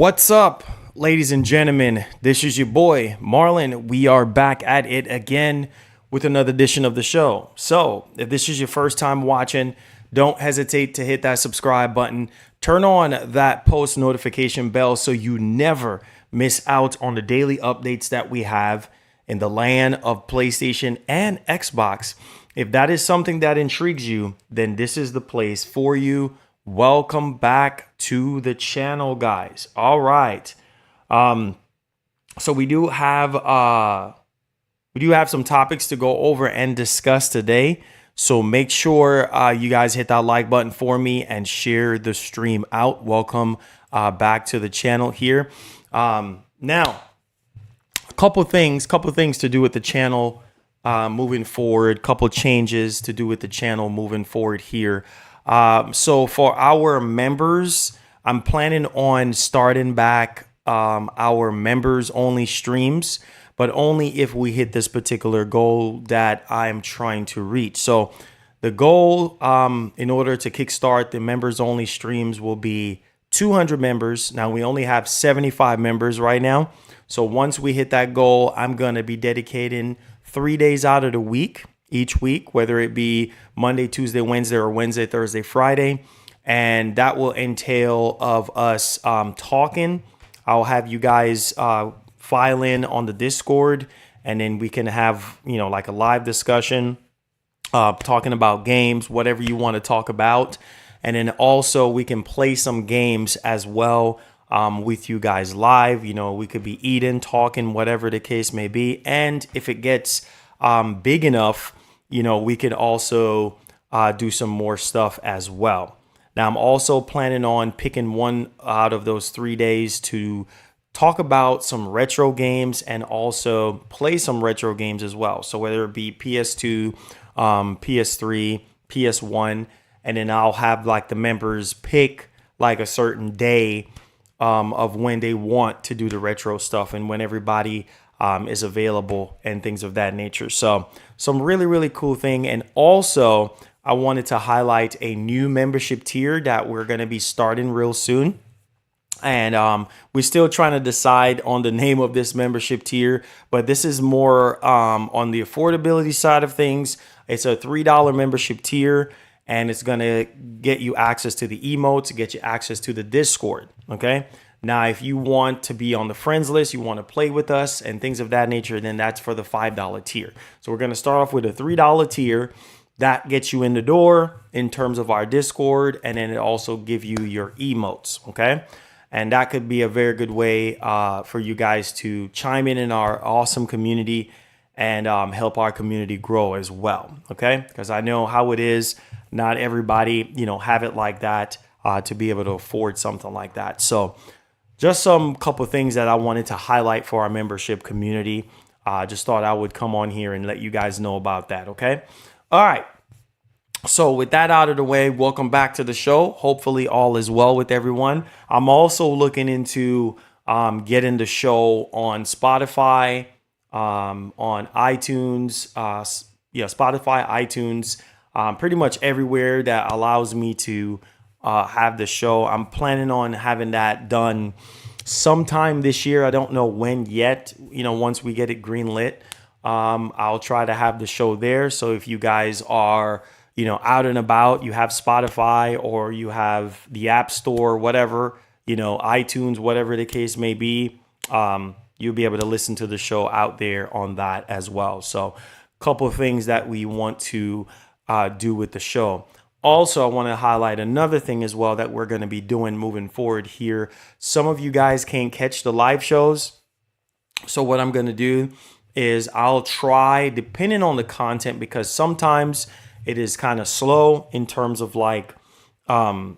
What's up, ladies and gentlemen? This is your boy, Marlon. We are back at it again with another edition of the show. So, if this is your first time watching, don't hesitate to hit that subscribe button. Turn on that post notification bell so you never miss out on the daily updates that we have in the land of PlayStation and Xbox. If that is something that intrigues you, then this is the place for you. Welcome back to the channel, guys. All right. So we do have some topics to go over and discuss today. So make sure you guys hit that like button for me and share the stream out. Welcome back to the channel here. Now, a couple things to do with the channel moving forward. Couple changes to do with the channel moving forward here. So for our members, I'm planning on starting back our members only streams, but only if we hit this particular goal that I'm trying to reach. So the goal in order to kickstart the members only streams will be 200 members. Now we only have 75 members right now. So once we hit that goal, I'm going to be dedicating 3 days out of the week. Each week, whether it be Monday, Tuesday, Wednesday, or Wednesday, Thursday, Friday. And that will entail of us talking. I'll have you guys file in on the Discord, and then we can have, like a live discussion, talking about games, whatever you want to talk about. And then also we can play some games as well with you guys live. We could be eating, talking, whatever the case may be. And if it gets big enough, we could also do some more stuff as well. Now, I'm also planning on picking one out of those 3 days to talk about some retro games and also play some retro games as well. So whether it be PS2, PS3, PS1, and then I'll have like the members pick like a certain day of when they want to do the retro stuff and when everybody is available and things of that nature. So some really cool thing. And also I wanted to highlight a new membership tier that we're going to be starting real soon. And we're still trying to decide on the name of this membership tier, but this is more on the affordability side of things. It's a $3 membership tier, and it's going to get you access to the emotes, get you access to the Discord. Okay. Now, if you want to be on the friends list, you want to play with us and things of that nature, then that's for the $5 tier. So we're going to start off with a $3 tier. That gets you in the door in terms of our Discord, and then it also gives you your emotes, okay? And that could be a very good way for you guys to chime in our awesome community and help our community grow as well, okay? Because I know how it is. Not everybody, have it like that to be able to afford something like that. So just some couple things that I wanted to highlight for our membership community. Just thought I would come on here and let you guys know about that, okay? All right. So with that out of the way, welcome back to the show. Hopefully all is well with everyone. I'm also looking into getting the show on Spotify, on iTunes, Spotify, iTunes, pretty much everywhere that allows me to have the show. I'm planning on having that done sometime this year. I don't know when yet. Once we get it greenlit, I'll try to have the show there. So if you guys are, out and about, you have Spotify or you have the App Store, whatever, iTunes, whatever the case may be, you'll be able to listen to the show out there on that as well. So a couple of things that we want to do with the show. Also, I want to highlight another thing as well that we're going to be doing moving forward here. Some of you guys can't catch the live shows. So what I'm going to do is I'll try, depending on the content, because sometimes it is kind of slow in terms of like, to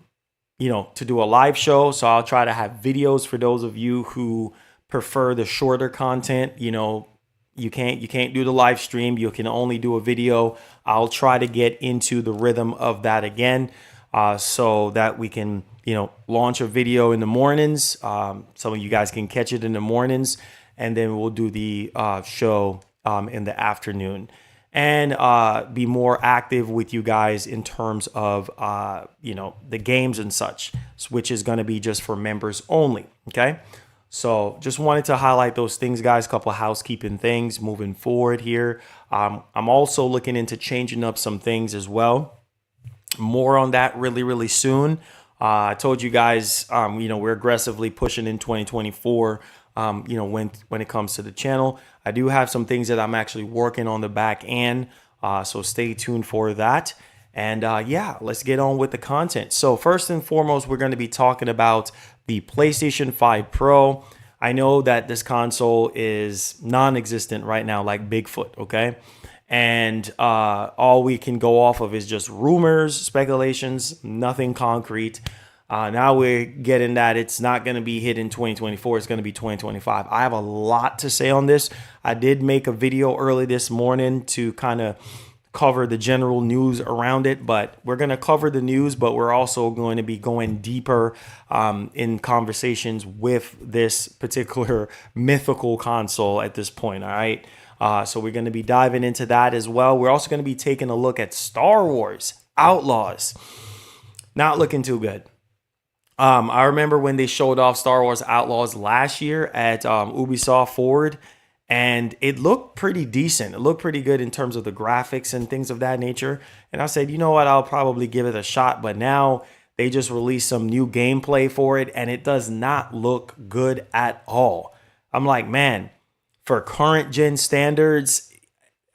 do a live show. So I'll try to have videos for those of you who prefer the shorter content. You can't do the live stream. You can only do a video. I'll try to get into the rhythm of that again, so that we can, launch a video in the mornings. Some of you guys can catch it in the mornings, and then we'll do the show in the afternoon. and be more active with you guys in terms of the games and such, which is going to be just for members only. Okay, so just wanted to highlight those things, guys. Couple of housekeeping things moving forward here. I'm also looking into changing up some things as well. More on that really soon. I told you guys, we're aggressively pushing in 2024. When it comes to the channel, I do have some things that I'm actually working on the back end. So stay tuned for that. And let's get on with the content. So first and foremost, we're going to be talking about the PlayStation 5 Pro. I know that this console is non-existent right now, like Bigfoot. Okay. And all we can go off of is just rumors, speculations, nothing concrete. Now we're getting that it's not going to be hit in 2024. It's going to be 2025. I have a lot to say on this. I did make a video early this morning to kind of cover the general news around it, but we're going to cover the news, but we're also going to be going deeper in conversations with this particular mythical console at this point. All right. So we're going to be diving into that as well. We're also going to be taking a look at Star Wars Outlaws. Not looking too good. I remember when they showed off Star Wars Outlaws last year at Ubisoft Forward, and it looked pretty decent. It looked pretty good in terms of the graphics and things of that nature. And I said, you know what, I'll probably give it a shot. But now they just released some new gameplay for it, and it does not look good at all. I'm like, man, for current gen standards,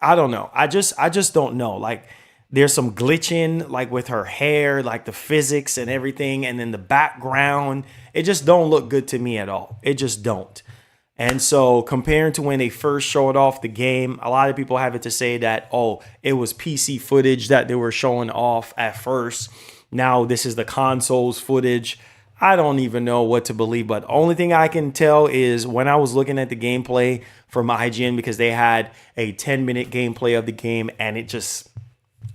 I don't know. I just don't know. Like, there's some glitching, like with her hair, like the physics and everything, and then the background. It just don't look good to me at all. It just don't. And so comparing to when they first showed off the game, a lot of people have it to say that, oh, it was PC footage that they were showing off at first. Now this is the console's footage. I don't even know what to believe, but the only thing I can tell is when I was looking at the gameplay from IGN, because they had a 10-minute gameplay of the game, and it just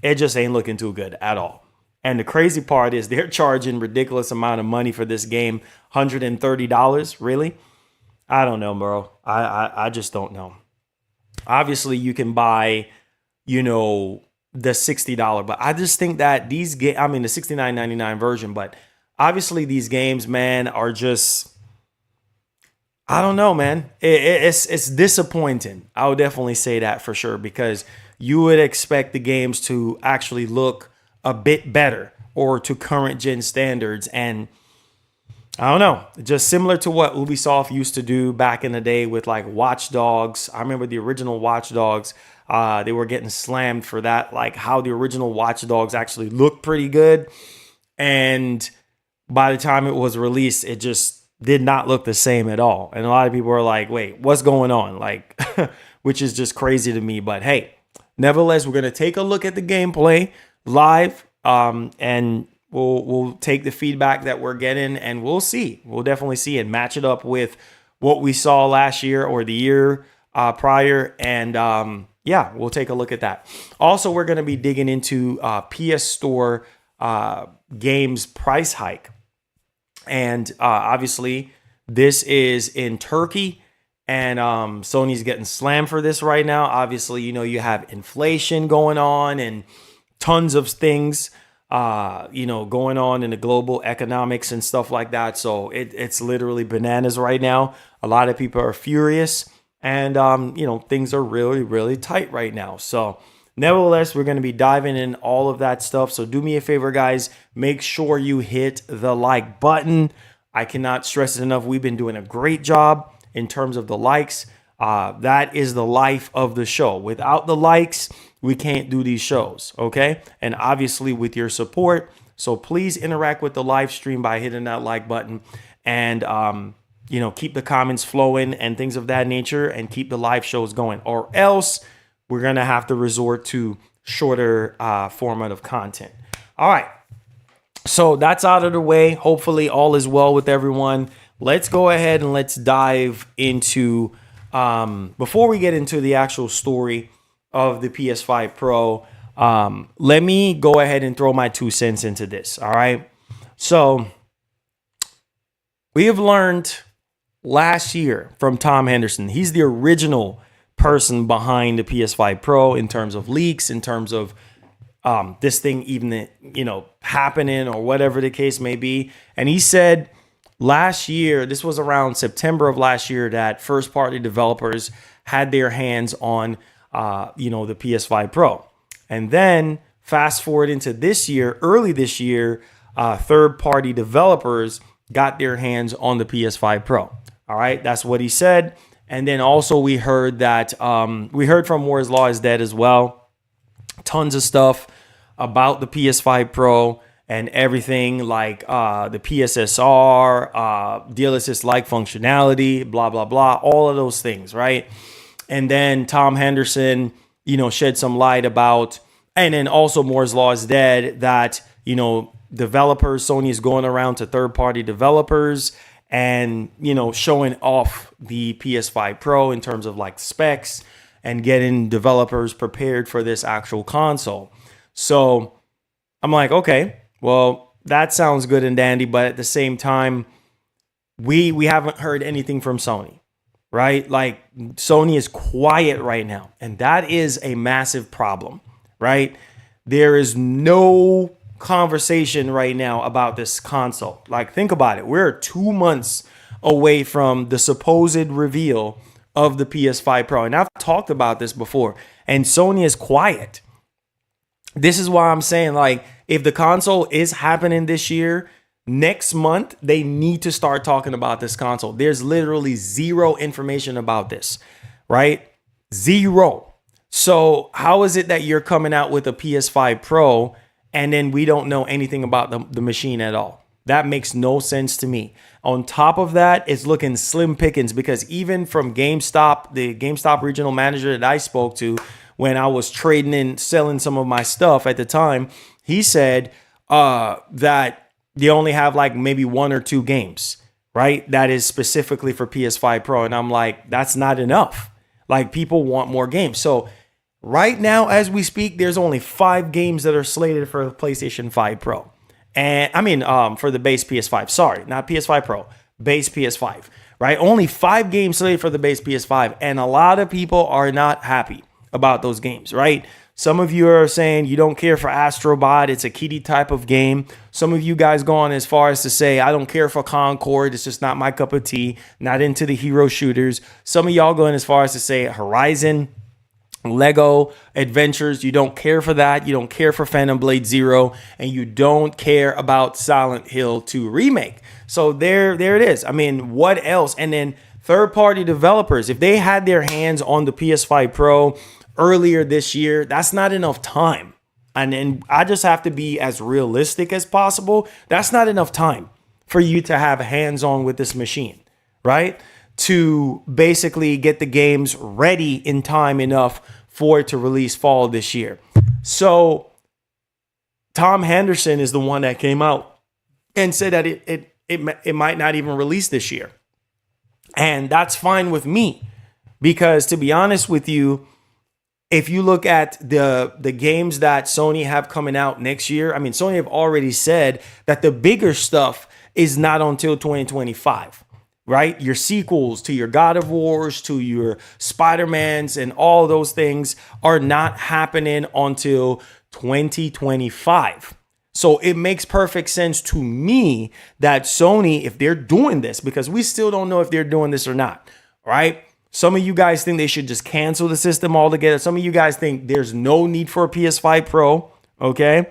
ain't looking too good at all. And the crazy part is they're charging ridiculous amount of money for this game, $130. Really? I don't know, bro. I just don't know. Obviously, you can buy, the $60, but I just think that the $69.99 version, but obviously these games, man, are just, I don't know, man. It's disappointing. I would definitely say that for sure, because you would expect the games to actually look a bit better or to current gen standards. And I don't know, just similar to what Ubisoft used to do back in the day with like Watch Dogs. I remember the original Watch Dogs. They were getting slammed for that, like how the original Watch Dogs actually looked pretty good. And by the time it was released, it just did not look the same at all. And a lot of people were like, wait, what's going on? Like, which is just crazy to me. But hey, nevertheless, we're going to take a look at the gameplay live, and we'll take the feedback that we're getting, and we'll see. We'll definitely see and match it up with what we saw last year or the year prior. And we'll take a look at that. Also, we're going to be digging into PS Store games price hike. And obviously, this is in Turkey. And Sony's getting slammed for this right now. Obviously, you have inflation going on and tons of things, going on in the global economics and stuff like that. So it's literally bananas right now. A lot of people are furious, and, things are really, really tight right now. So nevertheless, we're going to be diving in all of that stuff. So do me a favor, guys. Make sure you hit the like button. I cannot stress it enough. We've been doing a great job in terms of the likes. That is the life of the show. Without the likes, we can't do these shows, okay? And obviously with your support. So please interact with the live stream by hitting that like button, and keep the comments flowing and things of that nature, and keep the live shows going, or else we're going to have to resort to shorter format of content. All right. So that's out of the way. Hopefully all is well with everyone. Let's go ahead and let's dive into, before we get into the actual story of the PS5 Pro, let me go ahead and throw my 2 cents into this. All right. So we have learned last year from Tom Henderson. He's the original person behind the PS5 Pro in terms of leaks, in terms of this thing even, happening or whatever the case may be. And he said last year, this was around September of last year, that first party developers had their hands on, the PS5 Pro. And then fast forward into this year, early this year, third party developers got their hands on the PS5 Pro. All right. That's what he said. And then also we heard that we heard from Moore's Law is Dead as well. Tons of stuff about the PS5 Pro and everything, like the PSSR, DLSS-like functionality, blah, blah, blah, all of those things, right? And then Tom Henderson, shed some light about, and then also Moore's Law is Dead, that, developers, Sony is going around to third-party developers and, showing off the PS5 Pro in terms of like specs and getting developers prepared for this actual console. So I'm like, okay, well, that sounds good and dandy, but at the same time, we haven't heard anything from Sony, right? Like Sony is quiet right now, and that is a massive problem, right? There is no conversation right now about this console. Like, think about it. We're 2 months away from the supposed reveal of the PS5 Pro. And I've talked about this before, and Sony is quiet. This is why I'm saying, like, if the console is happening this year, next month, they need to start talking about this console. There's literally zero information about this, right? Zero. So how is it that you're coming out with a PS5 Pro and then we don't know anything about the machine at all? That makes no sense to me. On top of that, it's looking slim pickings, because even from GameStop, the GameStop regional manager that I spoke to when I was trading and selling some of my stuff at the time, he said that they only have like maybe 1 or 2 games, right? That is specifically for PS5 Pro. And I'm like, that's not enough. Like, people want more games. So right now, as we speak, there's only 5 games that are slated for the PlayStation 5 Pro. And I mean, for the base PS5, sorry, not PS5 Pro, base PS5, right? Only 5 games slated for the base PS5. And a lot of people are not happy about those games, right? Some of you are saying you don't care for Astrobot. It's a kiddie type of game. Some of you guys go on as far as to say, I don't care for Concord. It's just not my cup of tea. Not into the hero shooters. Some of y'all going as far as to say Horizon, Lego Adventures. You don't care for that. You don't care for Phantom Blade Zero. And you don't care about Silent Hill 2 Remake. So there it is. I mean, what else? And then third-party developers, if they had their hands on the PS5 Pro earlier this year, that's not enough time. And I just have to be as realistic as possible. That's not enough time for you to have hands-on with this machine, right? To basically get the games ready in time enough for it to release fall this year. So Tom Henderson is the one that came out and said that it might not even release this year. And that's fine with me, because to be honest with you, if you look at the games that Sony have coming out next year, I mean, Sony have already said that the bigger stuff is not until 2025, right? Your sequels to your God of Wars, to your Spider-Mans, and all those things are not happening until 2025. So it makes perfect sense to me that Sony, if they're doing this, because we still don't know if they're doing this or not, right? Some of you guys think they should just cancel the system altogether. Some of you guys think there's no need for a PS5 Pro, okay?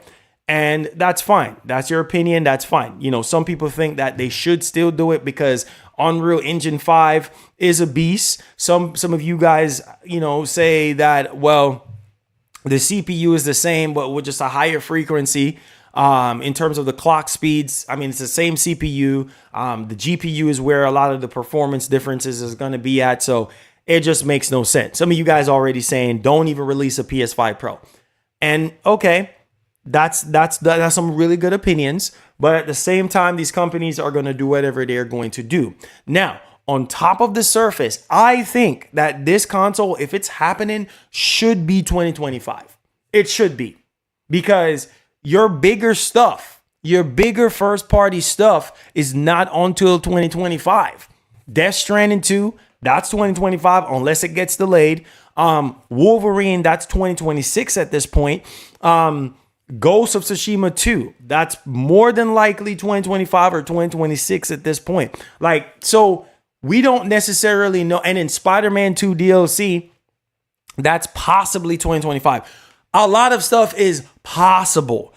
And that's fine. That's your opinion. That's fine. Some people think that they should still do it because Unreal Engine 5 is a beast. Some of you guys, say that, well, the CPU is the same, but with just a higher frequency. In terms of the clock speeds, I mean, it's the same CPU. The GPU is where a lot of the performance differences is going to be at. So it just makes no sense. Some of you guys already saying don't even release a PS5 Pro. And okay, that's some really good opinions. But at the same time, these companies are going to do whatever they're going to do. Now, on top of the surface, I think that this console, if it's happening, should be 2025. It should be, because your bigger stuff, your bigger first party stuff is not until 2025. Death Stranding 2, that's 2025 unless it gets delayed. Wolverine, that's 2026 at this point. Ghost of Tsushima 2, that's more than likely 2025 or 2026 at this point. Like, so we don't necessarily know. And in Spider-Man 2 DLC, that's possibly 2025. A lot of stuff is possible.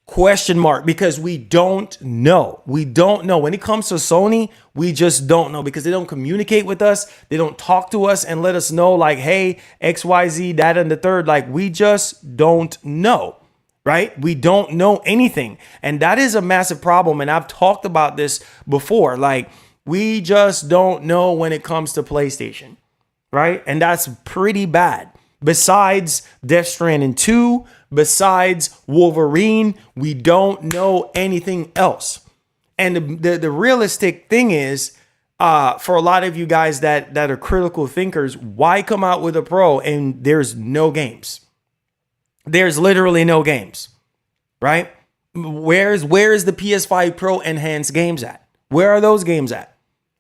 Question mark, because we don't know. We don't know. When it comes to Sony, we just don't know because they don't communicate with us. They don't talk to us and let us know like, hey, XYZ, that and the third. Like, we just don't know, right? We don't know anything. And that is a massive problem. And I've talked about this before. Like, we just don't know when it comes to PlayStation, right? And that's pretty bad. Besides Death Stranding 2, besides Wolverine, we don't know anything else. And the realistic thing is, for a lot of you guys that are critical thinkers, why come out with a Pro and there's no games? There's literally no games, right? Where's the PS5 Pro enhanced games at? Where are those games at,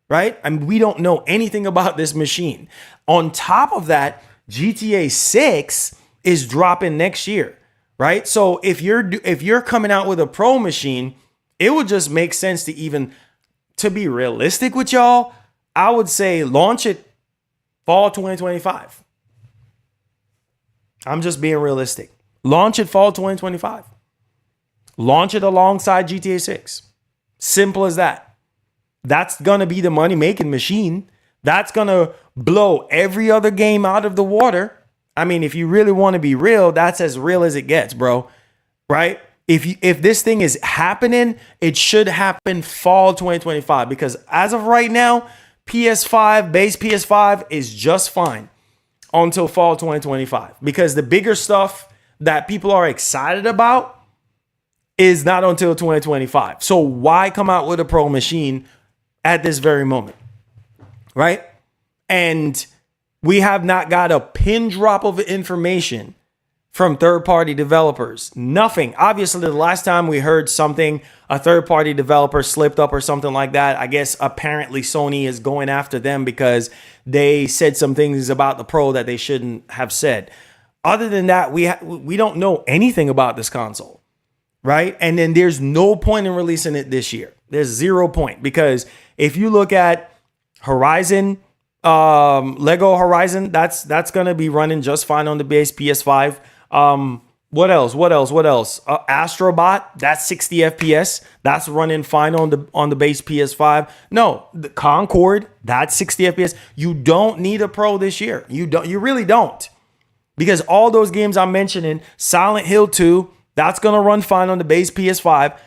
right? I mean, we don't know anything about this machine. On top of that, GTA 6 is dropping next year, right? So if you're coming out with a Pro machine, it would just make sense to be realistic with y'all. I would say launch it fall 2025. I'm just being realistic. Launch it fall 2025. Launch it alongside GTA 6. Simple as that. That's going to be the money-making machine. That's going to blow every other game out of the water. I mean, if you really want to be real, that's as real as it gets, bro. Right? If this thing is happening, it should happen fall 2025 because as of right now, PS5, base PS5 is just fine until fall 2025 because the bigger stuff that people are excited about is not until 2025. So why come out with a Pro machine at this very moment? Right? And we have not got a pin drop of information from third-party developers. Nothing. Obviously, the last time we heard something, a third-party developer slipped up or something like that. I guess apparently Sony is going after them because they said some things about the Pro that they shouldn't have said. Other than that, we don't know anything about this console, right? And then there's no point in releasing it this year. There's 0 point because if you look at Horizon, Lego Horizon, that's going to be running just fine on the base PS5. What else? Astrobot, that's 60 FPS. That's running fine on the base PS5. No, the Concord, that's 60 FPS. You don't need a Pro this year. You really don't. Because all those games I'm mentioning, Silent Hill 2, that's going to run fine on the base PS5.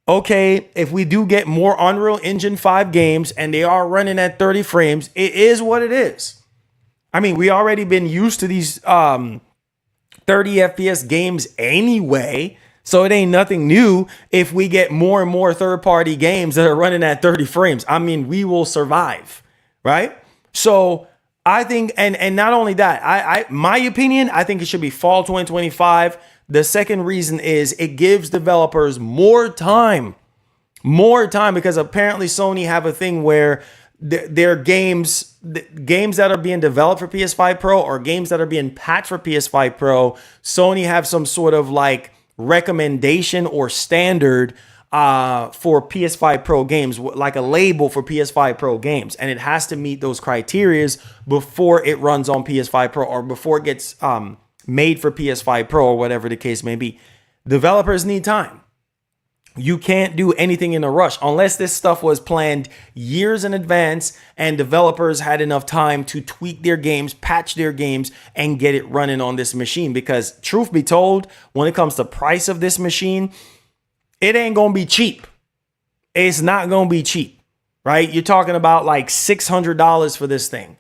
Okay, if we do get more Unreal Engine 5 games and they are running at 30 frames, it is what it is. I mean, we already been used to these 30 FPS games anyway, so it ain't nothing new if we get more and more third-party games that are running at 30 frames. I mean, we will survive, right? So I think, and not only that, my opinion, I think it should be fall 2025. The second reason is it gives developers more time because apparently Sony have a thing where their games that are being developed for PS5 Pro or games that are being patched for PS5 Pro, Sony have some sort of like recommendation or standard for PS5 Pro games, like a label for PS5 Pro games. And it has to meet those criterias before it runs on PS5 Pro or before it gets made for PS5 Pro or whatever the case may be. Developers need time. You can't do anything in a rush unless this stuff was planned years in advance and developers had enough time to tweak their games, patch their games, and get it running on this machine. Because truth be told, when it comes to price of this machine, it ain't going to be cheap. It's not going to be cheap, right? You're talking about like $600 for this thing,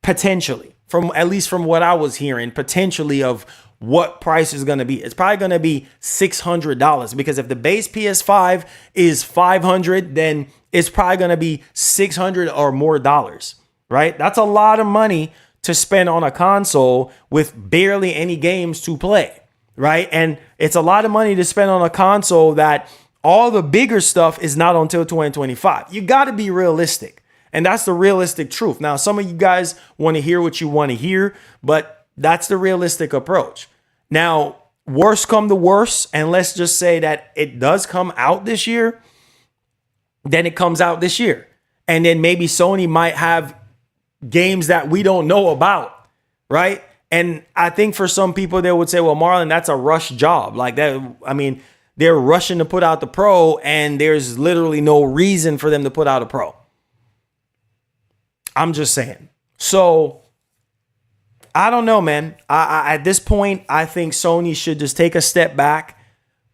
potentially. At least from what I was hearing, potentially of what price is going to be. It's probably going to be $600 because if the base PS5 is $500, then it's probably going to be $600 or more dollars, right? That's a lot of money to spend on a console with barely any games to play, right? And it's a lot of money to spend on a console that all the bigger stuff is not until 2025. You got to be realistic. And that's the realistic truth. Now, some of you guys want to hear what you want to hear, but that's the realistic approach. Now, worst come to worst, and let's just say that it does come out this year, then it comes out this year. And then maybe Sony might have games that we don't know about, right? And I think for some people, they would say, well, Marlon, that's a rush job. Like that, I mean, they're rushing to put out the Pro, and there's literally no reason for them to put out a Pro. I'm just saying. So I don't know, man. I at this point, I think Sony should just take a step back.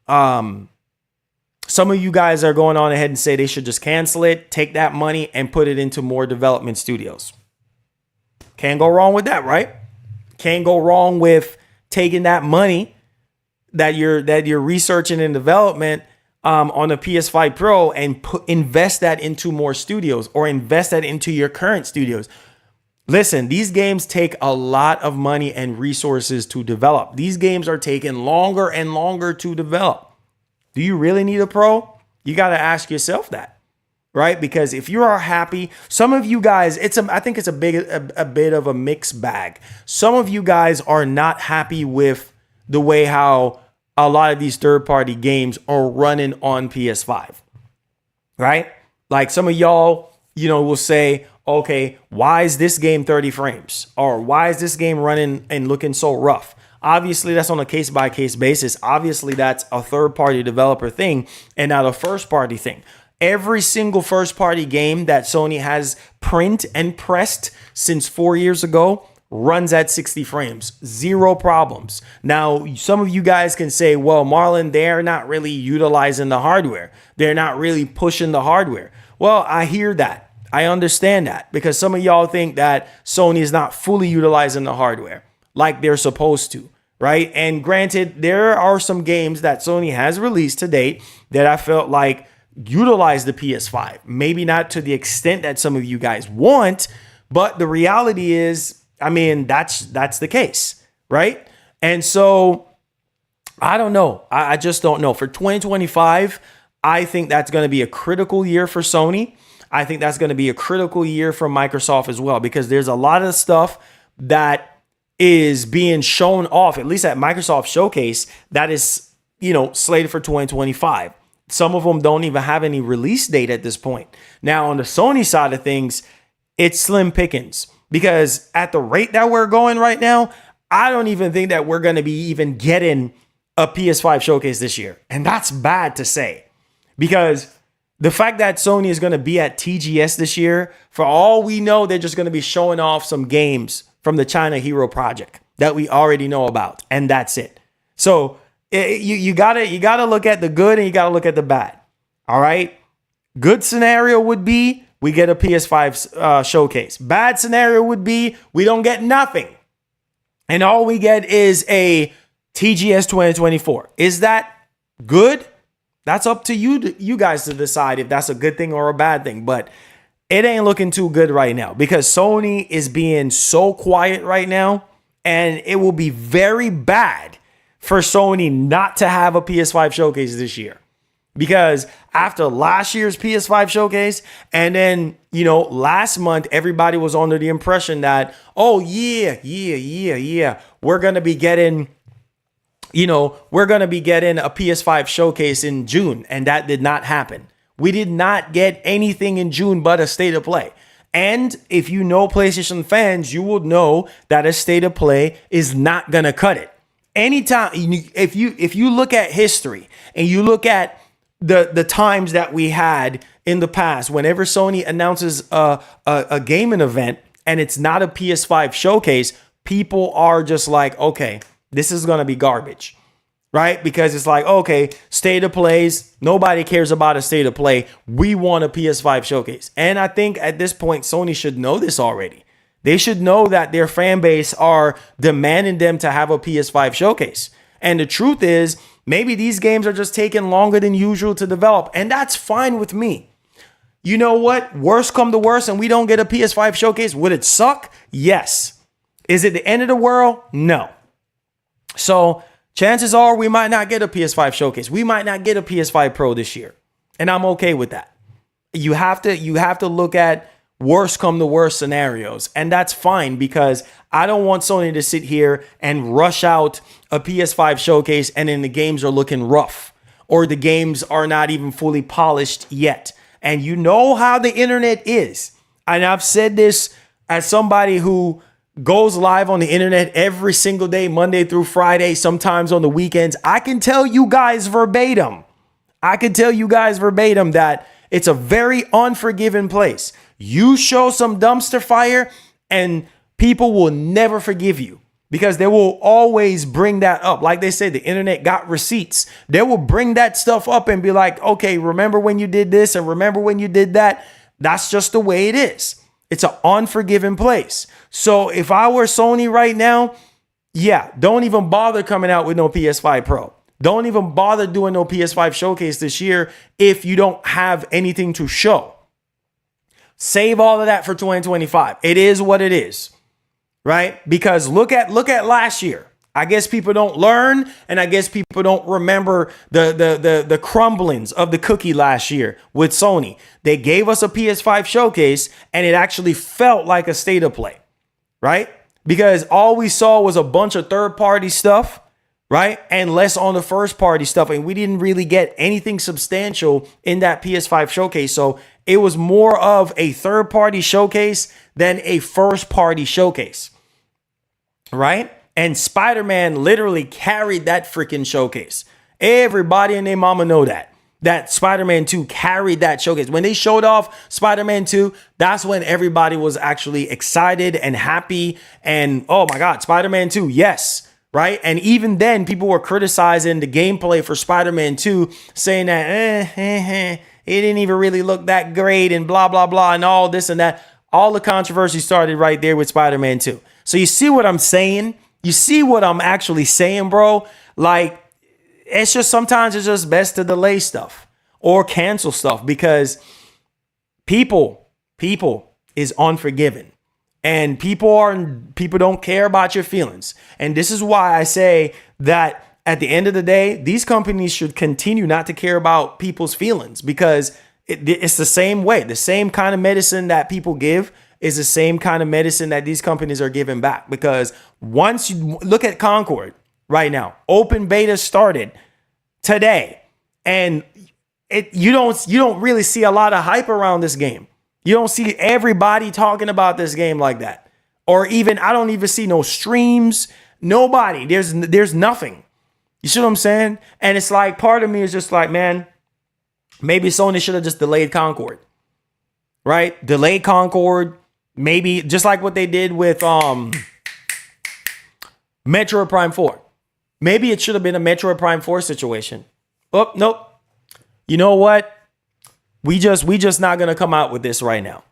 Some of you guys are going on ahead and say they should just cancel it, take that money and put it into more development studios. Can't go wrong with that, right? Can't go wrong with taking that money that you're researching and development on the PS5 Pro and invest that into more studios, or invest that into your current studios. Listen, these games take a lot of money and resources to develop. These games are taking longer and longer to develop. Do you really need a Pro? You got to ask yourself that, right? Because if you are happy, some of you guys, I think it's a bit of a mixed bag. Some of you guys are not happy with the way how a lot of these third-party games are running on PS5, right? Like some of y'all, will say, okay, why is this game 30 frames? Or why is this game running and looking so rough? Obviously, that's on a case-by-case basis. Obviously, that's a third-party developer thing and not a first-party thing. Every single first-party game that Sony has print and pressed since 4 years ago runs at 60 frames. Zero problems. Now, some of you guys can say, well, Marlon, they're not really utilizing the hardware. They're not really pushing the hardware. Well, I hear that. I understand that, because some of y'all think that Sony is not fully utilizing the hardware like they're supposed to, right? And granted, there are some games that Sony has released to date that I felt like utilize the PS5. Maybe not to the extent that some of you guys want, but the reality is, I mean, that's the case, right? And so I don't know. I just don't know. For 2025, I think that's going to be a critical year for Sony. I think that's going to be a critical year for Microsoft as well, because there's a lot of stuff that is being shown off, at least at Microsoft Showcase, that is, slated for 2025. Some of them don't even have any release date at this point. Now, on the Sony side of things, it's slim pickings, because at the rate that we're going right now, I don't even think that we're going to be even getting a PS5 Showcase this year. And that's bad to say, because the fact that Sony is going to be at TGS this year, for all we know, they're just going to be showing off some games from the China Hero Project that we already know about, and that's it. So you gotta look at the good and you gotta look at the bad. All right. Good scenario would be we get a PS5 showcase. Bad scenario would be we don't get nothing, and all we get is a TGS 2024. Is that good? That's up to you guys to decide if that's a good thing or a bad thing. But it ain't looking too good right now, because Sony is being so quiet right now, and it will be very bad for Sony not to have a PS5 showcase this year. Because after last year's PS5 showcase, and then, last month, everybody was under the impression that, oh, yeah, we're going to be getting a PS5 showcase in June, and that did not happen. We did not get anything in June but a state of play. And if you know PlayStation fans, you will know that a state of play is not going to cut it. Anytime, if you look at history and you look at the times that we had in the past, whenever Sony announces a gaming event and it's not a PS5 showcase, people are just like, okay, this is going to be garbage, right? Because it's like, okay, state of plays, nobody cares about a state of play. We want a PS5 showcase. And I think at this point, Sony should know this already. They should know that their fan base are demanding them to have a PS5 showcase. And the truth is, maybe these games are just taking longer than usual to develop. And that's fine with me. You know what? Worst come to worst and we don't get a PS5 showcase. Would it suck? Yes. Is it the end of the world? No. So chances are we might not get a PS5 showcase. We might not get a PS5 Pro this year. And I'm okay with that. You have to look at worst come to worst scenarios. And that's fine, because I don't want Sony to sit here and rush out a PS5 showcase and then the games are looking rough, or the games are not even fully polished yet. And you know how the internet is. And I've said this as somebody who goes live on the internet every single day, Monday through Friday, sometimes on the weekends. I can tell you guys verbatim. That it's a very unforgiving place. You show some dumpster fire and people will never forgive you, because they will always bring that up. Like they say, the internet got receipts. They will bring that stuff up and be like, okay, remember when you did this and remember when you did that? That's just the way it is. It's an unforgiving place. So if I were Sony right now, yeah, don't even bother coming out with no PS5 Pro. Don't even bother doing no PS5 showcase this year if you don't have anything to show. Save all of that for 2025. It is what it is, right? Because look at last year. I guess people don't learn, and I guess people don't remember the crumblings of the cookie last year with Sony. They gave us a PS5 showcase, and it actually felt like a state of play, right? Because all we saw was a bunch of third-party stuff, right? And less on the first-party stuff, and we didn't really get anything substantial in that PS5 showcase. So it was more of a third-party showcase than a first-party showcase, right? And Spider-Man literally carried that freaking showcase. Everybody and their mama know that Spider-Man 2 carried that showcase. When they showed off Spider-Man 2, that's when everybody was actually excited and happy. And oh my God, Spider-Man 2, yes, right? And even then, people were criticizing the gameplay for Spider-Man 2, saying that it didn't even really look that great and blah, blah, blah, and all this and that. All the controversy started right there with Spider-Man 2. So you see what I'm saying? You see what I'm actually saying, bro? Like, it's just sometimes it's just best to delay stuff or cancel stuff, because people is unforgiving, and people don't care about your feelings. And this is why I say that at the end of the day, these companies should continue not to care about people's feelings, because it's the same way. The same kind of medicine that people give is the same kind of medicine that these companies are giving back. Because once you look at Concord right now, open beta started today, and you don't really see a lot of hype around this game. You don't see everybody talking about this game like that. Or even, I don't even see no streams, nobody. There's nothing. You see what I'm saying? And it's like, part of me is just like, man, maybe Sony should have just delayed Concord, right? Delayed Concord. Maybe just like what they did with Metroid Prime 4. Maybe it should have been a Metroid Prime 4 situation. Oh, nope. You know what? We just not going to come out with this right now.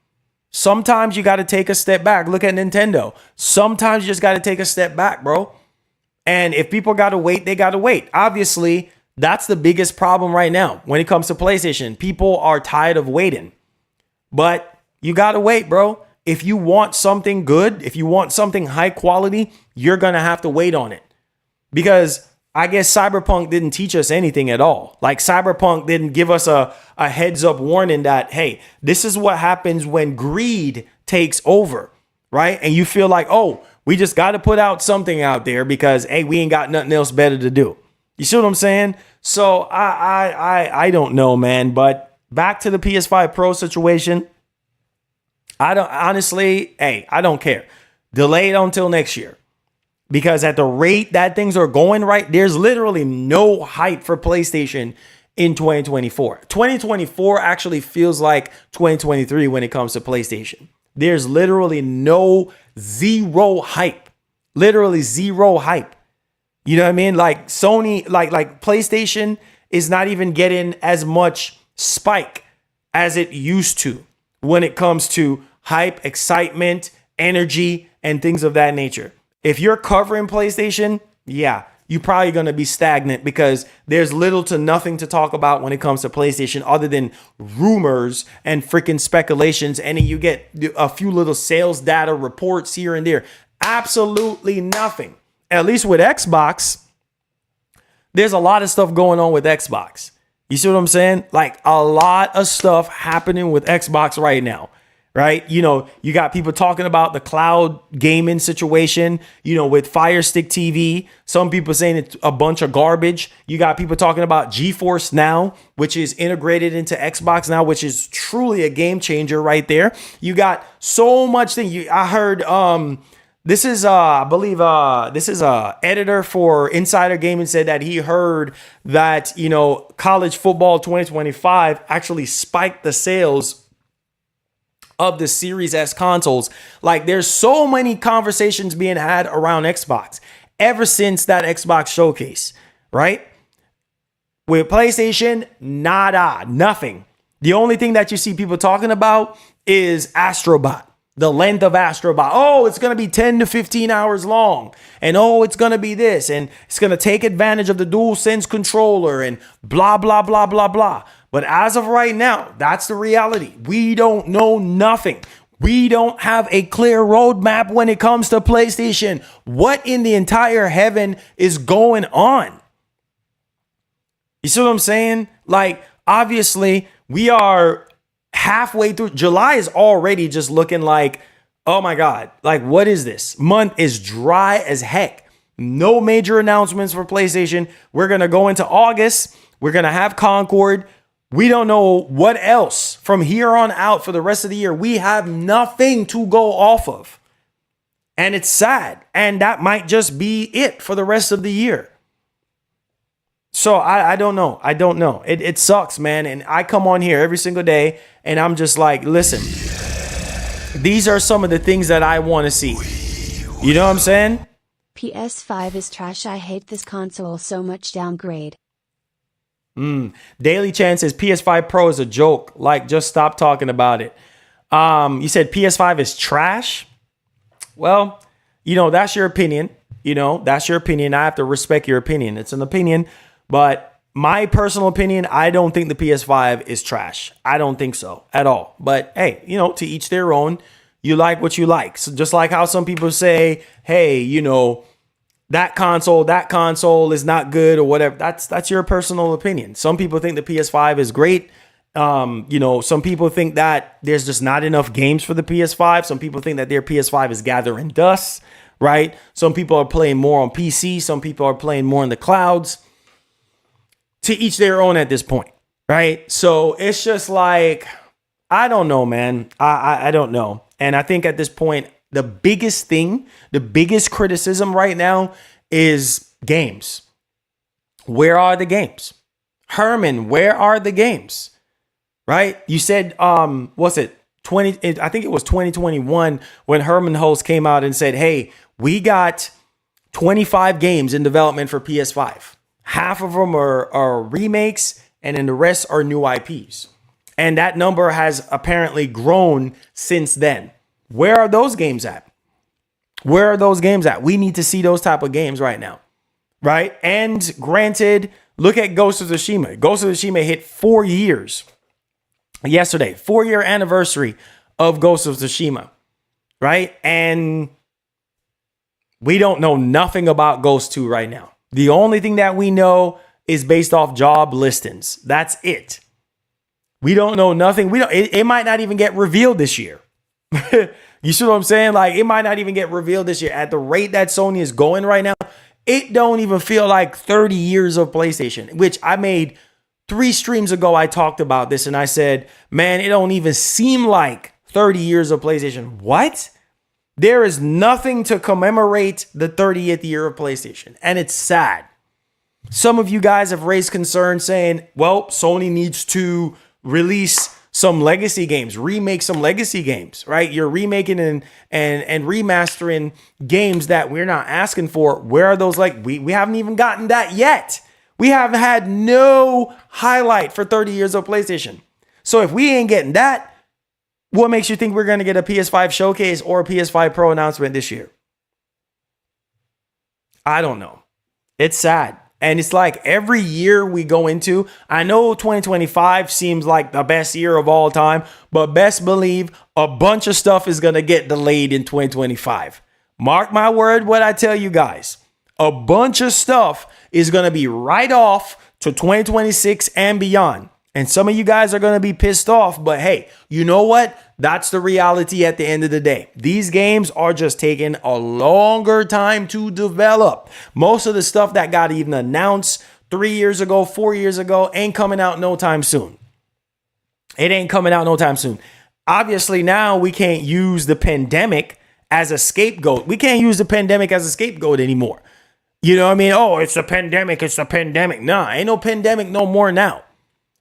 Sometimes you got to take a step back. Look at Nintendo. Sometimes you just got to take a step back, bro. And if people got to wait, they got to wait. Obviously, that's the biggest problem right now when it comes to PlayStation. People are tired of waiting. But you got to wait, bro. If you want something good, if you want something high quality, you're going to have to wait on it. Because I guess Cyberpunk didn't teach us anything at all. Like, Cyberpunk didn't give us a heads up warning that, hey, this is what happens when greed takes over, right? And you feel like, oh, we just got to put out something out there because, hey, we ain't got nothing else better to do. You see what I'm saying? So I don't know, man. But back to the PS5 Pro situation. I don't care. Delay it until next year. Because at the rate that things are going right, there's literally no hype for PlayStation in 2024. 2024 actually feels like 2023 when it comes to PlayStation. There's literally zero hype. Literally zero hype. You know what I mean? Like Sony, like PlayStation is not even getting as much spike as it used to when it comes to hype, excitement, energy, and things of that nature. If you're covering PlayStation, yeah, you're probably going to be stagnant because there's little to nothing to talk about when it comes to PlayStation other than rumors and freaking speculations. And then you get a few little sales data reports here and there. Absolutely nothing. At least with Xbox, there's a lot of stuff going on with Xbox. You see what I'm saying? Like a lot of stuff happening with Xbox right now. right? You got people talking about the cloud gaming situation, with Fire Stick TV. Some people saying it's a bunch of garbage. You got people talking about GeForce Now, which is integrated into Xbox now, which is truly a game changer right there. You got so much thing. I heard this is I believe this is a editor for Insider Gaming said that he heard that college football 2025 actually spiked the sales of the Series S consoles. Like, there's so many conversations being had around Xbox ever since that Xbox showcase, right? With PlayStation, nada, nothing. The only thing that you see people talking about is Astrobot, the length of Astrobot. Oh, it's going to be 10 to 15 hours long. And oh, it's going to be this. And it's going to take advantage of the DualSense controller and blah, blah, blah, blah, blah. But as of right now, that's the reality. We don't know nothing. We don't have a clear roadmap when it comes to PlayStation. What in the entire heaven is going on? You see what I'm saying? Like, obviously, we are halfway through. July is already just looking like, oh my God, like, what is this? Month is dry as heck. No major announcements for PlayStation. We're going to go into August. We're going to have Concord. We don't know what else from here on out for the rest of the year. We have nothing to go off of. And it's sad. And that might just be it for the rest of the year. So I don't know. I don't know. It sucks, man. And I come on here every single day and I'm just like, listen, these are some of the things that I want to see. You know what I'm saying? PS5 is trash. I hate this console so much. Downgrade. Daily Chan says PS5 Pro is a joke. Like, just stop talking about it. You said PS5 is trash. Well, that's your opinion. That's your opinion. I have to respect your opinion. It's an opinion. But my personal opinion, I don't think the PS5 is trash. I don't think so at all. But hey, to each their own. You like what you like. So just like how some people say, hey, that console is not good or whatever. That's your personal opinion. Some people think the PS5 is great. Some people think that there's just not enough games for the PS5. Some people think that their PS5 is gathering dust, right? Some people are playing more on PC. Some people are playing more in the clouds. To each their own at this point, right? So it's just like, I don't know, man. I don't know. And I think at this point, the biggest criticism right now is games. Where are the games? Herman, where are the games? Right? You said, what's it? I think it was 2021 when Herman Hulst came out and said, hey, we got 25 games in development for PS5. Half of them are remakes and then the rest are new IPs. And that number has apparently grown since then. Where are those games at? Where are those games at? We need to see those type of games right now, right? And granted, look at Ghost of Tsushima. Ghost of Tsushima hit 4 years yesterday, 4-year anniversary of Ghost of Tsushima, right? And we don't know nothing about Ghost 2 right now. The only thing that we know is based off job listings. That's it. We don't know nothing. It might not even get revealed this year. You see what I'm saying? Like, it might not even get revealed this year. At the rate that Sony is going right now, it don't even feel like 30 years of PlayStation, which I made 3 streams ago. I talked about this and I said, man, it don't even seem like 30 years of PlayStation. What? There is nothing to commemorate the 30th year of PlayStation. And it's sad. Some of you guys have raised concern saying, well, Sony needs to release some legacy games, remake some legacy games, right? You're remaking and remastering games that we're not asking for. Where are those? Like, we haven't even gotten that yet. We have had no highlight for 30 years of PlayStation. So if we ain't getting that, what makes you think we're going to get a PS5 showcase or a PS5 Pro announcement this year? I don't know. It's sad. And it's like every year we go into, I know 2025 seems like the best year of all time, but best believe a bunch of stuff is going to get delayed in 2025. Mark my word, what I tell you guys, a bunch of stuff is going to be right off to 2026 and beyond. And some of you guys are going to be pissed off, but hey, you know what? That's the reality at the end of the day. These games are just taking a longer time to develop. Most of the stuff that got even announced 3 years ago, 4 years ago, ain't coming out no time soon. It ain't coming out no time soon. Obviously, now we can't use the pandemic as a scapegoat. We can't use the pandemic as a scapegoat anymore. You know what I mean? Oh, it's a pandemic. It's a pandemic. Nah, ain't no pandemic no more now.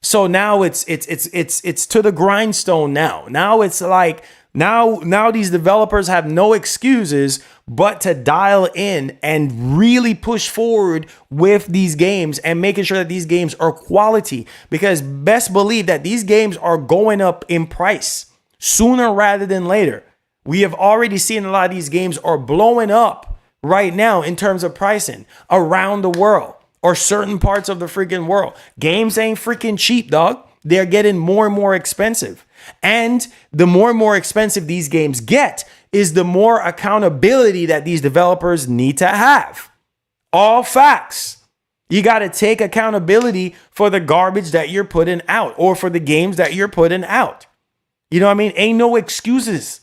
So now it's to the grindstone now. Now it's like now these developers have no excuses but to dial in and really push forward with these games and making sure that these games are quality, because best believe that these games are going up in price sooner rather than later. We have already seen a lot of these games are blowing up right now in terms of pricing around the world or certain parts of the freaking world. Games ain't freaking cheap, dog. They're getting more and more expensive. And the more and more expensive these games get is the more accountability that these developers need to have. All facts. You got to take accountability for the garbage that you're putting out or for the games that you're putting out. You know what I mean? Ain't no excuses.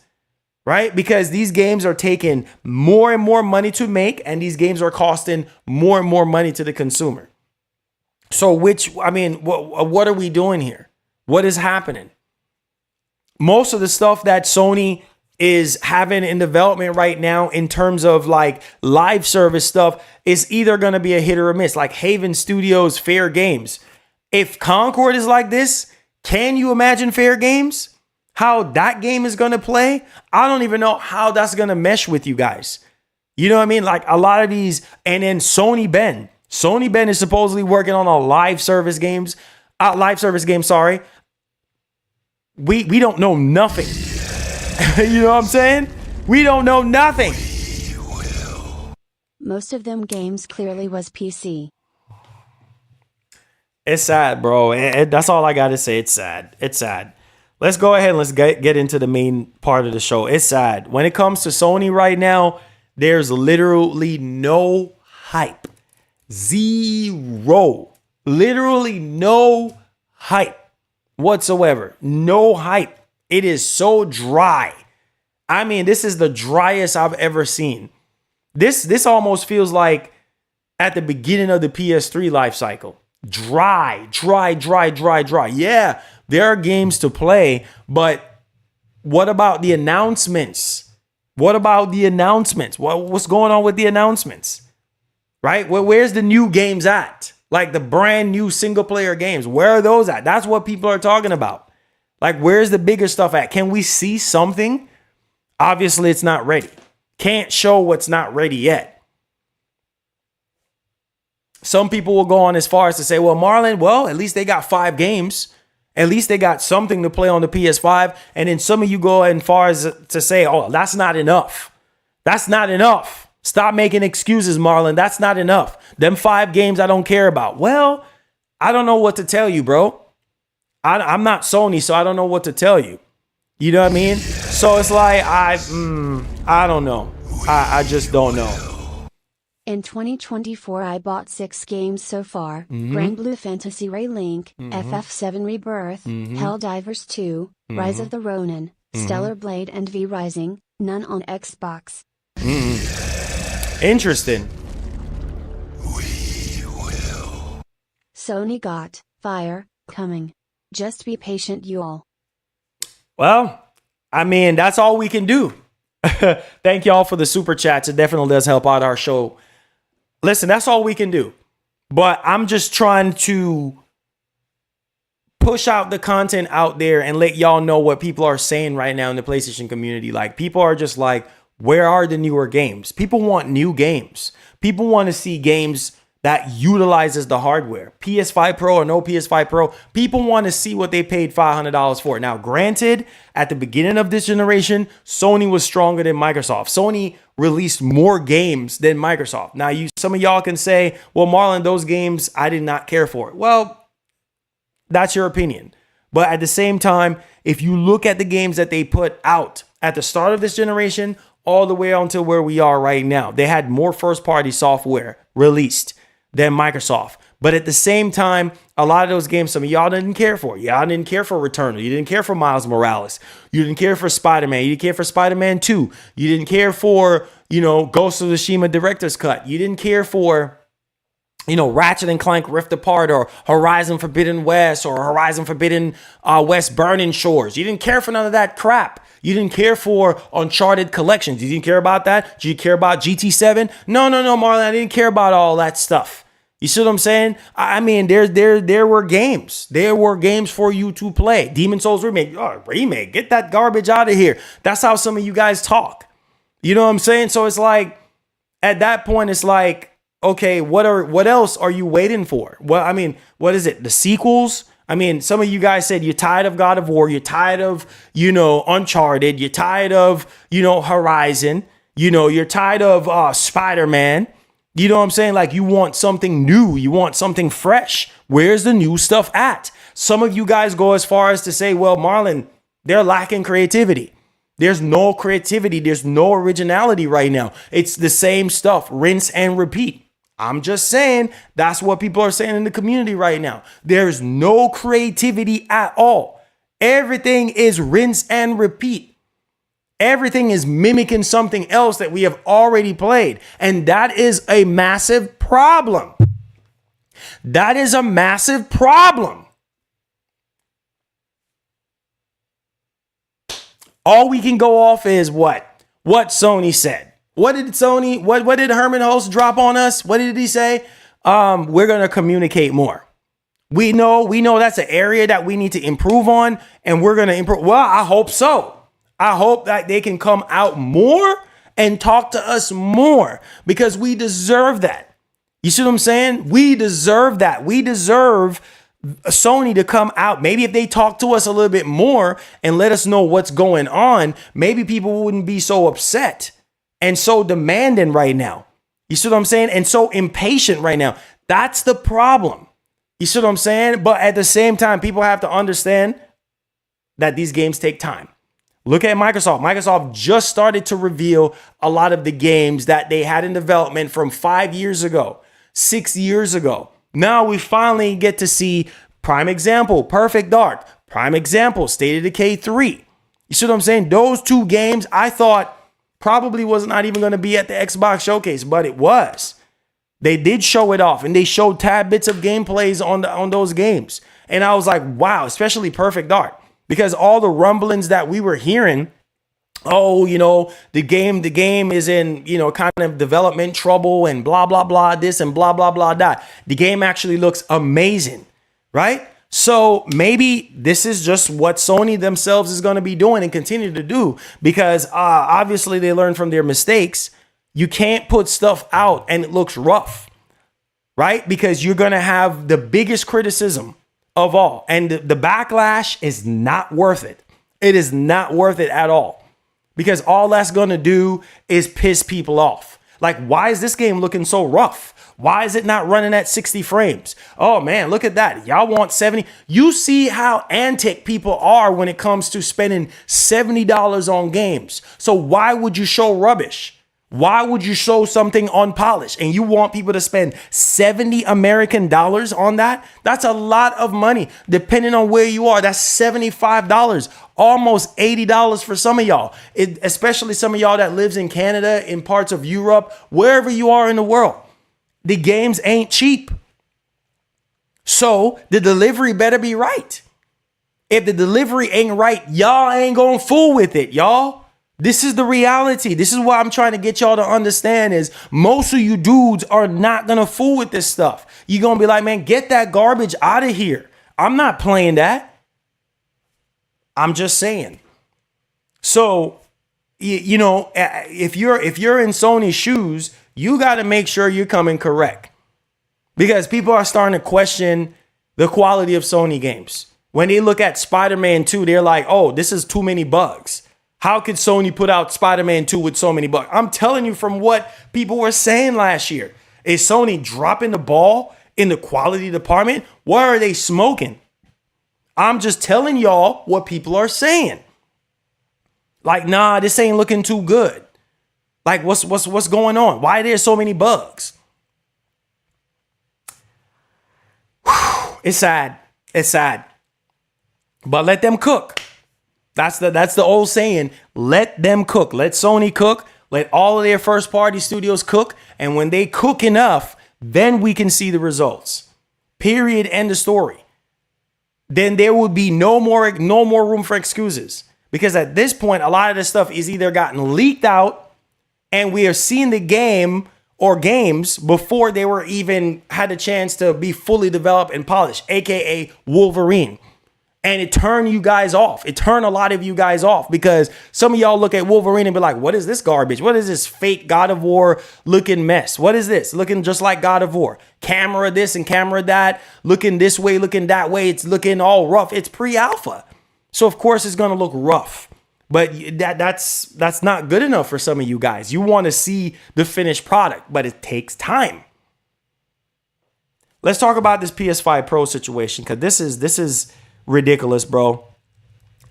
Right? Because these games are taking more and more money to make, and these games are costing more and more money to the consumer. So what are we doing here? What is happening? Most of the stuff that Sony is having in development right now in terms of like live service stuff is either going to be a hit or a miss, like Haven Studios, Fair Games. If Concord is like this, can you imagine Fair Games? How that game is going to play? I don't even know how that's going to mesh with you guys. You know what I mean? Like a lot of these, and then Sony Ben is supposedly working on a live service game, sorry. We don't know nothing. You know what I'm saying? We don't know nothing. Most of them games clearly was PC. It's sad, bro. That's all I got to say. It's sad. It's sad. Let's go ahead and let's get into the main part of the show. It's sad. When it comes to Sony right now, there's literally no hype. Zero. Literally no hype whatsoever. No hype. It is so dry. I mean, this is the driest I've ever seen. This almost feels like at the beginning of the PS3 life cycle. Dry. Yeah, there are games to play, but what about the announcements? What's going on with the announcements? Right? Where's the new games at? Like the brand new single player games. Where are those at? That's what people are talking about. Like, where's the bigger stuff at? Can we see something? Obviously, it's not ready. Can't show what's not ready yet. Some people will go on as far as to say, well, Marlon, at least they got 5 games. At least they got something to play on the PS5. And then some of you go as far as to say, oh, that's not enough. That's not enough. Stop making excuses, Marlon. That's not enough. Them 5 games I don't care about. Well, I don't know what to tell you, bro. I'm not Sony, so I don't know what to tell you. You know what I mean? So it's like, I don't know. I just don't know. In 2024, I bought 6 games so far. Grand Blue Fantasy Ray Link, FF7 Rebirth, Helldivers 2, Rise of the Ronin, Stellar Blade and V Rising, none on Xbox. Interesting. Sony got Fire Coming. Just be patient, you all. Well, I mean, that's all we can do. Thank y'all for the super chats. It definitely does help out our show. Listen, that's all we can do. But I'm just trying to push out the content out there and let y'all know what people are saying right now in the PlayStation community. Like, people are just like, where are the newer games? People want new games. People want to see games that utilizes the hardware. PS5 Pro or no PS5 Pro, people want to see what they paid $500 for. Now, granted, at the beginning of this generation, Sony was stronger than Microsoft. Sony released more games than Microsoft. Now, some of y'all can say, well, Marlon, those games I did not care for. Well, that's your opinion. But at the same time, if you look at the games that they put out at the start of this generation, all the way until where we are right now, they had more first-party software released than Microsoft. But at the same time, a lot of those games, some of y'all didn't care for. Y'all didn't care for Returnal. You didn't care for Miles Morales. You didn't care for Spider-Man. You didn't care for Spider-Man 2. You didn't care for, Ghost of Tsushima Director's Cut. You didn't care for, Ratchet and Clank Rift Apart or Horizon Forbidden West or Horizon Forbidden West Burning Shores. You didn't care for none of that crap. You didn't care for Uncharted Collections. You didn't care about that. Did you care about GT7? No, Marlon. I didn't care about all that stuff. You see what I'm saying? I mean, there were games. There were games for you to play. Demon Souls remake. Oh, remake. Get that garbage out of here. That's how some of you guys talk. You know what I'm saying? So it's like, at that point, it's like, okay, what else are you waiting for? Well, I mean, what is it? The sequels? I mean, some of you guys said you're tired of God of War. You're tired of, Uncharted. You're tired of, Horizon. You're tired of Spider-Man. You know what I'm saying? Like, you want something new. You want something fresh. Where's the new stuff at? Some of you guys go as far as to say, well, Marlon, they're lacking creativity. There's no creativity. There's no originality right now. It's the same stuff. Rinse and repeat. I'm just saying that's what people are saying in the community right now. There's no creativity at all. Everything is rinse and repeat. Everything is mimicking something else that we have already played. And that is a massive problem. That is a massive problem. All we can go off is what Sony said. What did Herman Hulst drop on us? What did he say? We're going to communicate more. We know that's an area that we need to improve on, and we're going to improve. Well, I hope so. I hope that they can come out more and talk to us more, because we deserve that. You see what I'm saying? We deserve that. We deserve Sony to come out. Maybe if they talk to us a little bit more and let us know what's going on, maybe people wouldn't be so upset and so demanding right now. You see what I'm saying? And so impatient right now. That's the problem. You see what I'm saying? But at the same time, people have to understand that these games take time. Look at Microsoft. Microsoft just started to reveal a lot of the games that they had in development from 5 years ago, 6 years ago. Now we finally get to see, prime example, Perfect Dark. Prime example, State of Decay 3. You see what I'm saying? Those two games I thought probably was not even going to be at the Xbox showcase, but it was. They did show it off, and they showed tad bits of gameplays on those games. And I was like, wow, especially Perfect Dark, because all the rumblings that we were hearing, the game is in, kind of development trouble and blah, blah, blah, this and blah, blah, blah, that. The game actually looks amazing, right? So maybe this is just what Sony themselves is going to be doing and continue to do, because obviously they learned from their mistakes. You can't put stuff out and it looks rough, right? Because you're going to have the biggest criticism of all. And the backlash is not worth it. It is not worth it at all, because all that's going to do is piss people off. Like, why is this game looking so rough? Why is it not running at 60 frames? Oh man, look at that. Y'all want 70. You see how antic people are when it comes to spending $70 on games. So why would you show rubbish? Why would you show something unpolished? And you want people to spend 70 American dollars on that? That's a lot of money. Depending on where you are, that's $75, almost $80 for some of y'all, especially some of y'all that lives in Canada, in parts of Europe, wherever you are in the world. The games ain't cheap. So the delivery better be right. If the delivery ain't right, y'all ain't gonna fool with it, y'all. This is the reality. This is what I'm trying to get y'all to understand, is most of you dudes are not gonna fool with this stuff. You're gonna be like, man, get that garbage out of here. I'm not playing that. I'm just saying. So, if you're in Sony's shoes, you got to make sure you're coming correct, because people are starting to question the quality of Sony games. When they look at Spider-Man 2, they're like, oh, this is too many bugs. How could Sony put out Spider-Man 2 with so many bugs? I'm telling you from what people were saying last year. Is Sony dropping the ball in the quality department? What are they smoking? I'm just telling y'all what people are saying. Like, nah, this ain't looking too good. Like, what's going on? Why are there so many bugs? It's sad. It's sad. But let them cook. That's the old saying. Let them cook. Let Sony cook. Let all of their first party studios cook. And when they cook enough, then we can see the results. Period. End of story. Then there would be no more room for excuses. Because at this point, a lot of this stuff is either gotten leaked out and we are seeing the game or games before they were even had a chance to be fully developed and polished, aka Wolverine. And it turned you guys off. It turned a lot of you guys off because some of y'all look at Wolverine and be like, what is this garbage? What is this fake God of War looking mess? What is this? Looking just like God of War. Camera this and camera that. Looking this way, looking that way. It's looking all rough. It's pre-alpha. So, of course, it's going to look rough. But that's not good enough for some of you guys. You want to see the finished product, but it takes time. Let's talk about this PS5 Pro situation because this is ridiculous, bro.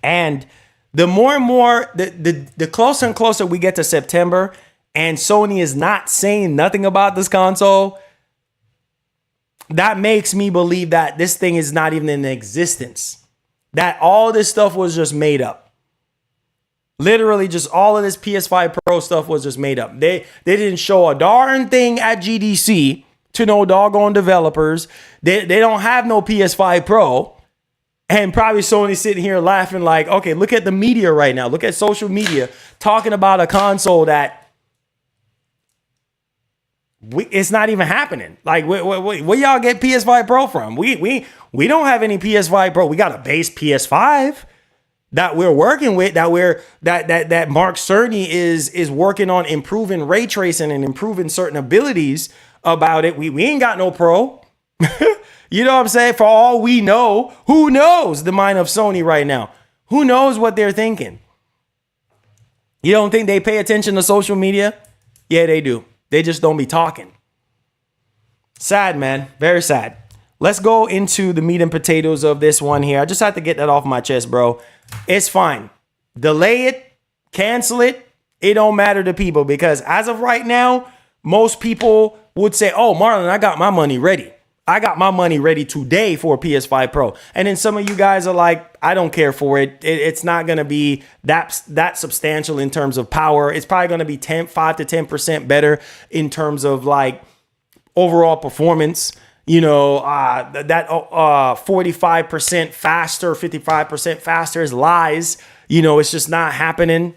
And the more and more, the closer and closer we get to September and Sony is not saying nothing about this console, that makes me believe that this thing is not even in existence. That all this stuff was just made up. Literally just all of this PS5 Pro stuff was just made up. They didn't show a darn thing at GDC to no doggone developers. They don't have no PS5 Pro. And probably Sony sitting here laughing like, okay, look at the media right now. Look at social media talking about a console that it's not even happening. Like, where y'all get PS5 Pro from? We don't have any PS5 Pro. We got a base PS5 that we're working with, that Mark Cerny is working on improving ray tracing and improving certain abilities about it. We ain't got no Pro. You know what I'm saying? For all we know, who knows the mind of Sony right now? Who knows what they're thinking? You don't think they pay attention to social media? Yeah, they do. They just don't be talking. Sad, man. Very sad. Let's go into the meat and potatoes of this one here. I just have to get that off my chest, bro. It's fine. Delay it, cancel it. It don't matter to people because as of right now, most people would say, oh, Marlon, I got my money ready. I got my money ready today for a PS5 Pro. And then some of you guys are like, I don't care for it. It's not going to be that substantial in terms of power. It's probably going to be 5 to 10% better in terms of like overall performance. You know, that 45% faster, 55% faster is lies. You know, it's just not happening.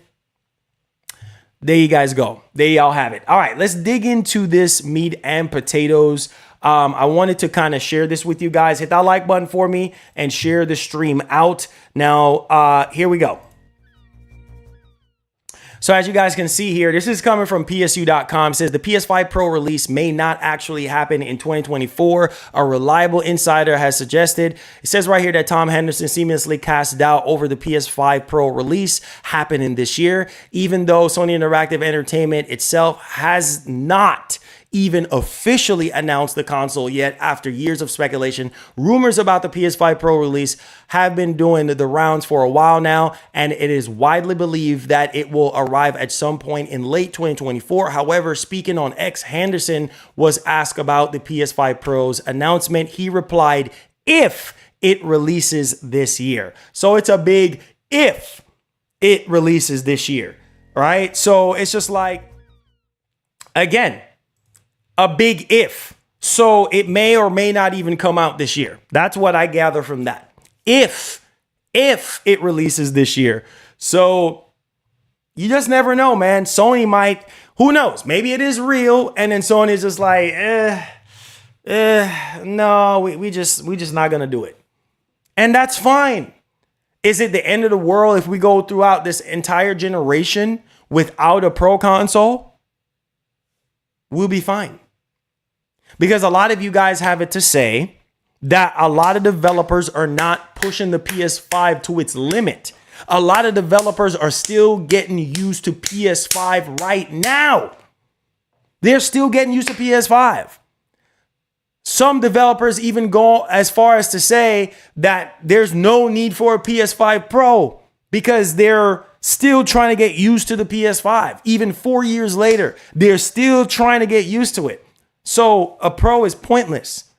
There you guys go. There y'all have it. All right, let's dig into this meat and potatoes. I wanted to kind of share this with you guys. Hit that like button for me and share the stream out. Now, here we go. So as you guys can see here, this is coming from PSU.com. It says the PS5 Pro release may not actually happen in 2024. A reliable insider has suggested. It says right here that Tom Henderson seamlessly cast doubt over the PS5 Pro release happening this year, even though Sony Interactive Entertainment itself has not even officially announced the console yet. After years of speculation, rumors about the PS5 Pro release have been doing the rounds for a while now, and it is widely believed that it will arrive at some point in late 2024. However, speaking on X, Henderson was asked about the PS5 Pro's announcement. He replied, if it releases this year. So it's a big if it releases this year, right? So it's just like, again, a big if. So it may or may not even come out this year. That's what I gather from that. If it releases this year. So you just never know, man. Sony might, who knows? Maybe it is real. And then Sony's just like, no, we just not going to do it. And that's fine. Is it the end of the world if we go throughout this entire generation without a Pro console? We'll be fine. Because a lot of you guys have it to say that a lot of developers are not pushing the PS5 to its limit. A lot of developers are still getting used to PS5 right now. They're still getting used to PS5. Some developers even go as far as to say that there's no need for a PS5 Pro because they're still trying to get used to the PS5. Even 4 years later, they're still trying to get used to it. So a Pro is pointless.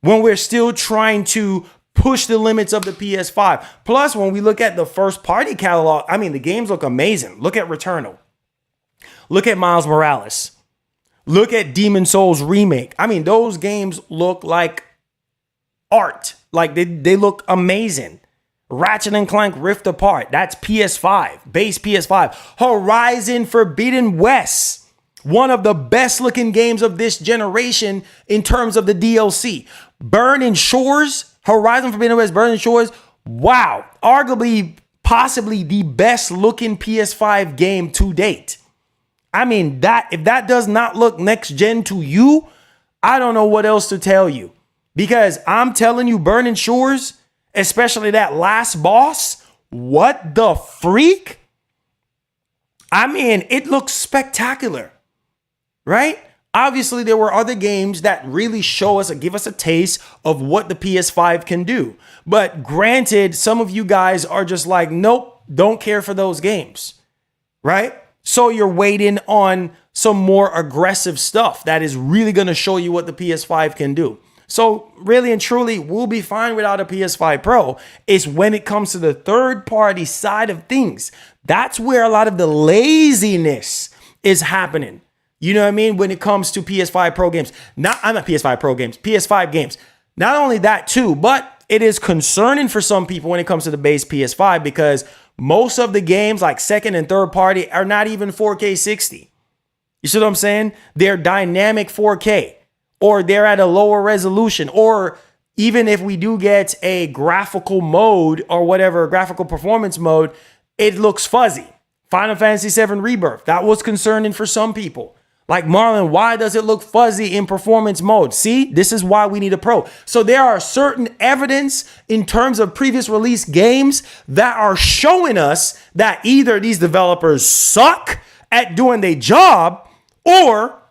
when we're still trying to push the limits of the PS5. Plus, when we look at the first party catalog, I mean, the games look amazing. Look at Returnal. Look at Miles Morales. Look at Demon Souls Remake. I mean, those games look like art. Like they look amazing. Ratchet and Clank Rift Apart. That's PS5, base PS5. Horizon Forbidden West. One of the best looking games of this generation in terms of the DLC. Burning Shores, Horizon Forbidden West, Burning Shores. Wow. Arguably, possibly the best looking PS5 game to date. I mean, if that does not look next gen to you, I don't know what else to tell you. Because I'm telling you, Burning Shores, especially that last boss, what the freak? I mean, it looks spectacular. Right? Obviously, there were other games that really show us or give us a taste of what the PS5 can do. But granted, some of you guys are just like, nope, don't care for those games. Right? So you're waiting on some more aggressive stuff that is really going to show you what the PS5 can do. So really and truly, we'll be fine without a PS5 Pro. It's when it comes to the third party side of things. That's where a lot of the laziness is happening. You know what I mean? When it comes to PS5 Pro games, I'm not PS5 Pro games, PS5 games. Not only that too, but it is concerning for some people when it comes to the base PS5 because most of the games like second and third party are not even 4K 60. You see what I'm saying? They're dynamic 4K or they're at a lower resolution, or even if we do get a graphical mode or whatever, graphical performance mode, it looks fuzzy. Final Fantasy VII Rebirth, that was concerning for some people. Like, Marlon, why does it look fuzzy in performance mode? See, this is why we need a pro. So there are certain evidence in terms of previous release games that are showing us that either these developers suck at doing their job, or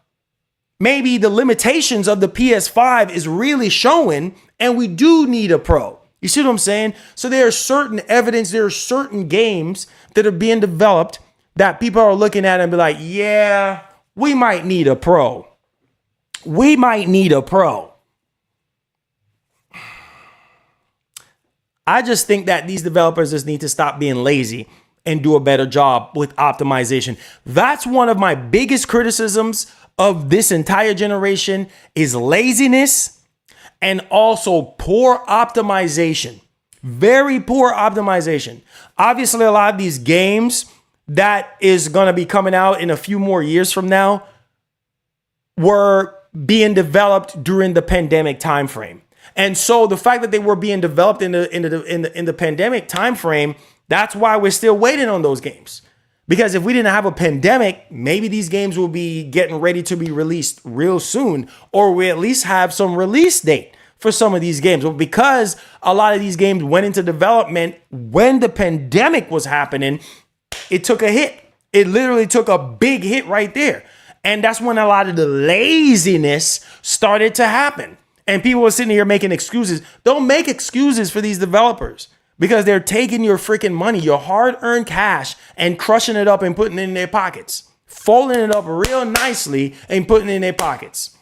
maybe the limitations of the PS5 is really showing and we do need a pro. You see what I'm saying? So there are certain evidence, there are certain games that are being developed that people are looking at and be like, yeah, we might need a pro. We might need a pro. I just think that these developers just need to stop being lazy and do a better job with optimization. That's one of my biggest criticisms of this entire generation is laziness and also poor optimization. Very poor optimization. Obviously, a lot of these games that is going to be coming out in a few more years from now were being developed during the pandemic timeframe. And so the fact that they were being developed in the pandemic timeframe, that's why we're still waiting on those games. Because if we didn't have a pandemic, maybe these games will be getting ready to be released real soon, or we at least have some release date for some of these games. But because a lot of these games went into development when the pandemic was happening, it took a hit. It literally took a big hit right there. And that's when a lot of the laziness started to happen. And people were sitting here making excuses. Don't make excuses for these developers because they're taking your freaking money, your hard-earned cash, and crushing it up and putting it in their pockets, folding it up real nicely and putting it in their pockets.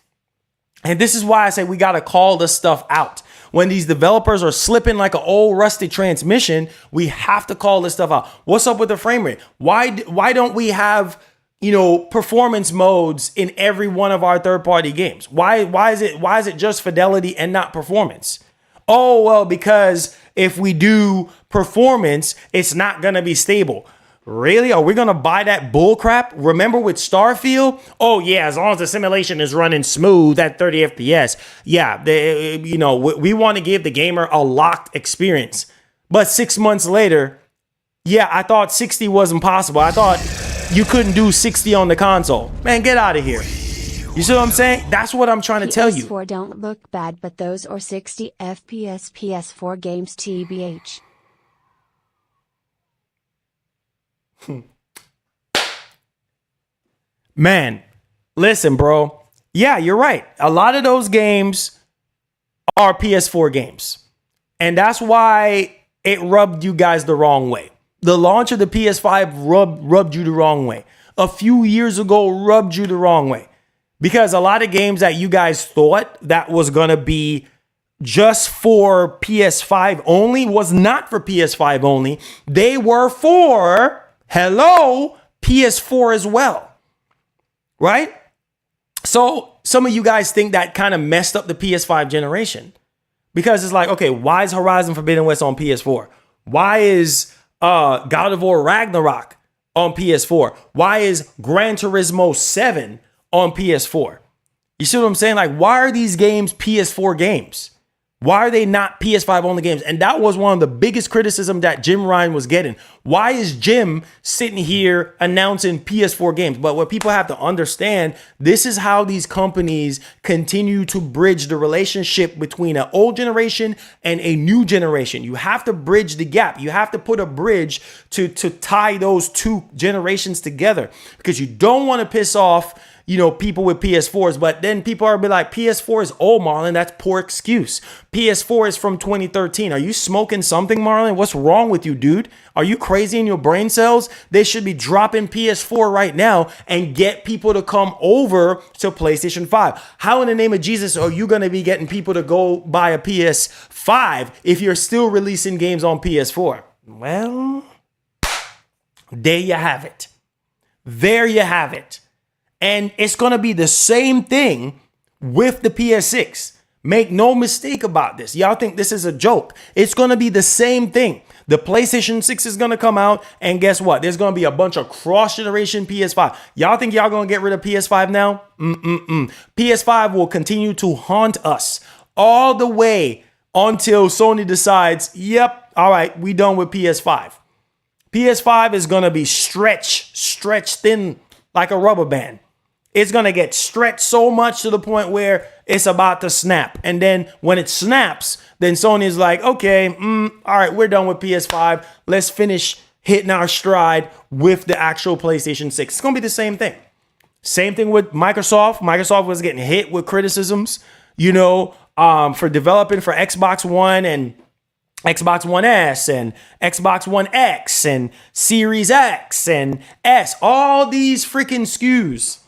And this is why I say we got to call this stuff out. When these developers are slipping like an old rusty transmission, we have to call this stuff out. What's up with the frame rate? Why don't we have, performance modes in every one of our third-party games? Why is it just fidelity and not performance? Oh, well, because if we do performance, it's not going to be stable. Really? Are we going to buy that bull crap? Remember with Starfield? Oh, yeah, as long as the simulation is running smooth at 30 FPS. Yeah, we want to give the gamer a locked experience. But 6 months later, yeah, I thought 60 wasn't possible. I thought you couldn't do 60 on the console. Man, get out of here. You see what I'm saying? That's what I'm trying to tell you. PS4 don't look bad, but those are 60 FPS PS4 games TBH. Man, listen, bro. Yeah, you're right. A lot of those games are PS4 games. And that's why it rubbed you guys the wrong way. The launch of the PS5 rubbed you the wrong way. A few years ago rubbed you the wrong way. Because a lot of games that you guys thought that was going to be just for PS5 only, was not for PS5 only. They were for, hello, PS4 as well, right? So some of you guys think that kind of messed up the PS5 generation, because it's like, okay, why is Horizon Forbidden West on PS4? Why is God of War Ragnarok on PS4? Why is Gran Turismo 7 on PS4? You see what I'm saying? Like, why are these games PS4 games? Why are they not PS5 only games? And that was one of the biggest criticism that Jim Ryan was getting. Why is Jim sitting here announcing PS4 games? But what people have to understand, this is how these companies continue to bridge the relationship between an old generation and a new generation. You have to bridge the gap. You have to put a bridge to tie those two generations together, because you don't want to piss off, you know, people with PS4s, but then people are be like, PS4 is old, Marlon. That's poor excuse. PS4 is from 2013. Are you smoking something, Marlon? What's wrong with you, dude? Are you crazy in your brain cells? They should be dropping PS4 right now and get people to come over to PlayStation 5. How in the name of Jesus are you going to be getting people to go buy a PS5 if you're still releasing games on PS4? Well, there you have it. There you have it. And it's going to be the same thing with the PS6. Make no mistake about this. Y'all think this is a joke. It's going to be the same thing. The PlayStation 6 is going to come out, and guess what? There's going to be a bunch of cross-generation PS5. Y'all think y'all going to get rid of PS5 now? PS5 will continue to haunt us all the way until Sony decides, yep, all right, we done with PS5. PS5 is going to be stretched thin like a rubber band. It's going to get stretched so much to the point where it's about to snap. And then when it snaps, then Sony is like, okay, all right, we're done with PS5. Let's finish hitting our stride with the actual PlayStation 6. It's going to be the same thing. Same thing with Microsoft. Microsoft was getting hit with criticisms, you know, for developing for Xbox One and Xbox One S and Xbox One X and Series X and S. All these freaking SKUs.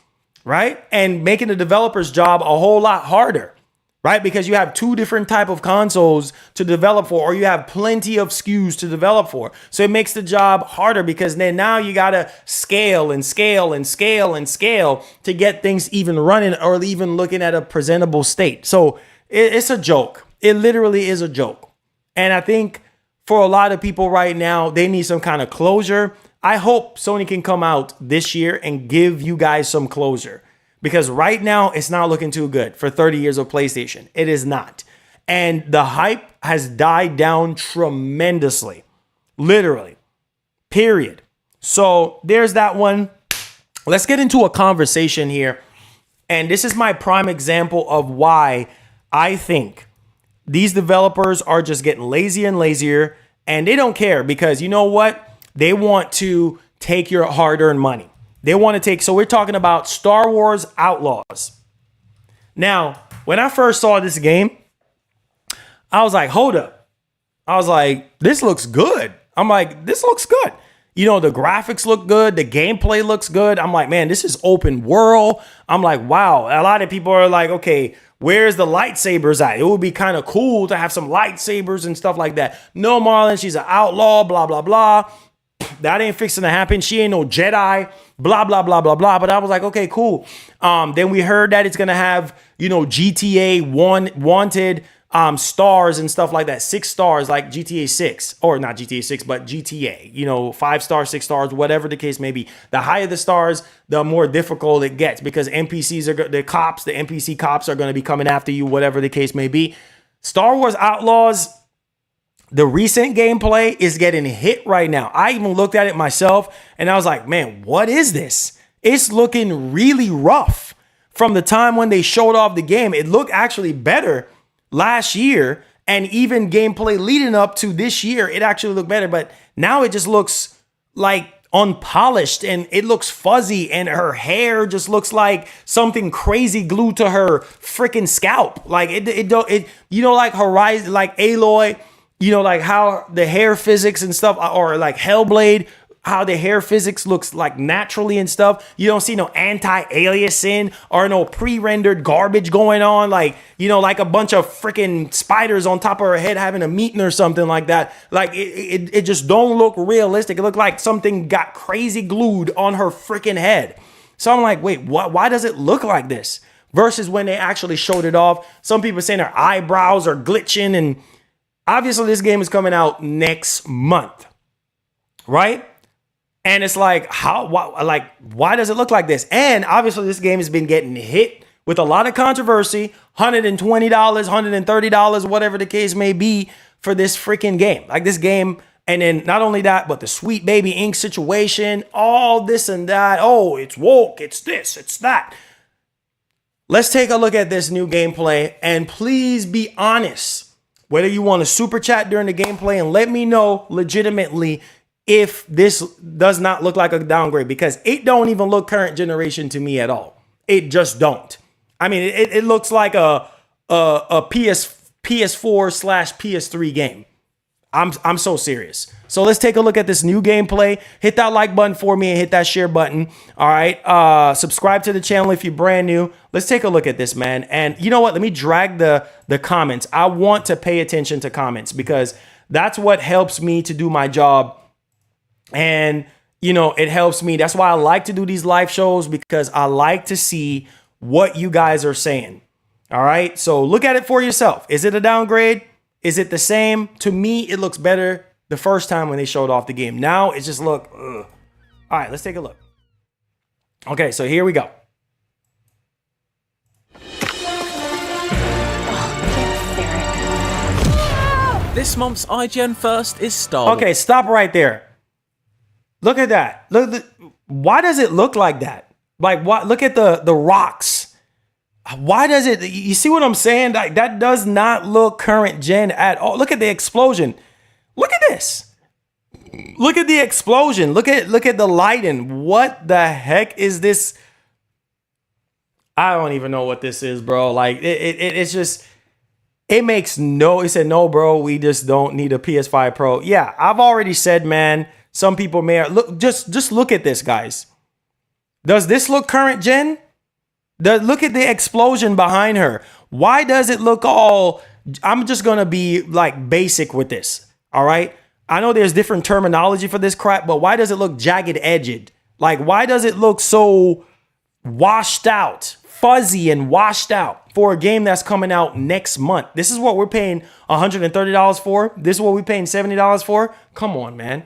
Right? And making the developer's job a whole lot harder, right? Because you have two different type of consoles to develop for, or you have plenty of SKUs to develop for. So it makes the job harder, because then now you got to scale and scale and scale and scale to get things even running or even looking at a presentable state. So it's a joke. It literally is a joke. And I think for a lot of people right now, they need some kind of closure. I hope Sony can come out this year and give you guys some closure, because right now it's not looking too good for 30 years of PlayStation. It is not. And the hype has died down tremendously, literally, period. So there's that one. Let's get into a conversation here. And this is my prime example of why I think these developers are just getting lazier and lazier, and they don't care, because you know what? They want to take your hard-earned money. They want to take, so we're talking about Star Wars Outlaws. Now, when I first saw this game, I was like, hold up. I was like, this looks good. I'm like, this looks good. You know, the graphics look good. The gameplay looks good. I'm like, man, this is open world. I'm like, wow. A lot of people are like, okay, where's the lightsabers at? It would be kind of cool to have some lightsabers and stuff like that. No, Marlon, she's an outlaw, blah, blah, blah. That ain't fixing to happen. She ain't no Jedi, blah, blah, blah, blah, blah. But I was like, okay, cool. Then we heard that it's going to have, you know, GTA wanted stars and stuff like that. 6 stars, like GTA 6, or not GTA 6, but GTA, you know, 5 stars, 6 stars, whatever the case may be. The higher the stars, the more difficult it gets, because NPCs are the NPC cops are going to be coming after you, whatever the case may be. Star Wars Outlaws, the recent gameplay is getting hit right now. I even looked at it myself and I was like, man, what is this? It's looking really rough. From the time when they showed off the game, it looked actually better last year, and even gameplay leading up to this year, it actually looked better. But now it just looks like unpolished, and it looks fuzzy, and her hair just looks like something crazy glued to her freaking scalp. Like it you know, like Horizon, like Aloy. You know, like how the hair physics and stuff, or like Hellblade, how the hair physics looks like naturally and stuff. You don't see no anti-aliasing or no pre-rendered garbage going on. Like, you know, like a bunch of freaking spiders on top of her head having a meeting or something like that. Like it just don't look realistic. It looked like something got crazy glued on her freaking head. So I'm like, wait, why does it look like this? Versus when they actually showed it off. Some people saying their eyebrows are glitching, and obviously this game is coming out next month, right? And it's like, why does it look like this? And obviously this game has been getting hit with a lot of controversy, $120, $130, whatever the case may be for this freaking game. Like this game, and then not only that, but the Sweet Baby Inc. situation, all this and that. Oh, it's woke, it's this, it's that. Let's take a look at this new gameplay, and please be honest, whether you want to super chat during the gameplay and let me know legitimately if this does not look like a downgrade, because it don't even look current generation to me at all. It just don't. I mean, it looks like a PS4/PS3 game. I'm so serious. So let's take a look at this new gameplay. Hit that like button for me and hit that share button. All right. Subscribe to the channel if you're brand new. Let's take a look at this, man. And you know what? Let me drag the comments. I want to pay attention to comments because that's what helps me to do my job. And, you know, it helps me. That's why I like to do these live shows, because I like to see what you guys are saying. All right. So look at it for yourself. Is it a downgrade? Is it the same? To me, it looks better the first time when they showed off the game. Now it just look, ugh. All right, let's take a look. Okay, so here we go. This month's IGN First is Star Wars. Okay, stop right there. Look at that. Look, why does it look like that? Like, what? Look at the rocks. Why does it? You see what I'm saying? Like, that does not look current gen at all. Look at the explosion. Look at this. Look at the explosion. Look at the lighting. What the heck is this? I don't even know what this is, bro. Like it's just, it makes no. It said no, bro. We just don't need a PS5 Pro. Yeah, I've already said, man. Some people may look. Just look at this, guys. Does this look current gen? Look at the explosion behind her. Why does it look all? I'm just gonna be like basic with this. All right. I know there's different terminology for this crap, but why does it look jagged edged? Like, why does it look so washed out, fuzzy and washed out for a game that's coming out next month? This is what we're paying $130 for. This is what we're paying $70 for. Come on, man.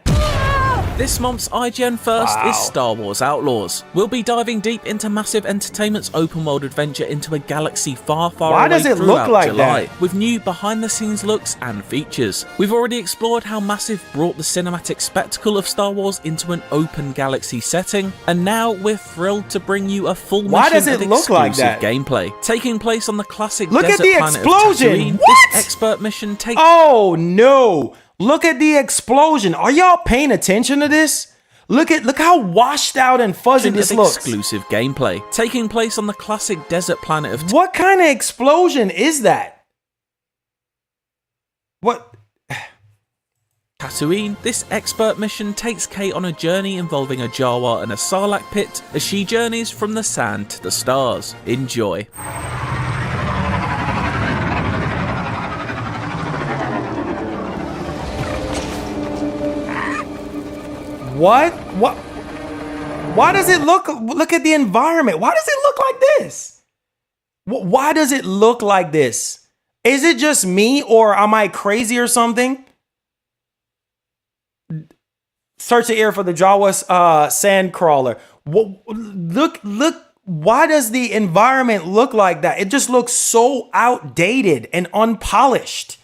This month's IGN First is Star Wars Outlaws. We'll be diving deep into Massive Entertainment's open-world adventure into a galaxy far, far Why away does it look throughout like July, that? with new behind-the-scenes looks and features. We've already explored how Massive brought the cinematic spectacle of Star Wars into an open galaxy setting, and now we're thrilled to bring you a full Why mission does it of look like exclusive that? gameplay. Taking place on the classic Look at desert the planet explosion! of Tatooine, What? this expert mission takes... Oh no! Look at the explosion. Are y'all paying attention to this? Look how washed out and fuzzy this looks. Exclusive gameplay taking place on the classic desert planet of What kind of explosion is that? What? Tatooine. This expert mission takes Kate on a journey involving a Jawa and a Sarlacc pit as she journeys from the sand to the stars. Enjoy. What? Why does it look at the environment? Why does it look like this? Why does it look like this? Is it just me, or am I crazy or something? Search the air for the Jawa sand crawler. Look, why does the environment look like that? It just looks so outdated and unpolished.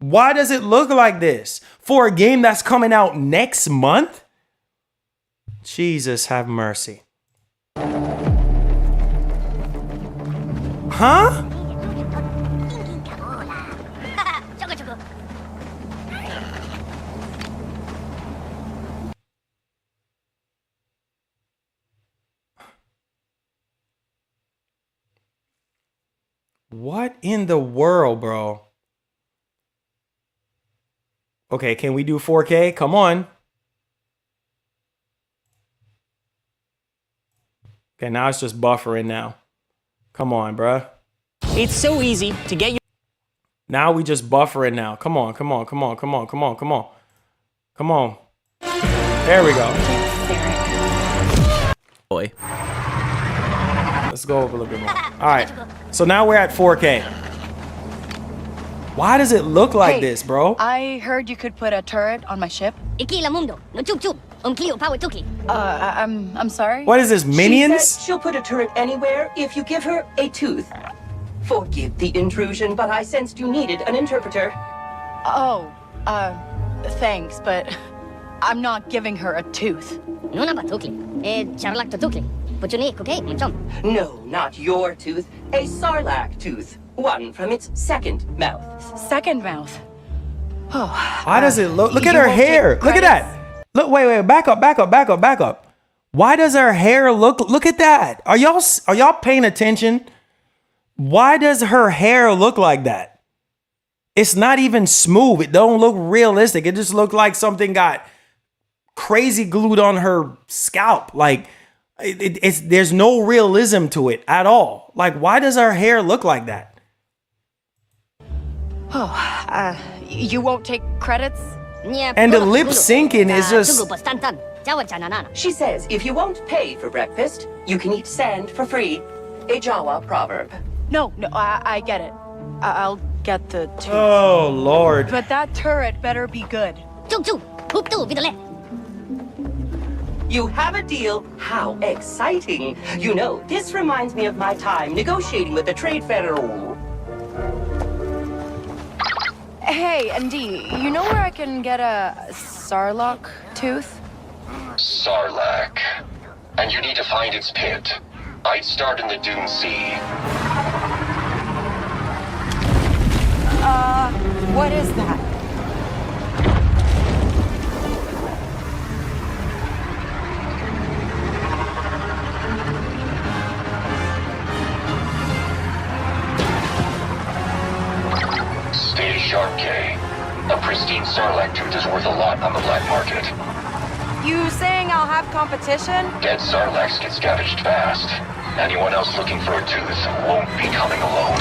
Why does it look like this for a game that's coming out next month? Jesus have mercy. Huh? What in the world, bro? Okay, can we do 4K? Come on. Okay, now it's just buffering now. Come on, bruh. It's so easy to get you. Now we just buffering now. Come on, come on, come on, come on, come on, come on. Come on. There we go. Boy. Let's go over a little bit more. All right. So now we're at 4K. Why does it look like Hey, this, bro? I heard you could put a turret on my ship. I'm sorry. What is this, She Minions? said she'll put a turret anywhere if you give her a tooth. Forgive the intrusion, but I sensed you needed an interpreter. Oh, thanks, but I'm not giving her a tooth. No, not your tooth. A sarlacc tooth. One from its second mouth. Second mouth. Oh. Why does it look? Look at you her won't take hair. Look at credits? that. Look, wait, back up, back up, back up, back up. Why does her hair look at that? Are y'all paying attention? Why does her hair look like that? It's not even smooth. It don't look realistic. It just looked like something got crazy glued on her scalp. Like there's no realism to it at all. Like, why does her hair look like that? Oh, you won't take credits? And the lip syncing is just... She says if you won't pay for breakfast, you can eat sand for free. A Jawa proverb. No, I get it. I'll get the tooth. Oh, Lord. But that turret better be good. You have a deal? How exciting. You know, this reminds me of my time negotiating with the Trade Federal. Hey, ND, you know where I can get a sarlacc tooth? Sarlacc. And you need to find its pit. I'd start in the Dune Sea. What is that? Stay sharp, Kay. A pristine Sarlacc tooth is worth a lot on the black market. You saying I'll have competition? Dead Sarlaccs get scavenged fast. Anyone else looking for a tooth won't be coming alone.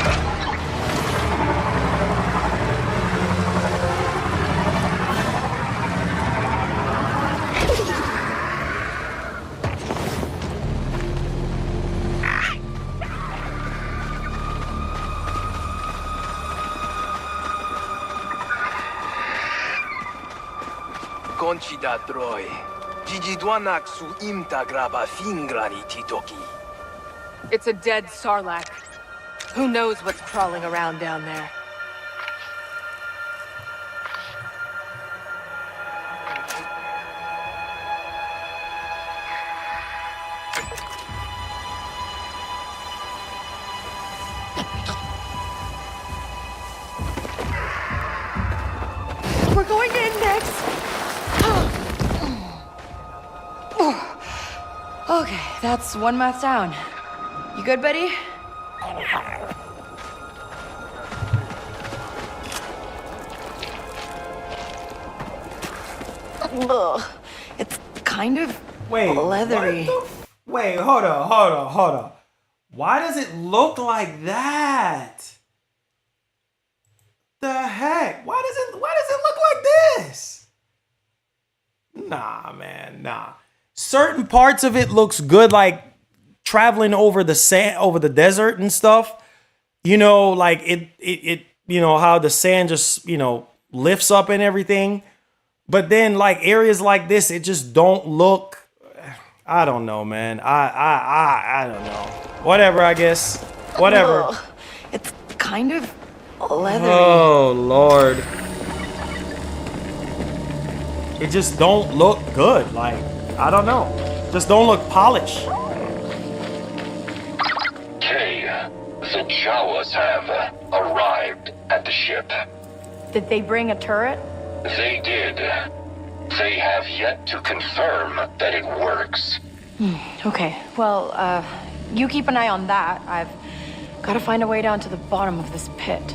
Conchida Troy. Gigiduanak su imta graba fingrani titoki. It's a dead sarlacc. Who knows what's crawling around down there? We're going in next. Okay, that's one mouth down. You good, buddy? Ugh, it's kind of leathery. Wait, hold on. Why does it look like that? The heck? Why does it look like this? Nah, man, nah. Certain parts of it looks good, like traveling over the sand, over the desert and stuff. You know, like it you know, how the sand just, you know, lifts up and everything. But then like areas like this, it just don't look, I don't know, man. I don't know. Whatever, I guess. Whatever. Ugh, it's kind of leathery. Oh, Lord. It just don't look good. Like, I don't know. Just don't look polished. Kay, the Jawas have arrived at the ship. Did they bring a turret? They did. They have yet to confirm that it works. Okay, well, you keep an eye on that. I've got to find a way down to the bottom of this pit.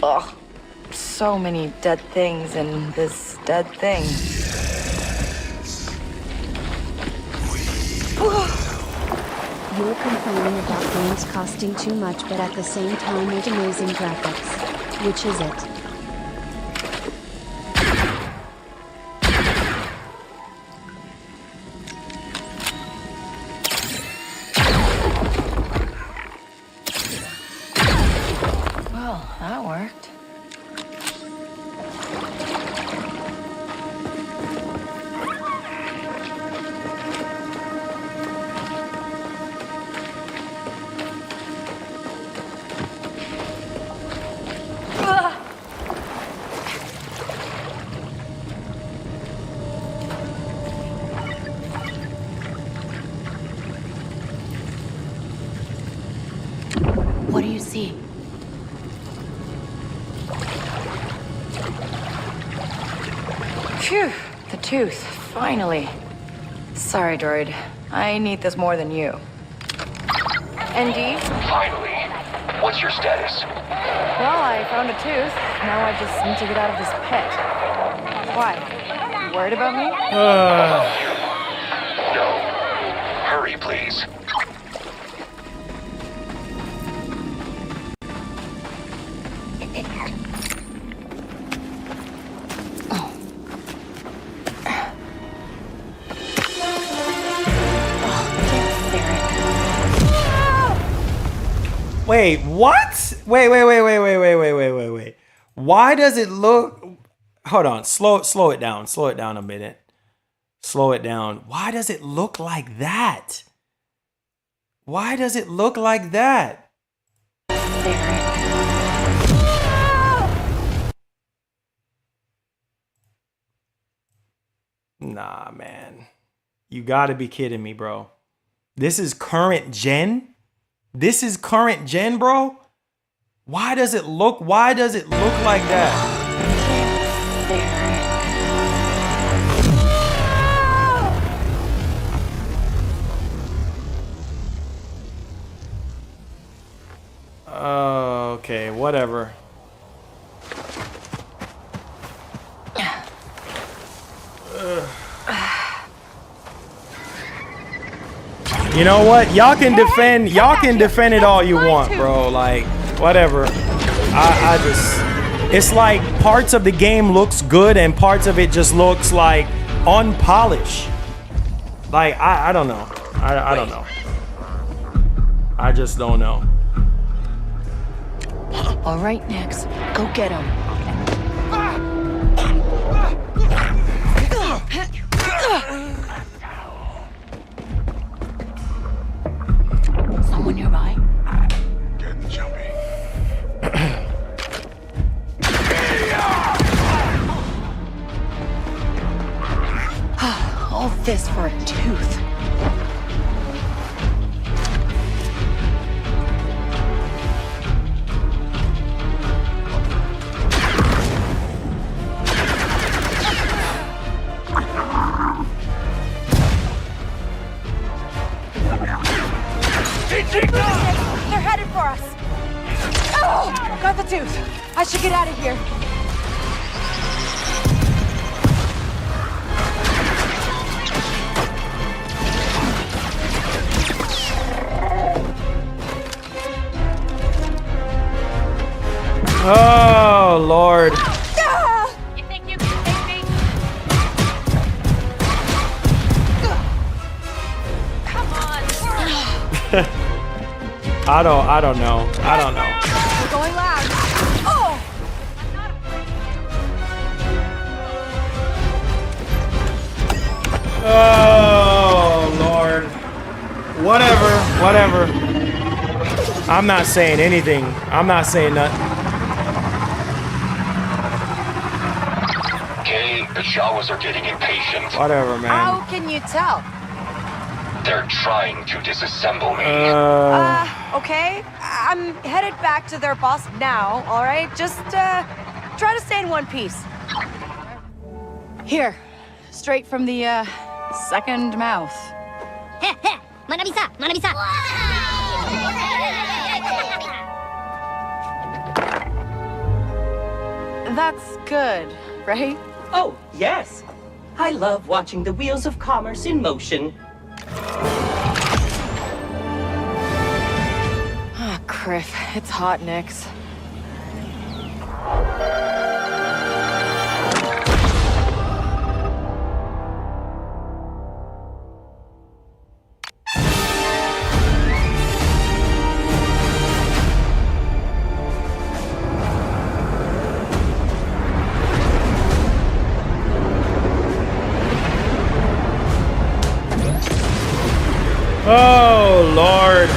Ugh. So many dead things in this dead thing. You're complaining about games costing too much, but at the same time with amazing graphics. Which is it? Well, that worked. What do you see? Phew, the tooth, finally. Sorry, droid. I need this more than you. ND? Finally. What's your status? Well, I found a tooth. Now I just need to get out of this pit. Why? You worried about me? No. Hurry, please. Wait, what? Wait. Why does it look... Hold on, slow it down. Slow it down a minute. Slow it down. Why does it look like that? Why does it look like that? Nah, man. You gotta be kidding me, bro. This is current gen? This is current gen, bro? Why does it look like that? Okay, whatever. You know what? Y'all can defend it all you want, bro. Like, whatever. I just, it's like parts of the game looks good and parts of it just looks like unpolished. Like, I don't know. I don't know. I just don't know. All right, Nix. Go get him. Someone nearby? Getting jumpy. All this for a tooth. They're headed for us. Oh, got the tooth. I should get out of here. Oh, Lord. You think you can take me? Come on. I don't know. We're going loud. Oh! Oh, Lord. Whatever. I'm not saying anything. I'm not saying nothing. Okay, the Jawas are getting impatient. Whatever, man. How can you tell? They're trying to disassemble me. Okay. I'm headed back to their boss now, all right? Just, try to stay in one piece. Here. Straight from the, second mouth. That's good, right? Oh, yes. I love watching the wheels of commerce in motion. Ah, Criff, it's hot, Nix. Oh, Lord.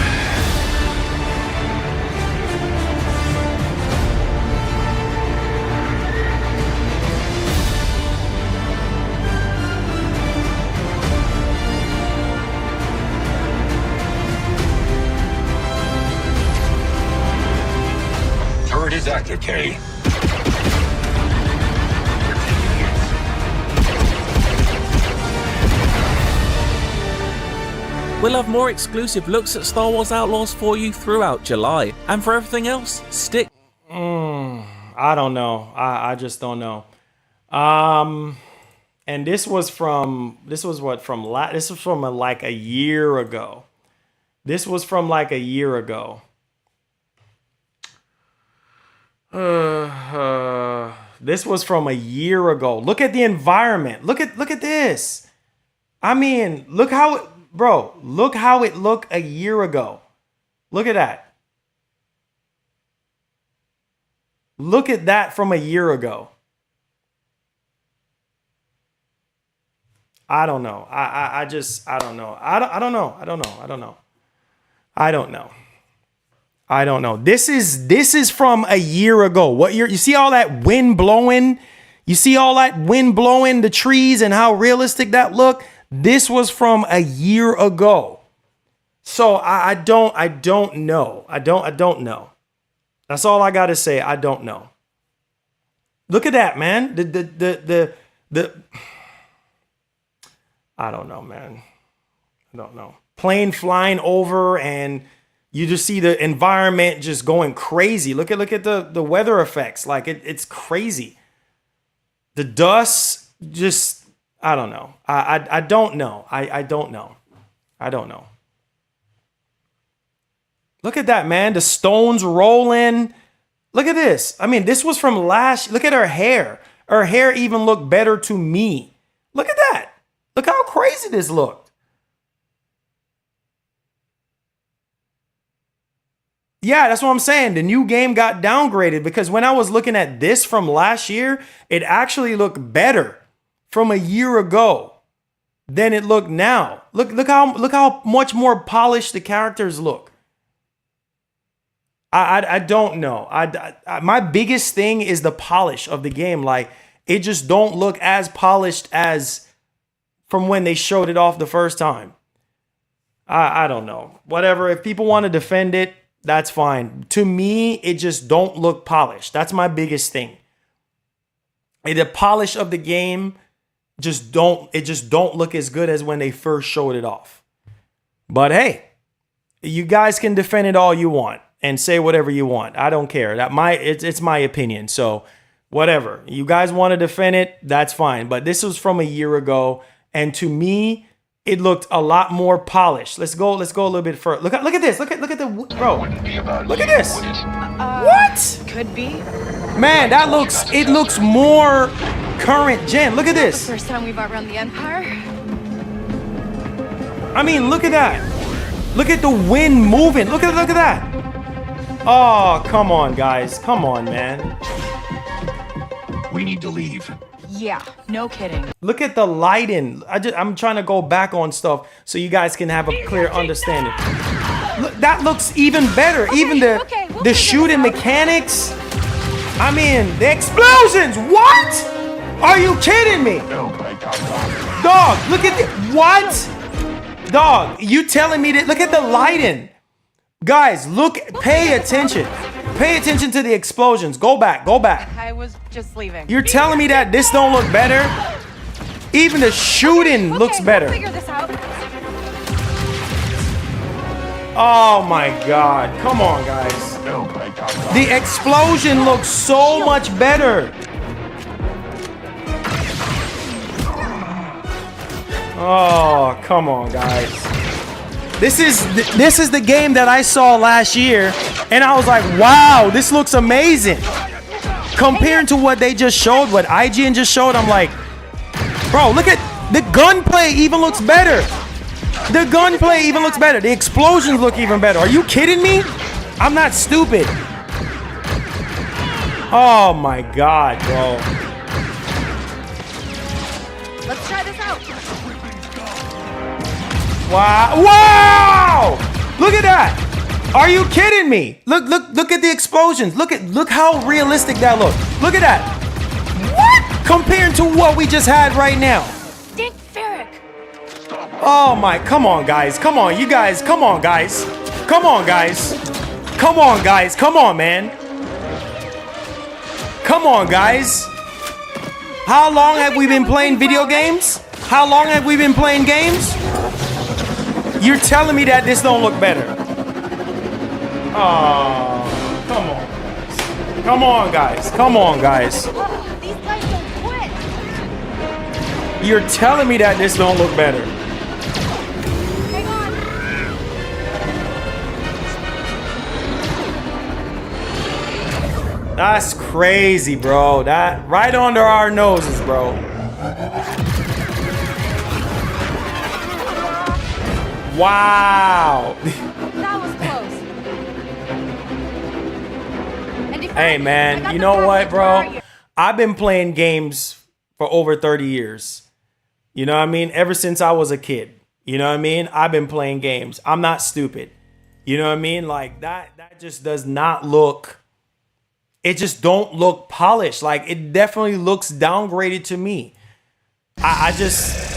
Turret is active, Kay. We'll have more exclusive looks at Star Wars Outlaws for you throughout July. And for everything else, stick. I don't know. I just don't know. And this was from like a year ago. This was from like a year ago. This was from a year ago. Look at the environment. Look at this. I mean, look how it, bro, look how it looked a year ago. Look at that. Look at that from a year ago. I don't know. I don't know. I don't know. This is from a year ago. What year? You see all that wind blowing? You see all that wind blowing the trees and how realistic that looked? This was from a year ago. So I don't know. I don't know. That's all I got to say. I don't know. Look at that, man. The I don't know, man. I don't know. Plane flying over and you just see the environment just going crazy. Look at the weather effects. Like it's crazy. The dust just, I don't know. I don't know. I don't know. I don't know. Look at that, man. The stones rolling. Look at this. I mean, this was from last. Look at her hair. Her hair even looked better to me. Look at that. Look how crazy this looked. Yeah, that's what I'm saying. The new game got downgraded because when I was looking at this from last year, it actually looked better from a year ago than it looked now. Look how much more polished the characters look. I don't know. My biggest thing is the polish of the game. Like it just don't look as polished as from when they showed it off the first time. I don't know. Whatever. If people want to defend it, that's fine. To me, it just don't look polished. That's my biggest thing. The polish of the game just don't look as good as when they first showed it off. But hey, you guys can defend it all you want and say whatever you want. I don't care. It's my opinion. So whatever. You guys want to defend it, that's fine. But this was from a year ago. And to me, it looked a lot more polished. Let's go a little bit further. Look at this. Look at the bro. Look at this. What? Could be. Man, it looks more current gen. Look at this. The first time we've outrun the Empire. I mean, look at that. Look at the wind moving. Look at that. Oh, come on, guys. Come on, man. We need to leave. Yeah, no kidding. Look at the lighting. I'm trying to go back on stuff so you guys can have a clear understanding. Look, that looks even better. Okay, even we'll the shooting mechanics. I mean, the explosions. What? Are you kidding me? Dog, look at what? Dog, you telling me that? Look at the lighting. Guys, pay attention. Pay attention to the explosions. Go back. I was just leaving. You're telling me that this don't look better? Even the shooting looks better. We'll figure this out. Oh my God. Come on, guys. The explosion looks so much better. Oh, come on, guys. This is the game that I saw last year, and I was like, wow, this looks amazing. Comparing to what they just showed, what IGN just showed, I'm like, bro, look at the gunplay even looks better. The gunplay even looks better. The explosions look even better. Are you kidding me? I'm not stupid. Oh my God, bro. Let's try this out. Wow. Wow! Look at that. Are you kidding me? Look at the explosions. Look how realistic that looks. Look at that. What? Compared to what we just had right now. Dink Ferrick. Oh my, come on guys. Come on, you guys. Come on, guys. Come on, guys. Come on, guys. Come on, man. Come on, guys. How long have we been playing video games? How long have we been playing games? You're telling me that this don't look better. Oh, come on, guys. Come on, guys. Come on, guys. These guys don't quit. You're telling me that this don't look better. Hang on. That's crazy, bro. That right under our noses, bro. Wow. That was close. And Hey, man, you know what, bro? I've been playing games for over 30 years. You know what I mean? Ever since I was a kid. You know what I mean? I've been playing games. I'm not stupid. You know what I mean? Like that just does not look, it just don't look polished. Like it definitely looks downgraded to me. I just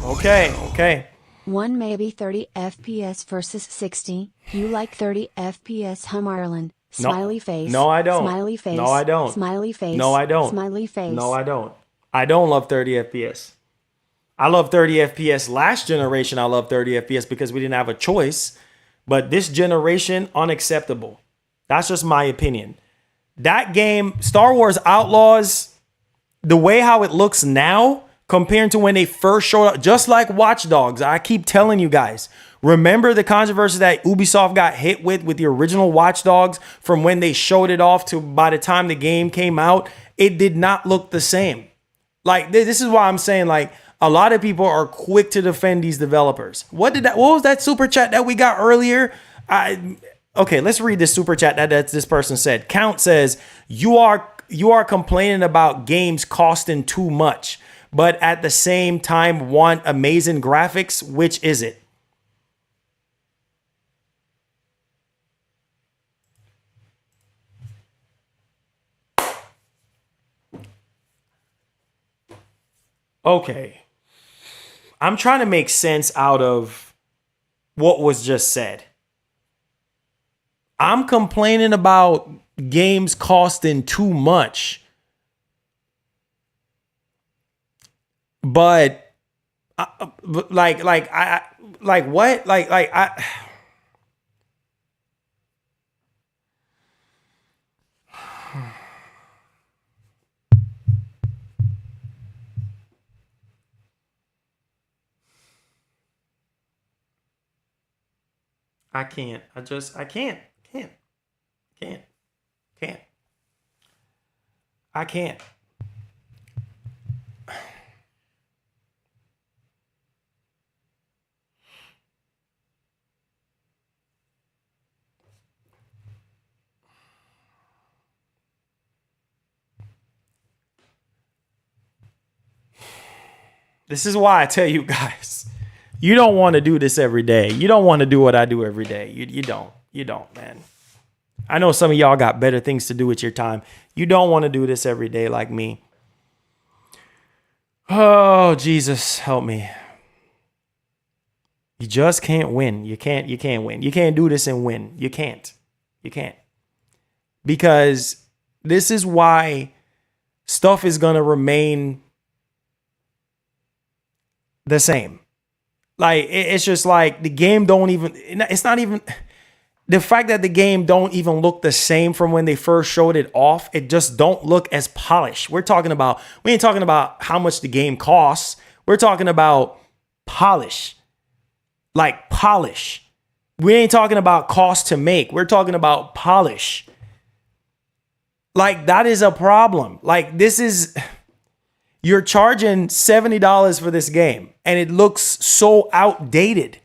Okay. 1 maybe 30 FPS versus 60. You like 30 FPS, hum Ireland. Smiley face. No, I don't. Smiley face. No, I don't. Smiley face. No, I don't. Smiley face. No, I don't. I don't love 30 FPS. I love 30 FPS last generation. I love 30 FPS because we didn't have a choice. But this generation, unacceptable. That's just my opinion. That game, Star Wars Outlaws, the way how it looks now, compared to when they first showed up, just like Watch Dogs, I keep telling you guys, remember the controversy that Ubisoft got hit with the original Watch Dogs from when they showed it off to by the time the game came out? It did not look the same. Like, this is why I'm saying, like, a lot of people are quick to defend these developers. What was that super chat that we got earlier? Okay, let's read this super chat that this person said. Count says, you are complaining about games costing too much, but at the same time want amazing graphics. Which is it? Okay. I'm trying to make sense out of what was just said. I'm complaining about games costing too much. But like what? I can't. I can't. I can't. This is why I tell you guys, you don't want to do this every day. You don't want to do what I do every day. You don't, man. I know some of y'all got better things to do with your time. You don't want to do this every day like me. Oh, Jesus, help me. You just can't win. You can't win. You can't do this and win. You can't. Because this is why stuff is going to remain the same. Like, it's just like the game don't even, it's not even, the fact that the game don't even look the same from when they first showed it off, it just don't look as polished. We ain't talking about how much the game costs. We're talking about polish. Like polish. We ain't talking about cost to make. We're talking about polish. Like, that is a problem. Like, you're charging $70 for this game and it looks so outdated.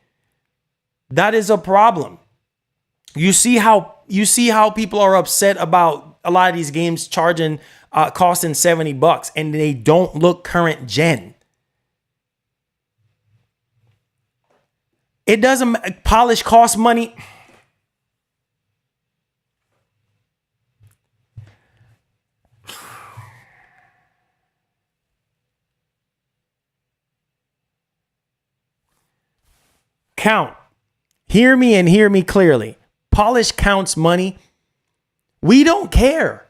That is a problem. You see how people are upset about a lot of these games costing $70 and they don't look current gen. It doesn't, polish costs money. Count. Hear me and hear me clearly. Polish counts money. We don't care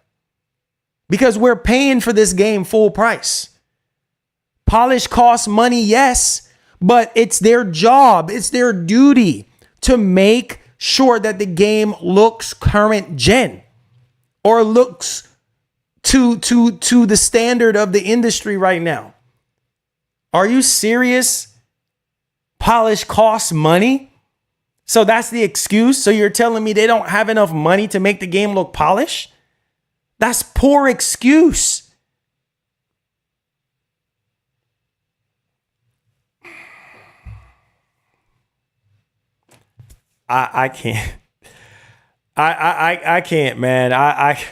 because we're paying for this game full price. Polish costs money, yes, but it's their job. It's their duty to make sure that the game looks current gen or looks to the standard of the industry right now. Are you serious? Polish costs money? So that's the excuse? So you're telling me they don't have enough money to make the game look polished? That's poor excuse. I can't. I can't, man. I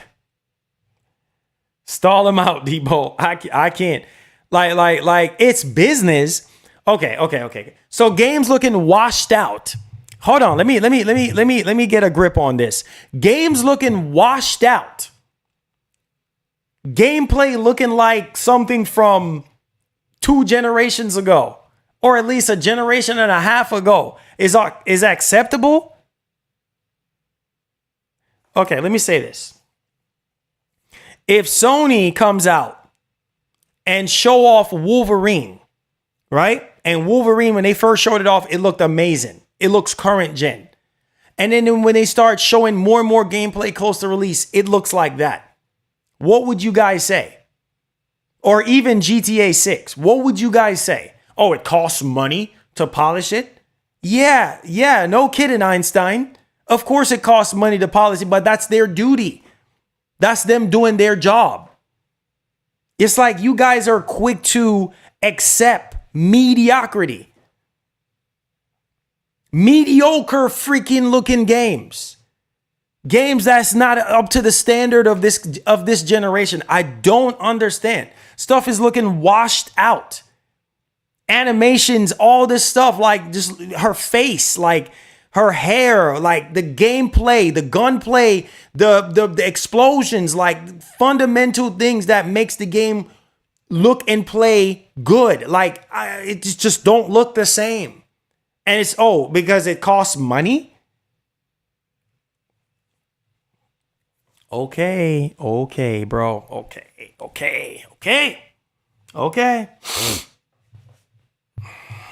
stall them out, Debo. I can't. Like it's business. Okay. So games looking washed out. Hold on. Let me get a grip on this. Games looking washed out. Gameplay looking like something from 2 generations ago, or at least a generation and a half ago, is acceptable? Okay, let me say this. If Sony comes out and show off Wolverine, right? And Wolverine, when they first showed it off, it looked amazing. It looks current gen. And then when they start showing more and more gameplay close to release, it looks like that. What would you guys say? Or even GTA 6, what would you guys say? Oh, it costs money to polish it? Yeah, no kidding, Einstein. Of course it costs money to polish it, but that's their duty. That's them doing their job. It's like you guys are quick to accept mediocrity. Mediocre freaking looking games. Games that's not up to the standard of this generation. I don't understand. Stuff is looking washed out. Animations, all this stuff, like just her face, like her hair, like the gameplay, the gunplay, the explosions, like fundamental things that makes the game look and play good. Like it just don't look the same. And it's because it costs money. Okay, bro. Okay.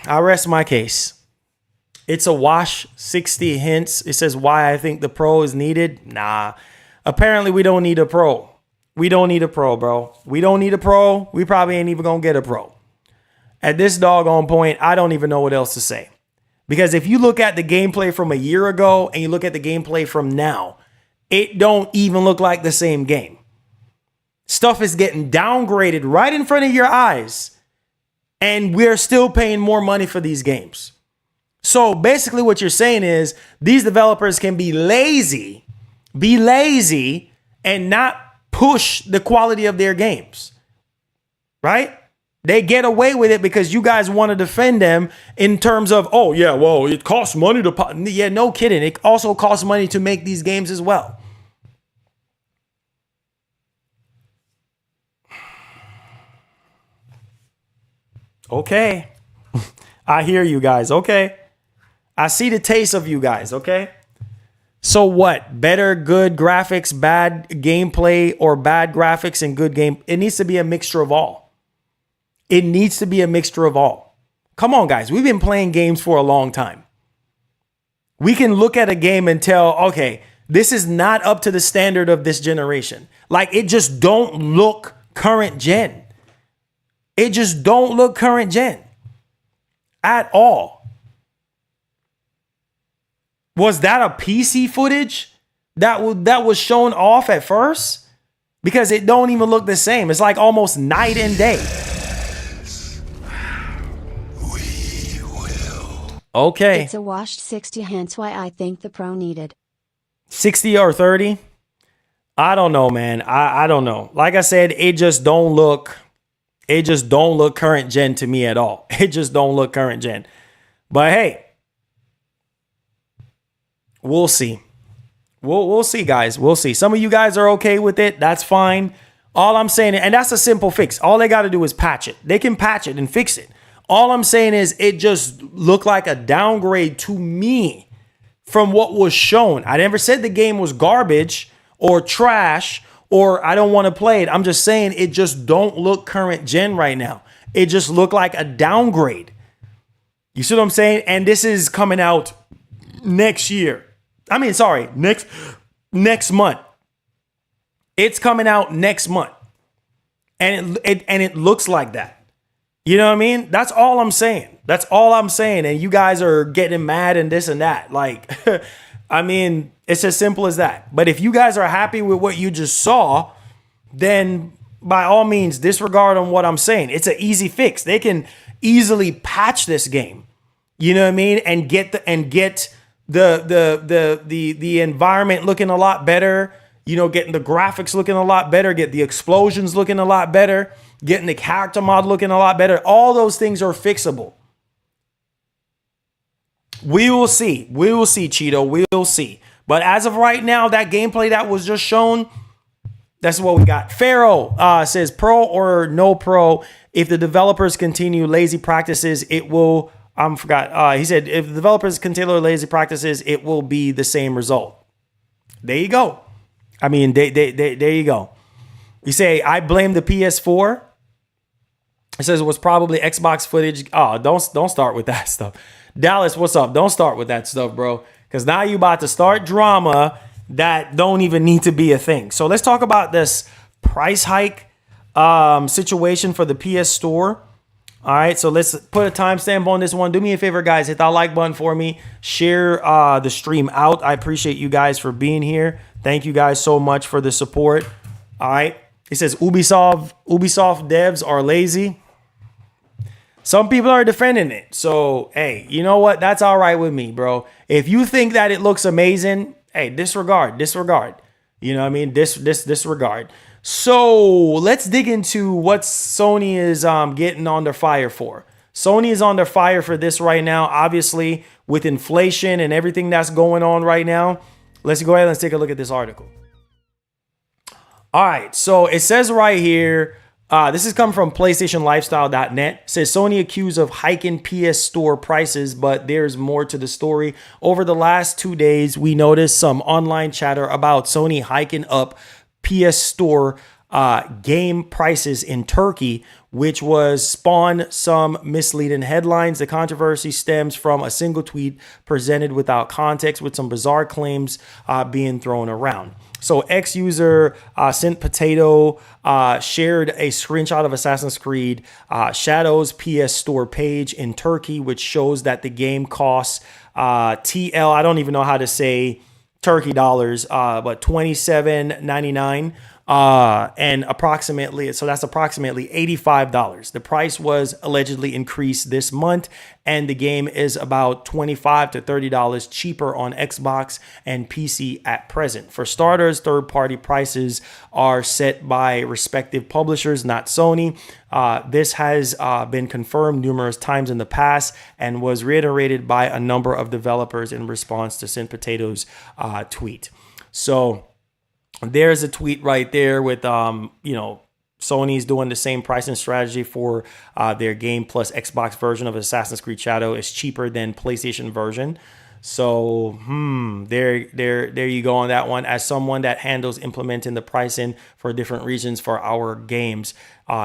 I rest my case. It's a wash. 60 hints. It says why I think the Pro is needed. Nah. Apparently we don't need a Pro. We don't need a Pro, bro. We don't need a Pro. We probably ain't even gonna get a Pro. At this doggone point, I don't even know what else to say. Because if you look at the gameplay from a year ago and you look at the gameplay from now, it don't even look like the same game. Stuff is getting downgraded right in front of your eyes. And we're still paying more money for these games. So basically what you're saying is these developers can be lazy and not push the quality of their games, right? They get away with it because you guys want to defend them in terms of, it costs money to... Yeah, no kidding. It also costs money to make these games as well. Okay. I hear you guys. Okay. I see the taste of you guys. Okay. So what? Better, good graphics, bad gameplay, or bad graphics and good game? It needs to be a mixture of all. It needs to be a mixture of all. Come on, guys. We've been playing games for a long time. We can look at a game and tell, okay, this is not up to the standard of this generation. Like, it just don't look current gen. It just don't look current gen at all. Was that a PC footage that was shown off at first? Because it don't even look the same. It's like almost night and day. Okay. It's a washed 60, hence why I think the Pro needed 60 or 30? I don't know, man. I don't know. Like I said, it just don't look current gen to me at all. It just don't look current gen. But hey, we'll see. We'll see, guys. We'll see. Some of you guys are okay with it. That's fine. All I'm saying, and that's a simple fix. All they got to do is patch it. They can patch it and fix it. All I'm saying is it just looked like a downgrade to me from what was shown. I never said the game was garbage or trash or I don't want to play it. I'm just saying it just don't look current gen right now. It just looked like a downgrade. You see what I'm saying? And this is coming out next year. I mean, sorry, next month. It's coming out next month. And it looks like that. You know what I mean? That's all I'm saying. That's all I'm saying. And you guys are getting mad and this and that. Like, I mean, it's as simple as that. But if you guys are happy with what you just saw, then by all means, disregard on what I'm saying. It's an easy fix. They can easily patch this game. You know what I mean? And get the environment looking a lot better. You know, getting the graphics looking a lot better, get the explosions looking a lot better, getting the character mod looking a lot better. All those things are fixable. We will see. We will see, Cheeto. We will see. But as of right now, that gameplay that was just shown, that's what we got. Pharaoh says, pro or no pro, if the developers continue lazy practices, it will, he said, if the developers continue lazy practices, it will be the same result. There you go. I mean, there you go. You say, I blame the PS4. It says it was probably Xbox footage. Oh, don't start with that stuff. Dallas, what's up? Don't start with that stuff, bro. Because now you about to start drama that don't even need to be a thing. So let's talk about this price hike situation for the PS Store. All right, so let's put a timestamp on this one. Do me a favor, guys. Hit that like button for me. Share the stream out. I appreciate you guys for being here. Thank you guys so much for the support. All right. It says Ubisoft devs are lazy. Some people are defending it. So, hey, you know what? That's all right with me, bro. If you think that it looks amazing, hey, disregard. You know what I mean? Disregard. So let's dig into what Sony is getting under fire for. Sony is under fire for this right now, obviously, with inflation and everything that's going on right now. Let's go ahead and take a look at this article. All right, so it says right here, this is coming from PlayStationLifestyle.net. It says Sony accused of hiking PS Store prices, but there's more to the story. Over the last 2 days, we noticed some online chatter about Sony hiking up PS Store game prices in Turkey, which was spawned some misleading headlines. The controversy stems from a single tweet presented without context, with some bizarre claims being thrown around. So ex-user Sent Potato shared a screenshot of Assassin's Creed Shadows PS Store page in Turkey, which shows that the game costs TL, I don't even know how to say Turkey dollars, but $27.99. And approximately, so that's approximately $85. The price was allegedly increased this month, and the game is about $25 to $30 cheaper on Xbox and PC at present. For starters, third-party prices are set by respective publishers, not Sony. This has been confirmed numerous times in the past and was reiterated by a number of developers in response to Sent Potato's tweet. So there's a tweet right there with, Sony's doing the same pricing strategy for their Game Plus Xbox version of Assassin's Creed Shadow. Is cheaper than PlayStation version. So, there you go on that one. As someone that handles implementing the pricing for different regions for our games,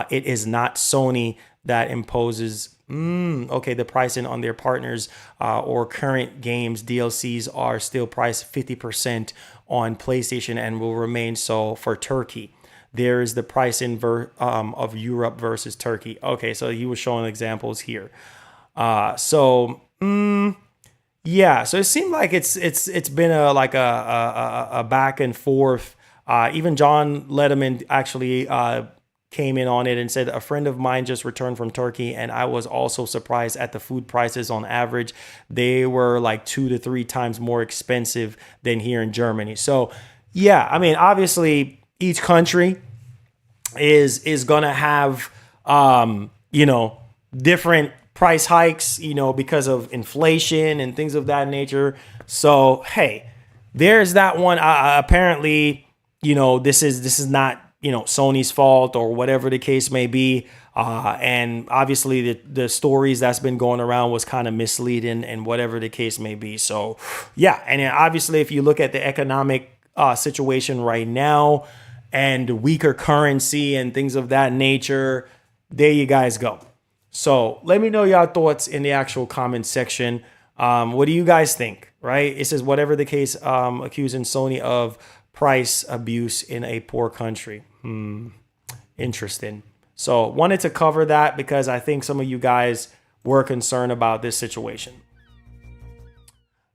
it is not Sony that imposes Okay, the pricing on their partners or current games DLCs are still priced 50% on PlayStation and will remain so for Turkey. There is the pricing of Europe versus Turkey. Okay, so he was showing examples here. Yeah, so it seemed like it's been a back and forth. Even John Letterman actually came in on it and said, a friend of mine just returned from Turkey and I was also surprised at the food prices on average. They were like 2 to 3 times more expensive than here in Germany. So yeah, I mean, obviously each country is gonna have different price hikes, because of inflation and things of that nature. So hey, there's that one. Apparently, this is not Sony's fault or whatever the case may be. And obviously the stories that's been going around was kind of misleading and whatever the case may be. So yeah, and then obviously if you look at the economic situation right now and weaker currency and things of that nature, there you guys go. So let me know your thoughts in the actual comment section. What do you guys think, right? It says, whatever the case, accusing Sony of price abuse in a poor country. Interesting. So wanted to cover that because I think some of you guys were concerned about this situation.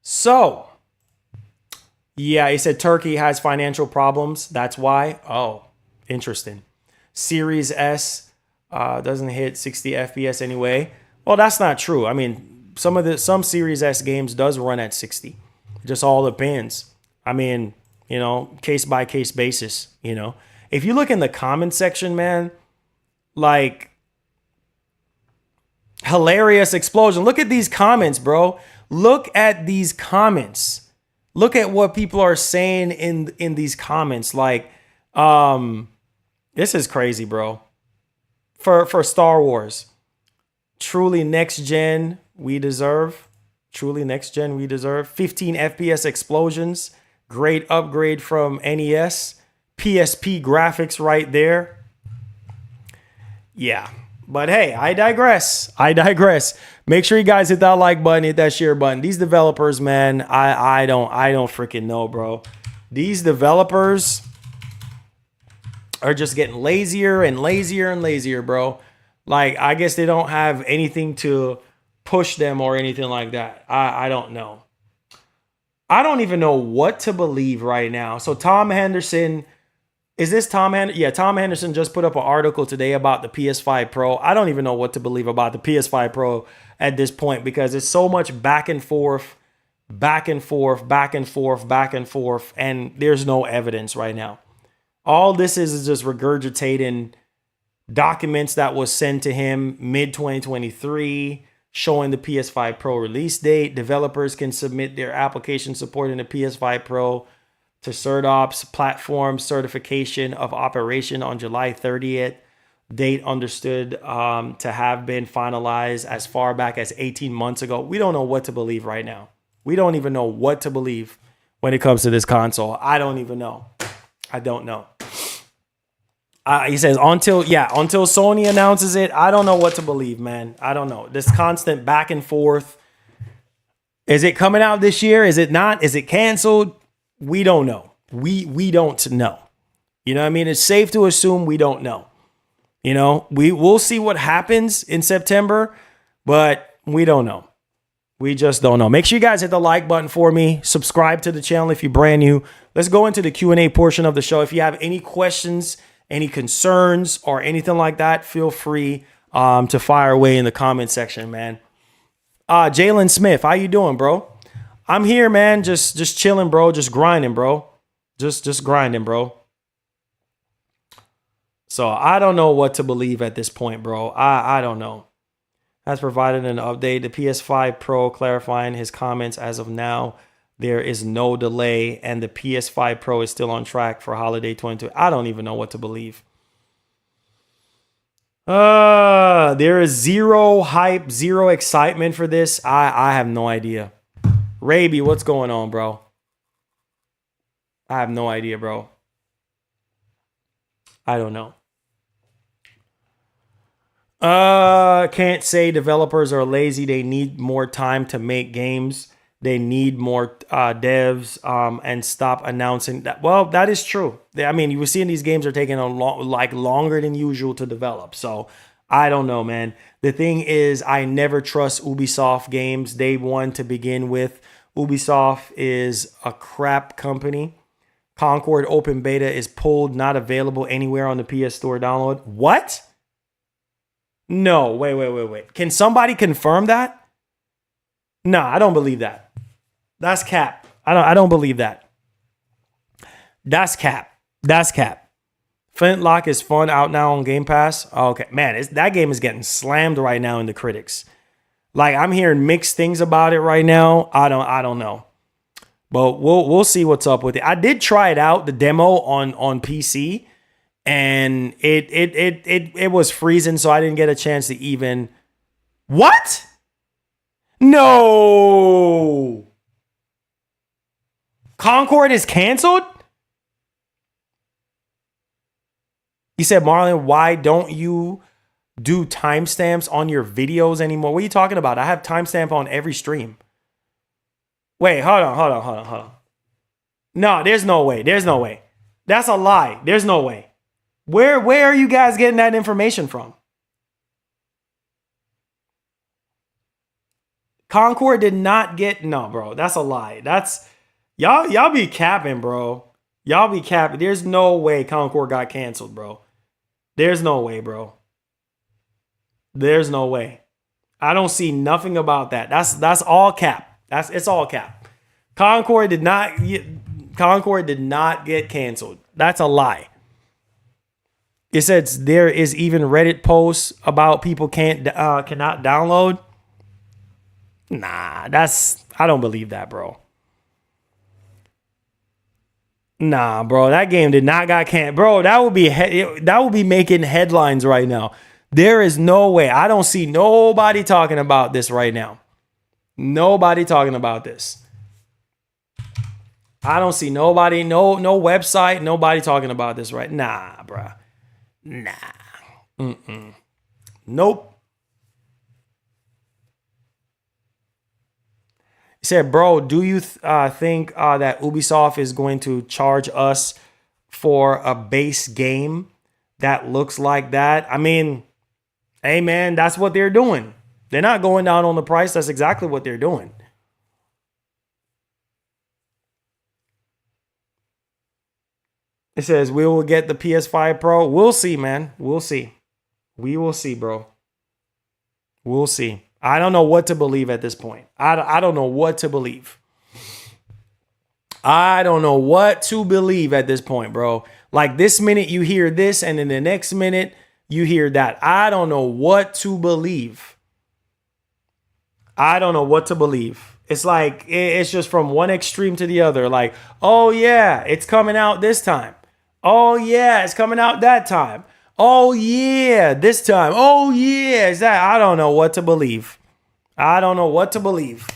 So yeah, he said Turkey has financial problems. That's why. Oh, interesting. Series S doesn't hit 60 FPS anyway. Well, that's not true. I mean, some Series S games does run at 60. It just all depends. I mean, case by case basis, If you look in the comment section, man, like hilarious explosion. Look at these comments, bro. Look at these comments. Look at what people are saying in these comments. Like, this is crazy, bro. For Star Wars, truly next gen we deserve. Truly next gen we deserve. 15 FPS explosions. Great upgrade from NES. PSP graphics right there. Yeah. But hey, I digress. Make sure you guys hit that like button, hit that share button. These developers, man, I don't freaking know, bro. These developers are just getting lazier and lazier and lazier, bro. Like, I guess they don't have anything to push them or anything like that. I don't know. I don't even know what to believe right now. So Tom Henderson, is this Tom Henderson? Yeah, Tom Henderson just put up an article today about the PS5 Pro. I don't even know what to believe about the PS5 Pro at this point because it's so much back and forth, and there's no evidence right now. All this is just regurgitating documents that was sent to him mid-2023 showing the PS5 Pro release date. Developers can submit their application supporting the PS5 Pro to CertOps platform certification of operation on July 30th. Date understood to have been finalized as far back as 18 months ago. We don't know what to believe right now. We don't even know what to believe when it comes to this console. I don't even know. I don't know. He says, until Sony announces it, I don't know what to believe, man. I don't know. This constant back and forth. Is it coming out this year? Is it not? Is it canceled? We don't know. We don't know. You know what I mean? It's safe to assume we don't know. We'll see what happens in September, but we don't know. We just don't know. Make sure you guys hit the like button for me. Subscribe to the channel if you're brand new. Let's go into the Q&A portion of the show. If you have any questions, any concerns, or anything like that, feel free to fire away in the comment section, man. Jalen Smith, how you doing, bro? I'm here, man. Just chilling, bro. Just grinding, bro. Just grinding, bro. So I don't know what to believe at this point, bro. I don't know. Has provided an update. The PS5 Pro clarifying his comments as of now. There is no delay, and the PS5 Pro is still on track for holiday 22. I don't even know what to believe. There is zero hype, zero excitement for this. I have no idea. Raby, what's going on, bro? I have no idea, bro. I don't know. Can't say developers are lazy. They need more time to make games. They need more devs and stop announcing that. Well, that is true. I mean, you were seeing these games are taking longer than usual to develop. So I don't know, man. The thing is, I never trust Ubisoft games. Day one to begin with. Ubisoft is a crap company. Concord Open Beta is pulled, not available anywhere on the PS Store download. What? No, wait. Can somebody confirm that? No, I don't believe that. That's cap. I don't believe that. That's cap. Flintlock is fun, out now on Game Pass. Okay, man, that game is getting slammed right now in the critics. Like, I'm hearing mixed things about it right now. I don't know. But we'll see what's up with it. I did try it out, the demo on PC, and it was freezing, so I didn't get a chance to even. What? No. Concord is canceled? He said, Marlon, why don't you do timestamps on your videos anymore? What are you talking about? I have timestamp on every stream. Wait, hold on. No, there's no way. That's a lie. There's no way. Where are you guys getting that information from? Concord did not get, no, bro. That's a lie. That's y'all be capping, bro. Y'all be capping. There's no way Concord got canceled, bro. There's no way, bro. There's no way. I don't see nothing about that. That's all cap. It's all cap. Concord did not get canceled. That's a lie. It says there is even Reddit posts about people cannot download. Nah, I don't believe that, bro. Nah, bro, that game did not got canceled. Bro, that would be making headlines right now. There is no way. I don't see nobody talking about this right now. Nobody talking about this. I don't see nobody, no website, nobody talking about this right. Nah, bruh. Nah. Nope. He said, bro, do you think that Ubisoft is going to charge us for a base game that looks like that? I mean, hey, man, that's what they're doing. They're not going down on the price. That's exactly what they're doing. It says, we will get the PS5 Pro. We'll see, man. We'll see. We will see, bro. We'll see. I don't know what to believe at this point. I don't know what to believe. I don't know what to believe at this point, bro. Like, this minute you hear this, and then the next minute you hear that. I don't know what to believe. I don't know what to believe. It's like, it's just from one extreme to the other. Like, oh yeah, it's coming out this time. Oh yeah, it's coming out that time. Oh yeah, this time. Oh yeah, is that? I don't know what to believe. I don't know what to believe.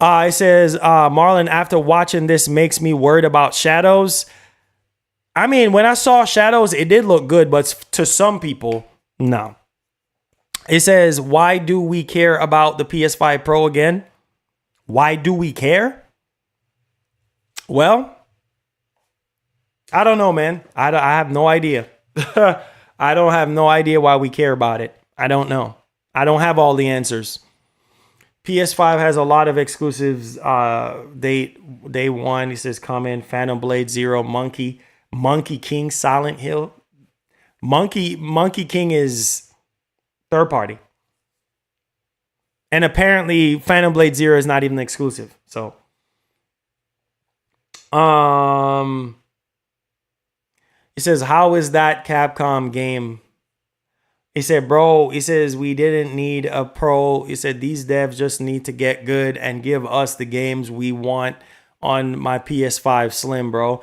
It says, Marlon, after watching this makes me worried about Shadows. I mean, when I saw Shadows, it did look good, but to some people, no. It says, why do we care about the PS5 Pro again? Why do we care? Well, I don't know, man. I have no idea. I don't have no idea why we care about it. I don't know. I don't have all the answers. PS5 has a lot of exclusives. Day one, he says, come in. Phantom Blade Zero, Monkey King, Silent Hill. Monkey King is third party. And apparently Phantom Blade Zero is not even exclusive. So, he says, how is that Capcom game? He said, bro, he says, we didn't need a pro. He said, these devs just need to get good and give us the games we want on my PS5 Slim, bro.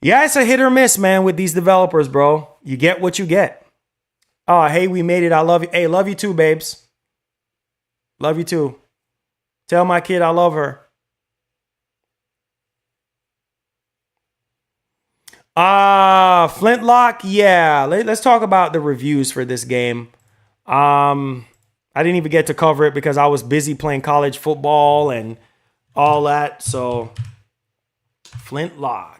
Yeah, it's a hit or miss, man, with these developers, bro. You get what you get. Oh, hey, we made it. I love you. Hey, love you too, babes. Love you too. Tell my kid I love her. Flintlock. Yeah, let's talk about the reviews for this game. I didn't even get to cover it because I was busy playing college football and all that. So, Flintlock.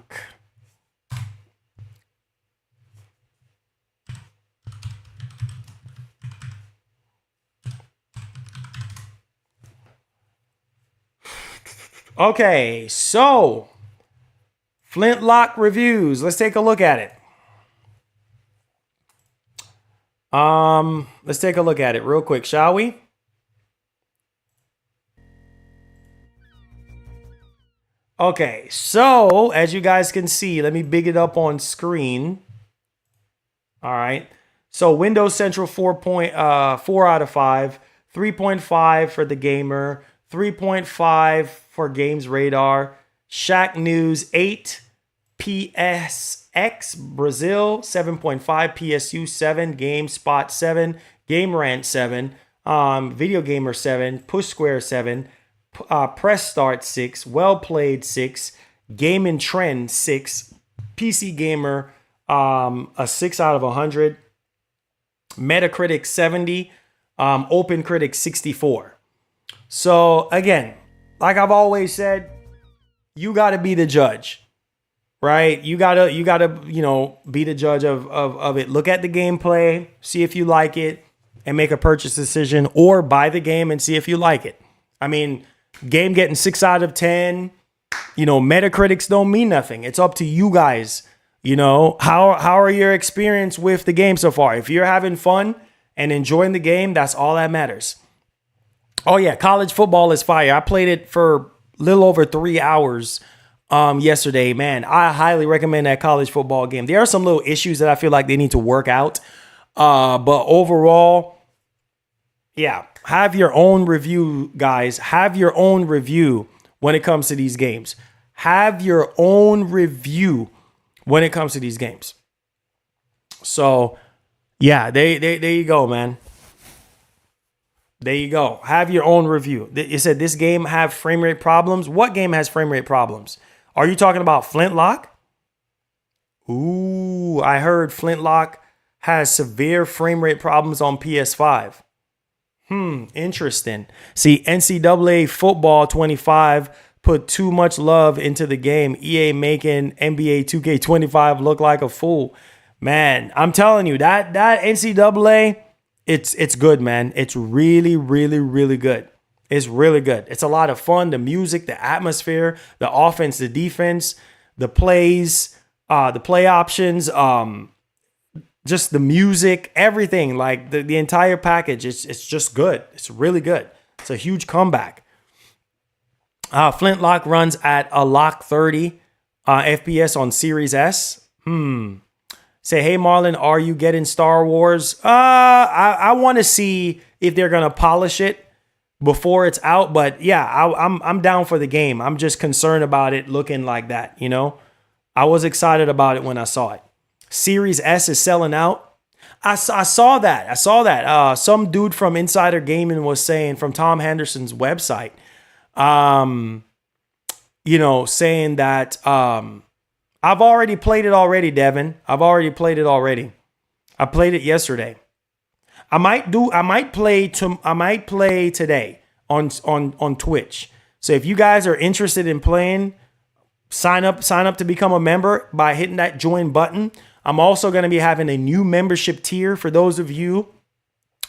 Okay, so Flintlock reviews. Let's take a look at it. Let's take a look at it real quick, shall we? Okay, so as you guys can see, let me big it up on screen. All right. So Windows Central 4.4 out of 5, 3.5 for the gamer, 3.5 for Games Radar, Shack News 8, PSX Brazil 7.5, PSU 7, GameSpot 7, Game Rant 7, Video Gamer 7, Push Square 7, Press Start 6, Well Played 6, Game and Trend 6, PC Gamer a 6 out of 100, Metacritic 70, OpenCritic 64. So again, like I've always said, you got to be the judge, right? You gotta, be the judge of it. Look at the gameplay, see if you like it, and make a purchase decision, or buy the game and see if you like it. I mean, game getting 6 out of 10, Metacritics don't mean nothing. It's up to you guys. How are your experience with the game so far? If you're having fun and enjoying the game, that's all that matters. Oh yeah, college football is fire. I played it for a little over 3 hours yesterday. Man, I highly recommend that college football game. There are some little issues that I feel like they need to work out. But overall, yeah, have your own review, guys. Have your own review when it comes to these games. Have your own review when it comes to these games. So, yeah, there you go, man. There you go. Have your own review. It said this game have frame rate problems. What game has frame rate problems? Are you talking about Flintlock? Ooh, I heard Flintlock has severe frame rate problems on PS5. Interesting. See, NCAA Football 25 put too much love into the game. EA making NBA 2K25 look like a fool. Man, I'm telling you, that NCAA, it's good, man. It's really, really, really good. It's really good. It's a lot of fun. The music, the atmosphere, the offense, the defense, the plays, the play options, just the music, everything, like the entire package. It's just good. It's really good. It's a huge comeback. Flintlock runs at a lock 30 FPS on Series S. Say, hey, Marlon, are you getting Star Wars? I want to see if they're going to polish it before it's out. But yeah, I'm down for the game. I'm just concerned about it looking like that, I was excited about it when I saw it. Series S is selling out. I saw that. Some dude from Insider Gaming was saying, from Tom Henderson's website, saying that I've already played it already, Devin. I've already played it already. I played it yesterday. I might play today on Twitch. So if you guys are interested in playing, sign up to become a member by hitting that join button. I'm also going to be having a new membership tier for those of you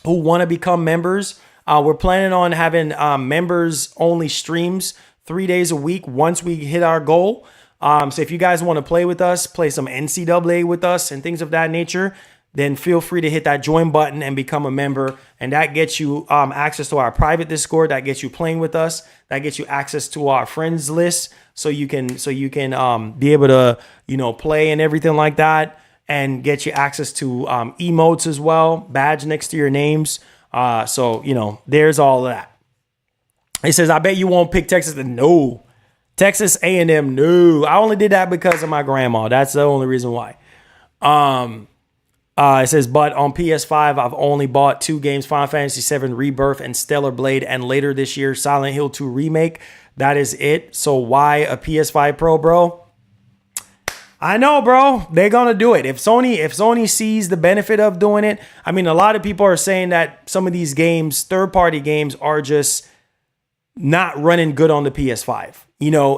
who want to become members. We're planning on having members only streams 3 days a week once we hit our goal. So if you guys want to play with us, play some NCAA with us and things of that nature, then feel free to hit that join button and become a member. And that gets you access to our private Discord. That gets you playing with us. That gets you access to our friends list. So you can be able to, play and everything like that, and get you access to emotes as well, badge next to your names. So, there's all of that. It says, I bet you won't pick Texas. No. Texas A&M, no. I only did that because of my grandma. That's the only reason why. It says, but on PS5, I've only bought 2 games, Final Fantasy VII Rebirth and Stellar Blade, and later this year, Silent Hill 2 Remake. That is it. So why a PS5 Pro, bro? I know, bro. They're gonna do it. If Sony sees the benefit of doing it, I mean, a lot of people are saying that some of these games, third-party games, are just not running good on the PS5.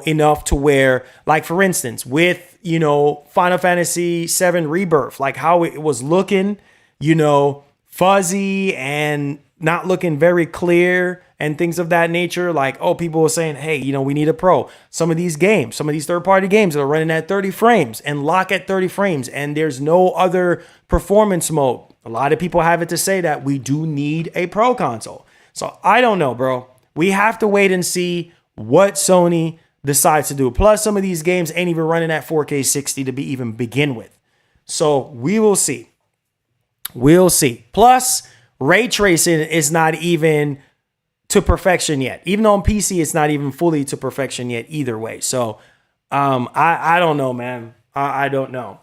Enough to where, like for instance, with Final Fantasy VII Rebirth, like how it was looking, fuzzy and not looking very clear and things of that nature. Like, oh, people were saying, hey, we need a Pro. Some of these third-party games are running at 30 frames and lock at 30 frames, and there's no other performance mode. A lot of people have it to say that we do need a Pro console. So I don't know, bro. We have to wait and see what Sony decides to do. Plus, some of these games ain't even running at 4K 60 to even begin with. So we will see. We'll see. Plus, ray tracing is not even to perfection yet. Even though on PC, it's not even fully to perfection yet either way. So I don't know, man. I don't know.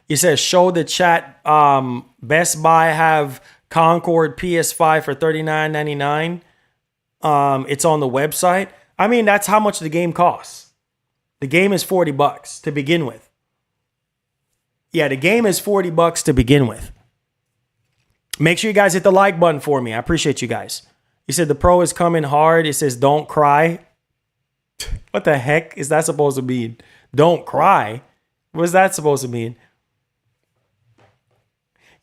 It says, show the chat. Best Buy have Concord PS5 for $39.99. It's on the website. I mean, that's how much the game costs. The game is $40 to begin with. Yeah, the game is $40 to begin with. Make sure you guys hit the like button for me. I appreciate you guys. You said the Pro is coming hard. It says, don't cry. What the heck is that supposed to mean? Don't cry. What's that supposed to mean?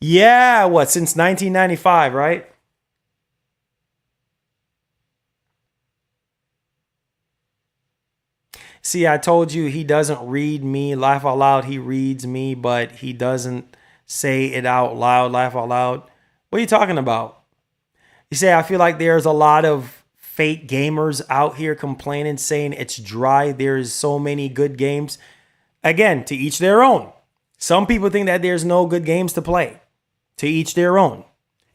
Yeah, since 1995, right? See, I told you he doesn't read me. Laugh out loud, he reads me, but he doesn't say it out loud. Laugh out loud. What are you talking about? You say, I feel like there's a lot of fake gamers out here complaining, saying it's dry. There's so many good games. Again, to each their own. Some people think that there's no good games to play. To each their own.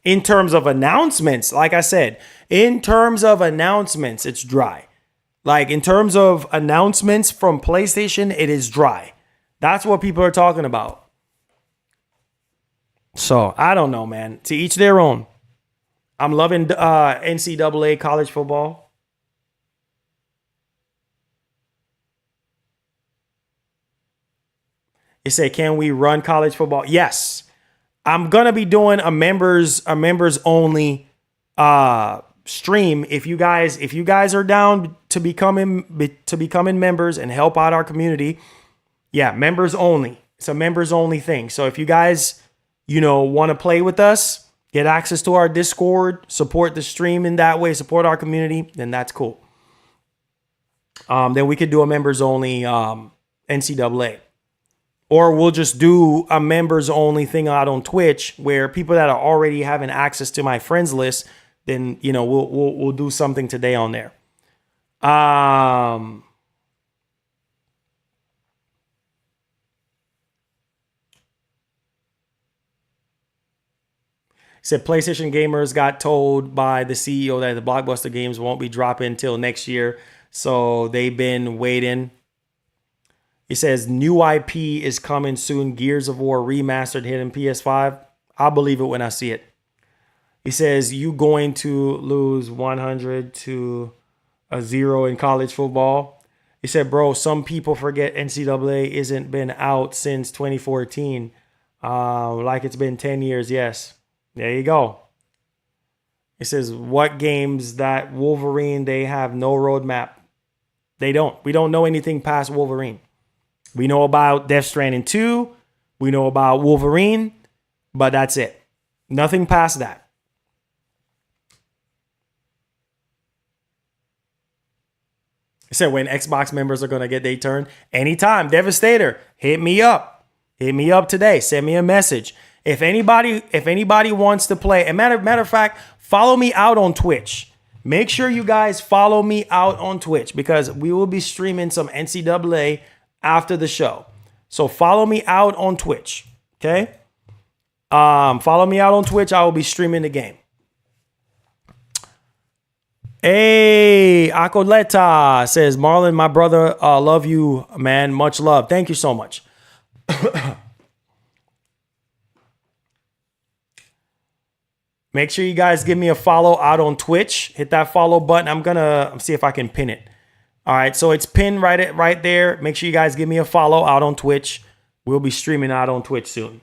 In terms of announcements, like I said, in terms of announcements, it's dry. Like in terms of announcements from PlayStation, it is dry. That's what people are talking about. So I don't know, man. To each their own. I'm loving NCAA college football. It say, can we run college football? Yes. I'm gonna be doing a members only stream. If you guys are down to becoming members and help out our community, yeah, members only. It's a members only thing. So if you guys want to play with us, get access to our Discord, support the stream in that way, support our community, then that's cool. Then we could do a members only NCAA. Or we'll just do a members only thing out on Twitch where people that are already having access to my friends list, then we'll do something today on there. Said PlayStation gamers got told by the CEO that the blockbuster games won't be dropping until next year, so they've been waiting. He says new IP is coming soon. Gears of War remastered hitting PS5. I'll believe it when I see it. He says you going to lose 100 to 0 in college football. He said, bro, some people forget NCAA isn't been out since 2014. Like it's been 10 years. Yes. There you go. It says what games that Wolverine, they have no roadmap. They don't. We don't know anything past Wolverine. We know about Death Stranding 2. We know about Wolverine, but that's it. Nothing past that. I said when Xbox members are going to get their turn. Anytime. Devastator, hit me up. Hit me up today. Send me a message. If anybody wants to play, and matter of fact, follow me out on Twitch. Make sure you guys follow me out on Twitch because we will be streaming some NCAA after the show. So follow me out on Twitch. Okay? Follow me out on Twitch. I will be streaming the game. Hey, Akoleta says, Marlon, my brother, love you, man. Much love. Thank you so much. Make sure you guys give me a follow out on Twitch. Hit that follow button. I'm gonna see if I can pin it. All right, so it's pinned right there. Make sure you guys give me a follow out on Twitch. We'll be streaming out on Twitch soon.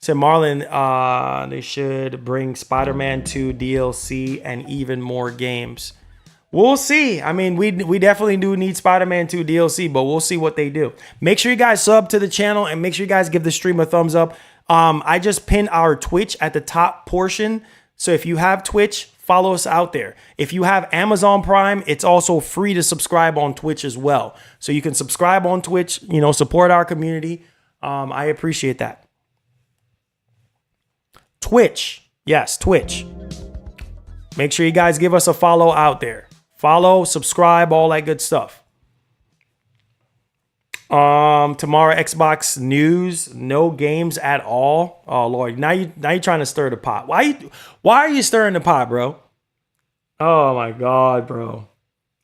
Said Marlon, they should bring Spider-Man 2 DLC and even more games. We'll see. I mean, we definitely do need Spider-Man 2 DLC, but we'll see what they do. Make sure you guys sub to the channel and make sure you guys give the stream a thumbs up. I just pinned our Twitch at the top portion. So if you have Twitch, follow us out there. If you have Amazon Prime, it's also free to subscribe on Twitch as well. So you can subscribe on Twitch, you know, support our community. I appreciate that. Twitch. Yes, Twitch. Make sure you guys give us a follow out there. Follow, subscribe, all that good stuff. Tomorrow Xbox news, no games at all. Oh Lord, now you're trying to stir the pot. Why are you stirring the pot, bro? Oh my God, bro.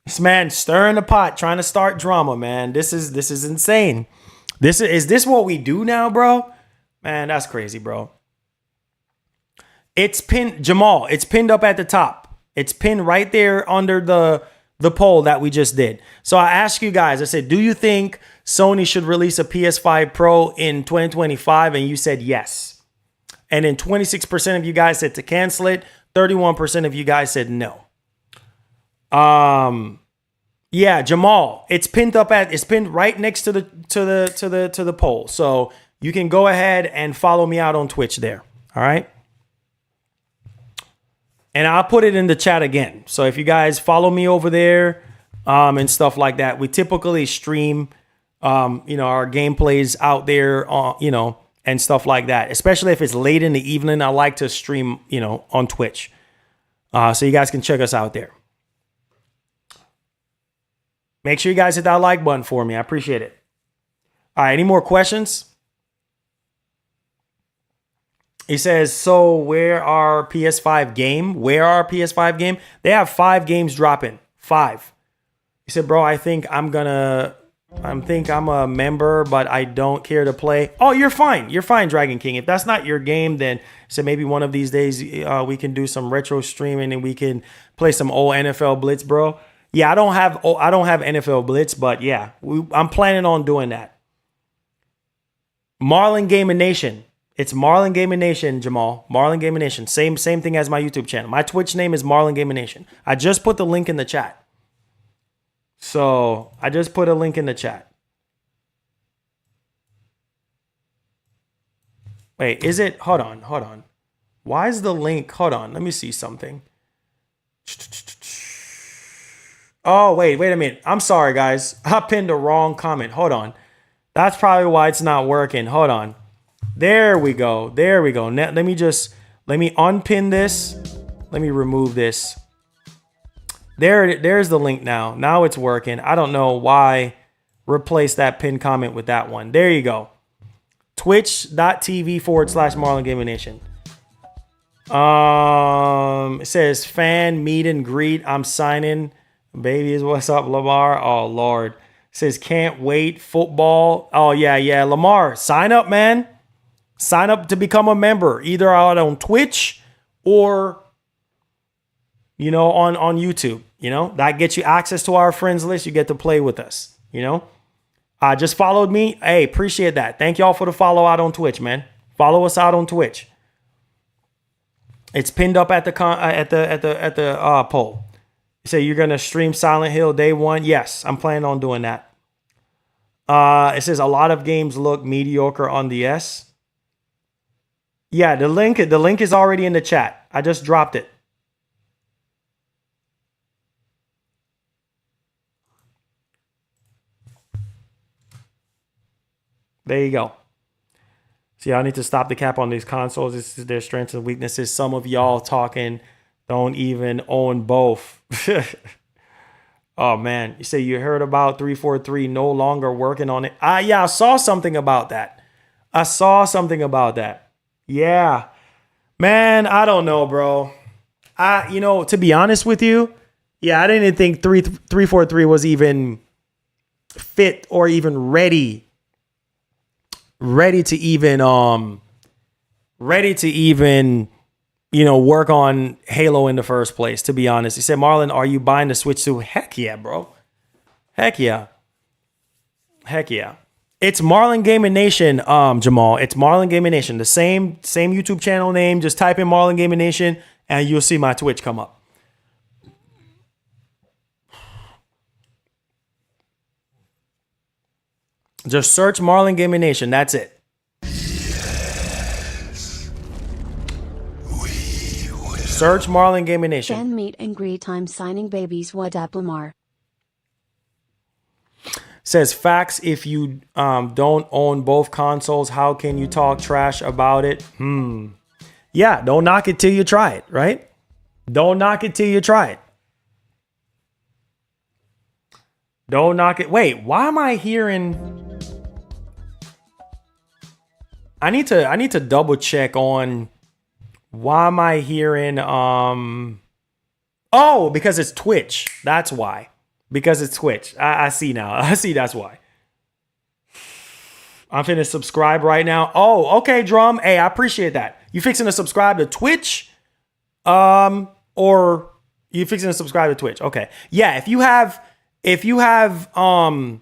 This man stirring the pot, trying to start drama, man. This is insane. Is this what we do now, bro? Man, that's crazy, bro. It's pinned, Jamal. It's pinned up at the top. It's pinned right there under the poll that we just did. So I asked you guys, I said, do you think Sony should release a PS5 Pro in 2025? And you said yes. And then 26% of you guys said to cancel it. 31% of you guys said no. Yeah, Jamal, it's pinned right next to the poll. So you can go ahead and follow me out on Twitch there. All right. And I'll put it in the chat again. So if you guys follow me over there, and stuff like that, we typically stream, you know, our gameplays out there, you know, and stuff like that. Especially if it's late in the evening, I like to stream, you know, on Twitch. So you guys can check us out there. Make sure you guys hit that like button for me. I appreciate it. All right, any more questions? He says, so where are PS5 game? Where are PS5 game? They have 5 games dropping. 5. He said, bro, I think I'm a member, but I don't care to play. Oh, you're fine. You're fine, Dragon King. If that's not your game, then so maybe one of these days we can do some retro streaming and we can play some old NFL Blitz, bro. Yeah, I don't have NFL Blitz, but yeah, I'm planning on doing that. Marlon Gaming Nation. It's Marlon Gaming Nation, Jamal. Marlon Gaming Nation. Same thing as my YouTube channel. My Twitch name is Marlon Gaming Nation. I just put the link in the chat. So I just put a link in the chat. Wait, is it? Hold on. Why is the link? Hold on. Let me see something. Oh, wait a minute. I'm sorry, guys. I pinned the wrong comment. Hold on. That's probably why it's not working. Hold on. There we go. Now, let me unpin this. Let me remove this. There's the link now. Now it's working. I don't know why. Replace that pinned comment with that one. There you go. Twitch.tv/Marlon Gaming Nation. It says fan meet and greet. I'm signing. Babies, what's up, Lamar? Oh Lord. It says can't wait. Football. Oh yeah. Lamar, sign up, man. Sign up to become a member, either out on Twitch or, you know, on YouTube. You know, that gets you access to our friends list. You get to play with us, you know. Just followed me. Hey, appreciate that. Thank y'all for the follow out on Twitch, man. Follow us out on Twitch. It's pinned up at the poll. You say you're gonna stream Silent Hill day 1. Yes, I'm planning on doing that. It says a lot of games look mediocre on the S. Yeah, the link is already in the chat. I just dropped it. There you go. See, I need to stop the cap on these consoles. This is their strengths and weaknesses. Some of y'all talking don't even own both. Oh man, you say you heard about 343 no longer working on it. Yeah, I saw something about that. Yeah, man, I don't know, bro. You know, to be honest with you, yeah, I didn't think 343 was even fit or even ready to even work on Halo in the first place, to be honest. He said, Marlon, are you buying the Switch 2? Heck yeah, bro. Heck yeah. It's Marlon Gaming Nation, Jamal. It's Marlon Gaming Nation. The same YouTube channel name. Just type in Marlon Gaming Nation and you'll see my Twitch come up. Just search Marlon Gaming Nation. That's it. Search Marlon Gaming Nation. Fan meet and greet time signing babies. What up, Lamar? Says facts. If you don't own both consoles, how can you talk trash about it? Yeah, don't knock it till you try it, right? Don't knock it till you try it. Don't knock it. Wait, why am I hearing? I need to double check on why am I hearing oh, because it's Twitch. That's why. Because it's Twitch. I see now. I see that's why. I'm finna subscribe right now. Oh, okay, Drum. Hey, I appreciate that. You fixing to subscribe to Twitch? Or you fixing to subscribe to Twitch? Okay. Yeah, if you have if you have Amazon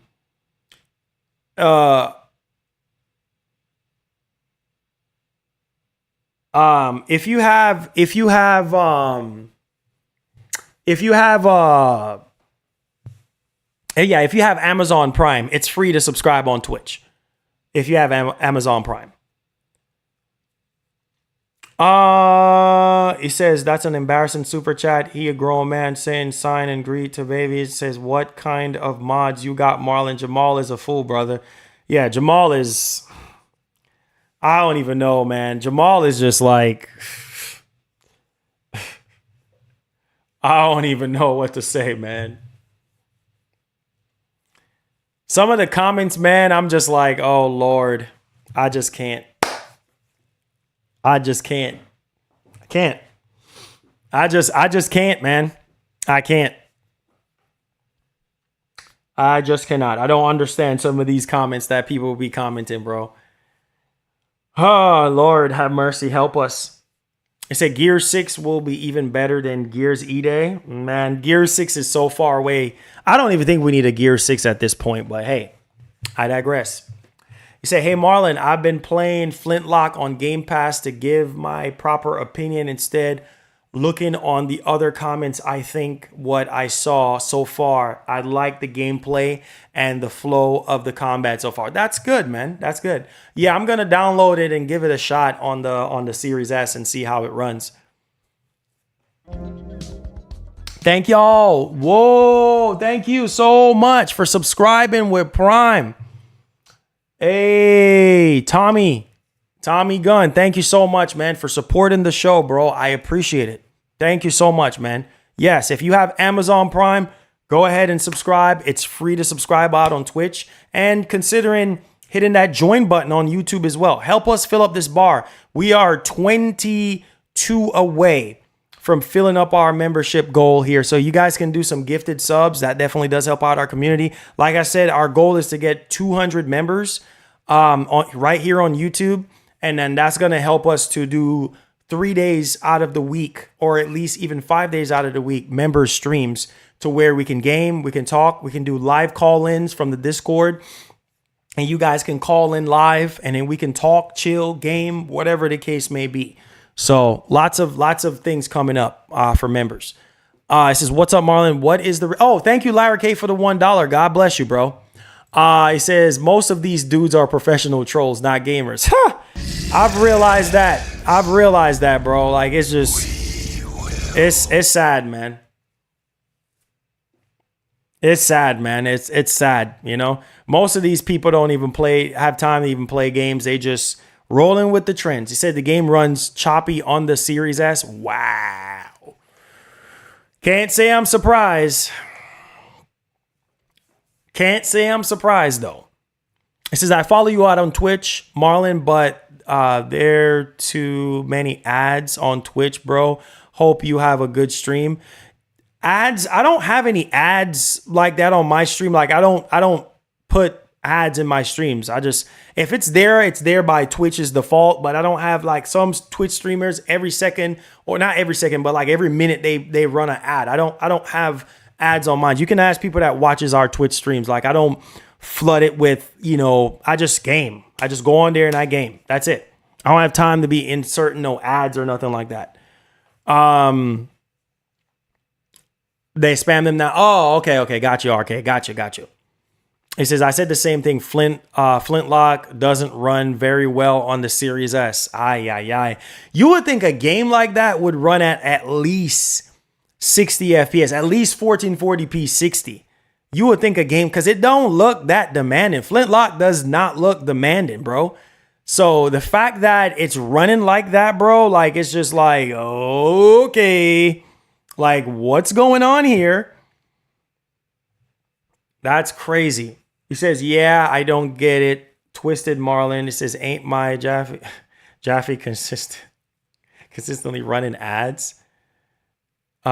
Prime, it's free to subscribe on Twitch. If you have Amazon Prime. He says that's an embarrassing super chat. He a grown man saying sign and greet to babies. It says what kind of mods you got, Marlon? Jamal is a fool, brother. Yeah, Jamal is, I don't even know, man. Jamal is just like, I don't even know what to say, man. Some of the comments, man, I'm just like, oh Lord, I just can't. I just can't, man. I can't. I just cannot. I don't understand some of these comments that people will be commenting, bro. Oh, Lord, have mercy. Help us. It said Gears 6 will be even better than Gears E-Day. Man, Gears 6 is so far away. I don't even think we need a Gears 6 at this point, but hey, I digress. You say, hey, Marlon, I've been playing Flintlock on Game Pass to give my proper opinion instead. Looking on the other comments, I think what I saw so far, I like the gameplay and the flow of the combat so far. That's good, man. That's good. Yeah, I'm going to download it and give it a shot on the Series S and see how it runs. Thank y'all. Whoa, thank you so much for subscribing with Prime. Hey, Tommy Gunn, thank you so much, man, for supporting the show, bro. I appreciate it. Thank you so much, man. Yes, if you have Amazon Prime, go ahead and subscribe. It's free to subscribe out on Twitch. And considering hitting that join button on YouTube as well. Help us fill up this bar. We are 22 away from filling up our membership goal here. So you guys can do some gifted subs. That definitely does help out our community. Like I said, our goal is to get 200 members right here on YouTube. And then that's going to help us to do 3 days out of the week, or at least even 5 days out of the week, member streams to where we can game, we can talk, we can do live call-ins from the Discord. And you guys can call in live and then we can talk, chill, game, whatever the case may be. So lots of things coming up for members. It says, what's up, Marlon? What is the... Oh, thank you, Larry K, for the $1. God bless you, bro. It says, most of these dudes are professional trolls, not gamers. I've realized that, bro. Like, it's just... It's sad, man. It's sad, man. It's sad, you know? Most of these people don't even have time to even play games. They just rolling with the trends. He said the game runs choppy on the Series S. Wow. Can't say I'm surprised. Can't say I'm surprised, though. It says, I follow you out on Twitch, Marlon, but there are too many ads on Twitch, bro. Hope you have a good stream. Ads, I don't have any ads like that on my stream. Like, I don't put ads in my streams. If it's there by Twitch's default, but I don't have like some Twitch streamers every second, or not every second, but like every minute they run an ad. I don't have ads on mine. You can ask people that watches our Twitch streams. Like I don't flood it with, I just game. I just go on there and I game. That's it. I don't have time to be inserting no ads or nothing like that. They spam them now. Oh, okay. Got you, RK. Got you. He says, I said the same thing. Flintlock doesn't run very well on the Series S. Aye. You would think a game like that would run at least 60 FPS, at least 1440p 60. You would think a game, because it don't look that demanding. Flintlock does not look demanding, bro. So the fact that it's running like that, bro, like it's just like, okay, like what's going on here? That's crazy. He says, yeah, I don't get it. Twisted Marlin. It says, ain't my Jaffe consistently running ads. He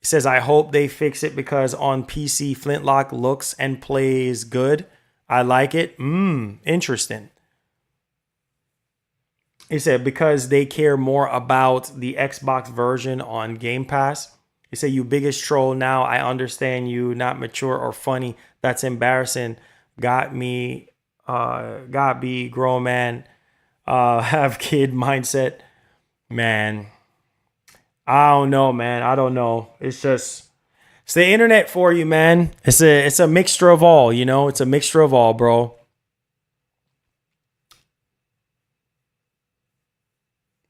says, I hope they fix it because on PC, Flintlock looks and plays good. I like it. Interesting. He said, because they care more about the Xbox version on Game Pass. He said, you biggest troll now. I understand you, not mature or funny. That's embarrassing. Got me grown man, have kid mindset. Man, I don't know, man. I don't know. It's the internet for you, man. It's a mixture of all, It's a mixture of all, bro.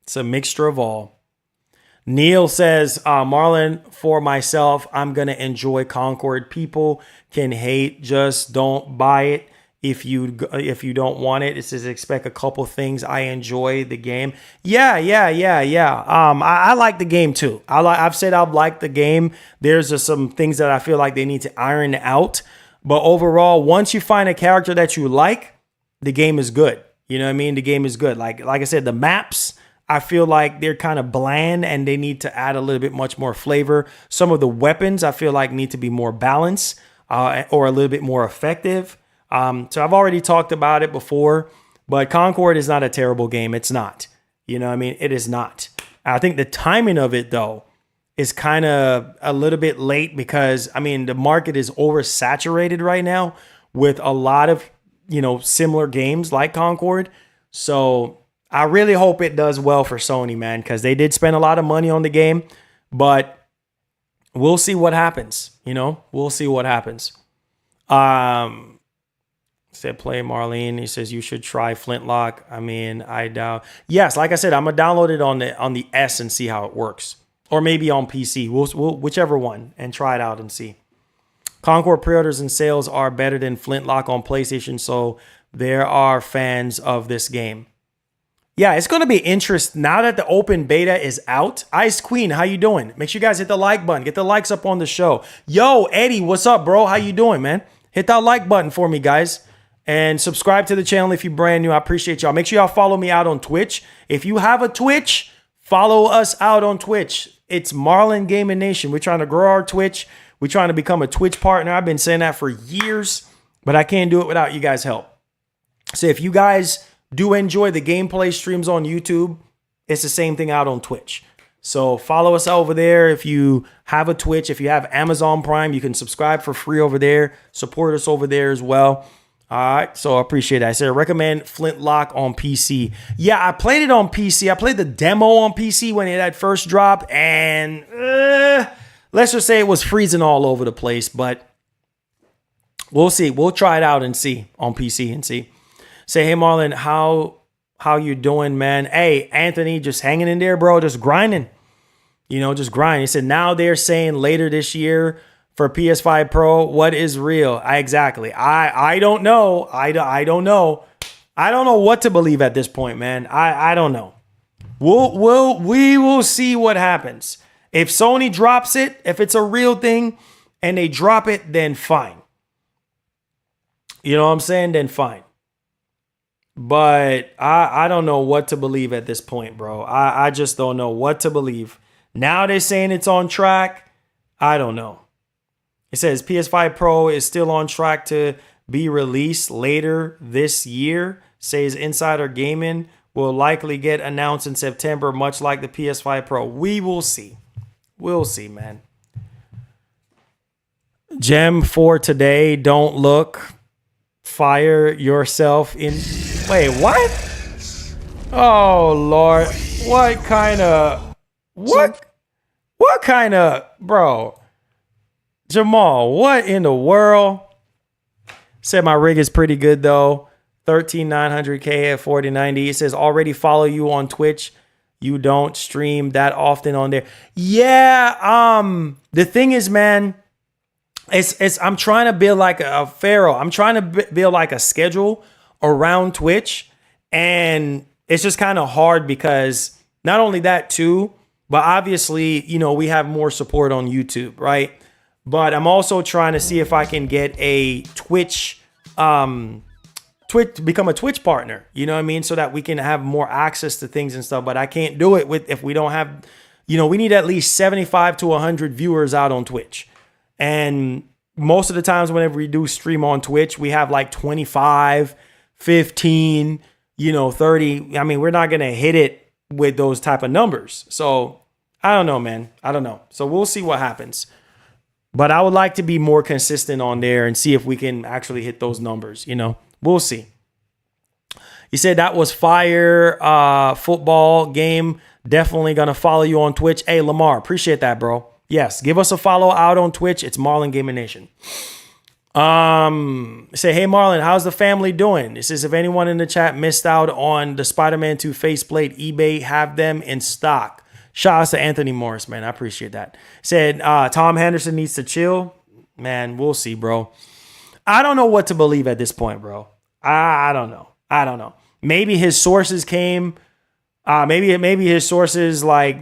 It's a mixture of all. Neil says, Marlon, for myself, I'm going to enjoy Concord. People can hate, just don't buy it if you don't want it. It says, expect a couple things. I enjoy the game. Yeah. I like the game too. I've said I've liked the game. There's just some things that I feel like they need to iron out. But overall, once you find a character that you like, the game is good. You know what I mean? The game is good. Like I said, the maps, I feel like they're kind of bland and they need to add a little bit much more flavor. Some of the weapons I feel like need to be more balanced or a little bit more effective. So I've already talked about it before, but Concord is not a terrible game. It's not. You know what I mean? It is not. I think the timing of it, though, is kind of a little bit late because, the market is oversaturated right now with a lot of, similar games like Concord. So I really hope it does well for Sony, man, because they did spend a lot of money on the game, but we'll see what happens. We'll see what happens. Said play Marlene. He says you should try Flintlock. I doubt. Yes, like I said, I'm gonna download it on the S and see how it works, or maybe on PC. We'll whichever one and try it out and see. Concord pre-orders and sales are better than Flintlock on PlayStation, so there are fans of this game. Yeah, it's going to be interesting now that the open beta is out. Ice Queen, how you doing? Make sure you guys hit the like button. Get the likes up on the show. Yo, Eddie, what's up, bro? How you doing, man? Hit that like button for me, guys. And subscribe to the channel if you're brand new. I appreciate y'all. Make sure y'all follow me out on Twitch. If you have a Twitch, follow us out on Twitch. It's Marlon Gaming Nation. We're trying to grow our Twitch. We're trying to become a Twitch partner. I've been saying that for years, but I can't do it without you guys' help. So if you guys do enjoy the gameplay streams on YouTube, it's the same thing out on Twitch. So follow us over there. If you have a Twitch, if you have Amazon Prime, you can subscribe for free over there. Support us over there as well. All right, so I appreciate that. I said recommend Flintlock on PC. Yeah, I played it on PC. I played the demo on PC when it had first dropped, and let's just say it was freezing all over the place, but we'll see. We'll try it out and see on PC and see. Say, hey, Marlon, how you doing, man? Hey, Anthony, just hanging in there, bro, just grinding. Just grinding. He said, now they're saying later this year for PS5 Pro, what is real? Exactly. I don't know. I don't know. I don't know what to believe at this point, man. I don't know. We will see what happens. If Sony drops it, if it's a real thing and they drop it, then fine. You know what I'm saying? Then fine. But I don't know what to believe at this point, bro. I just don't know what to believe. Now they're saying it's on track. I don't know. It says PS5 Pro is still on track to be released later this year. Says Insider Gaming will likely get announced in September, much like the PS5 Pro. We will see. We'll see, man. Gem for today. Don't look. Fire yourself in. Wait, what? Oh, Lord. What kind of. What kind of. Bro. Jamal, what in the world? Said my rig is pretty good, though. 13900K at 4090. It says already follow you on Twitch. You don't stream that often on there. Yeah. The thing is, man, I'm trying to build like a Pharaoh. I'm trying to build like a schedule around Twitch. And it's just kind of hard because not only that too, but obviously, you know, we have more support on YouTube, right? But I'm also trying to see if I can get a Twitch, become a Twitch partner, you know what I mean? So that we can have more access to things and stuff. But I can't do it if we don't have, you know, we need at least 75 to 100 viewers out on Twitch. And most of the times whenever we do stream on Twitch, we have like 25, 15, 30. I mean, we're not going to hit it with those type of numbers. So I don't know, man. I don't know. So we'll see what happens. But I would like to be more consistent on there and see if we can actually hit those numbers, We'll see. He said that was fire football game. Definitely going to follow you on Twitch. Hey, Lamar, appreciate that, bro. Yes, give us a follow out on Twitch. It's Marlon Gaming Nation. Say, hey, Marlon, how's the family doing? It says, if anyone in the chat missed out on the Spider-Man 2 faceplate, eBay have them in stock. Shout out to Anthony Morris, man. I appreciate that. Said, Tom Henderson needs to chill. Man, we'll see, bro. I don't know what to believe at this point, bro. I don't know. Maybe his sources came. Maybe his sources told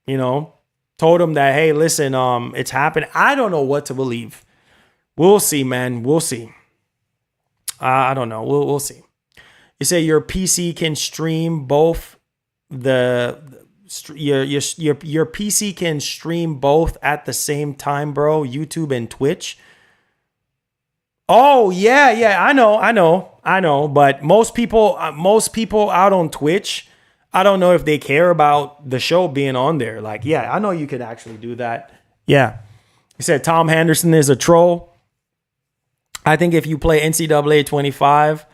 him that, hey, listen, it's happened. I don't know what to believe. We'll see, man. We'll see. I don't know. We'll see. You say your PC can stream both your PC can stream both at the same time, bro. YouTube and Twitch. Oh, yeah, I know. But most people out on Twitch, I don't know if they care about the show being on there. Like, yeah, I know you could actually do that. Yeah. He said Tom Henderson is a troll. I think if you play NCAA 25,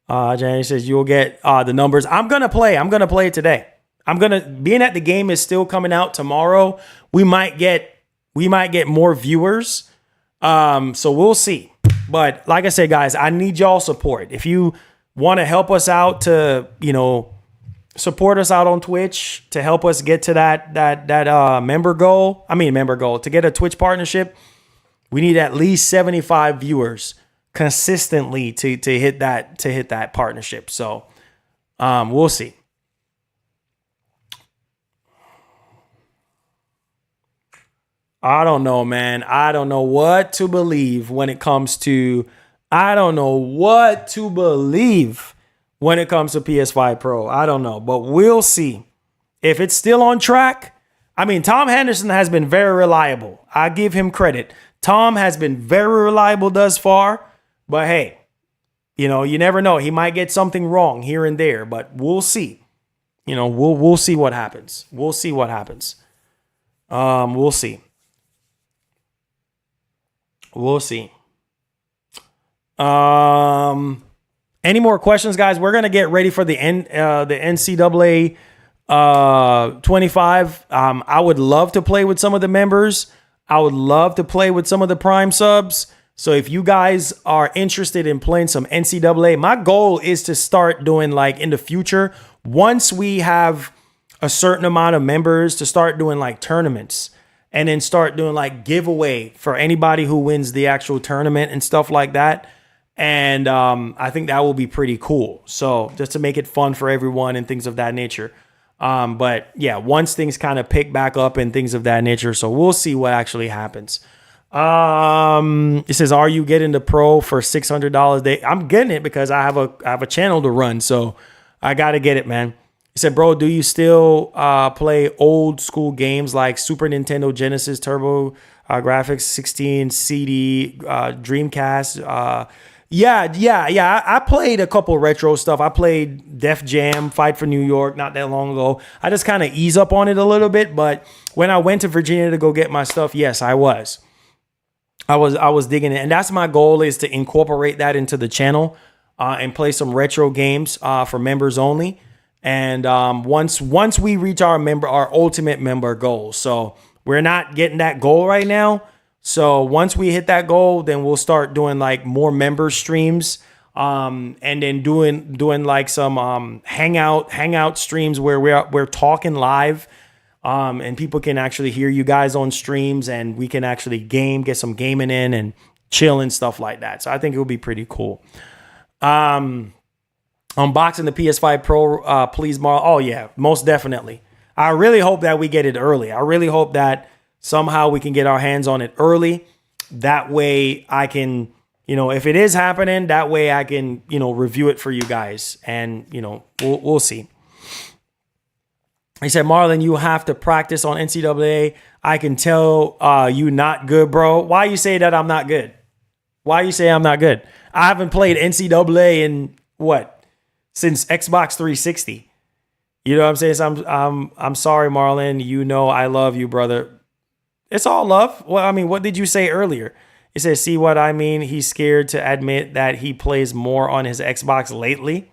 Jenny says you'll get the numbers. I'm going to play today. Being that the game is still coming out tomorrow, we might get more viewers. So we'll see. But like I said, guys, I need y'all support. If you want to help us out to, support us out on Twitch to help us get to that member goal. To get a Twitch partnership, we need at least 75 viewers consistently to hit that partnership. So we'll see. I don't know, man. I don't know what to believe when it comes to PS5 Pro. I don't know, but we'll see. If it's still on track, Tom Henderson has been very reliable. I give him credit. Tom has been very reliable thus far, but hey, you never know. He might get something wrong here and there, but we'll see. We'll see what happens. We'll see. We'll see. Any more questions, guys? We're gonna get ready for the NCAA 25. I would love to play with some of the members. I would love to play with some of the Prime subs. So if you guys are interested in playing some NCAA, my goal is to start doing in the future, once we have a certain amount of members, to start doing tournaments. And then start doing giveaway for anybody who wins the actual tournament and stuff like that. And I think that will be pretty cool. So just to make it fun for everyone and things of that nature. But yeah, once things kind of pick back up and things of that nature. So we'll see what actually happens. It says, are you getting the Pro for $600 a day? I'm getting it because I have a channel to run. So I got to get it, man. He said, bro, do you still play old school games like Super Nintendo, Genesis, Turbo, graphics 16 CD, Dreamcast. Yeah. I played a couple retro stuff. I played Def Jam, Fight for New York, not that long ago. I just kind of ease up on it a little bit. But when I went to Virginia to go get my stuff, yes, I was digging it. And that's my goal, is to incorporate that into the channel and play some retro games for members only. And once we reach our ultimate member goal. So we're not getting that goal right now. So once we hit that goal, then we'll start doing like more member streams, and then doing like some hangout streams where we're talking live, and people can actually hear you guys on streams, and we can actually get some gaming in and chill and stuff like that. So I think it will be pretty cool. Unboxing the PS5 Pro, please, Marl. Oh yeah, most definitely. I really hope that we get it early. I really hope that somehow we can get our hands on it early. That way I can, if it is happening, that way I can, review it for you guys. And, we'll see. He said, Marlon, you have to practice on NCAA. I can tell you not good, bro. Why you say that I'm not good? Why you say I'm not good? I haven't played NCAA in since Xbox 360. You know what I'm saying? So I'm sorry, Marlon. I love you, brother. It's all love. Well, I mean, what did you say earlier? It says, see what I mean? He's scared to admit that he plays more on his Xbox lately.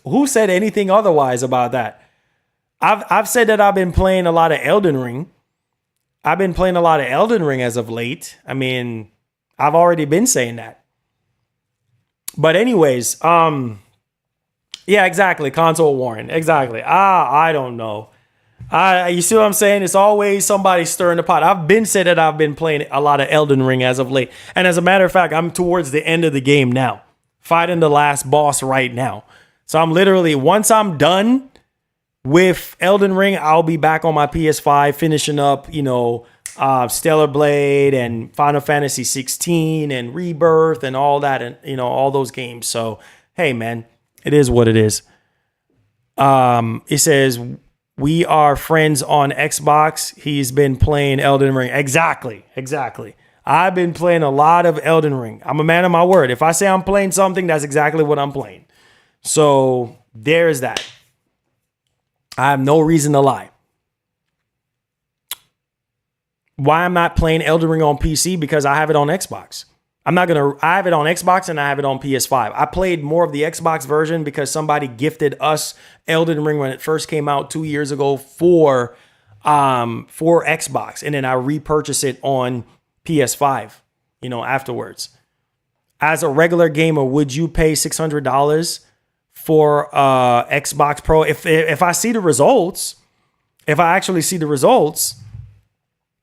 Who said anything otherwise about that? I've said that I've been playing a lot of Elden Ring. I've been playing a lot of Elden Ring as of late. I mean, I've already been saying that. But anyways, yeah, exactly. Console Warren. Exactly. I don't know. You see what I'm saying? It's always somebody stirring the pot. I've been said that I've been playing a lot of Elden Ring as of late. And as a matter of fact, I'm towards the end of the game now, fighting the last boss right now. So I'm literally, once I'm done with Elden Ring, I'll be back on my PS5 finishing up, Stellar Blade and Final Fantasy 16 and Rebirth and all that, and all those games. So hey, man, it is what it is. It says, we are friends on Xbox. He's been playing Elden Ring. Exactly. I've been playing a lot of Elden Ring. I'm a man of my word. If I say I'm playing something, that's exactly what I'm playing. So there's that. I have no reason to lie. Why I'm not playing Elden Ring on PC? Because I have it on Xbox. I have it on Xbox and I have it on PS5. I played more of the Xbox version because somebody gifted us Elden Ring when it first came out 2 years ago for Xbox. And then I repurchased it on PS5, afterwards. As a regular gamer, would you pay $600 for Xbox Pro? If I see the results, if I actually see the results,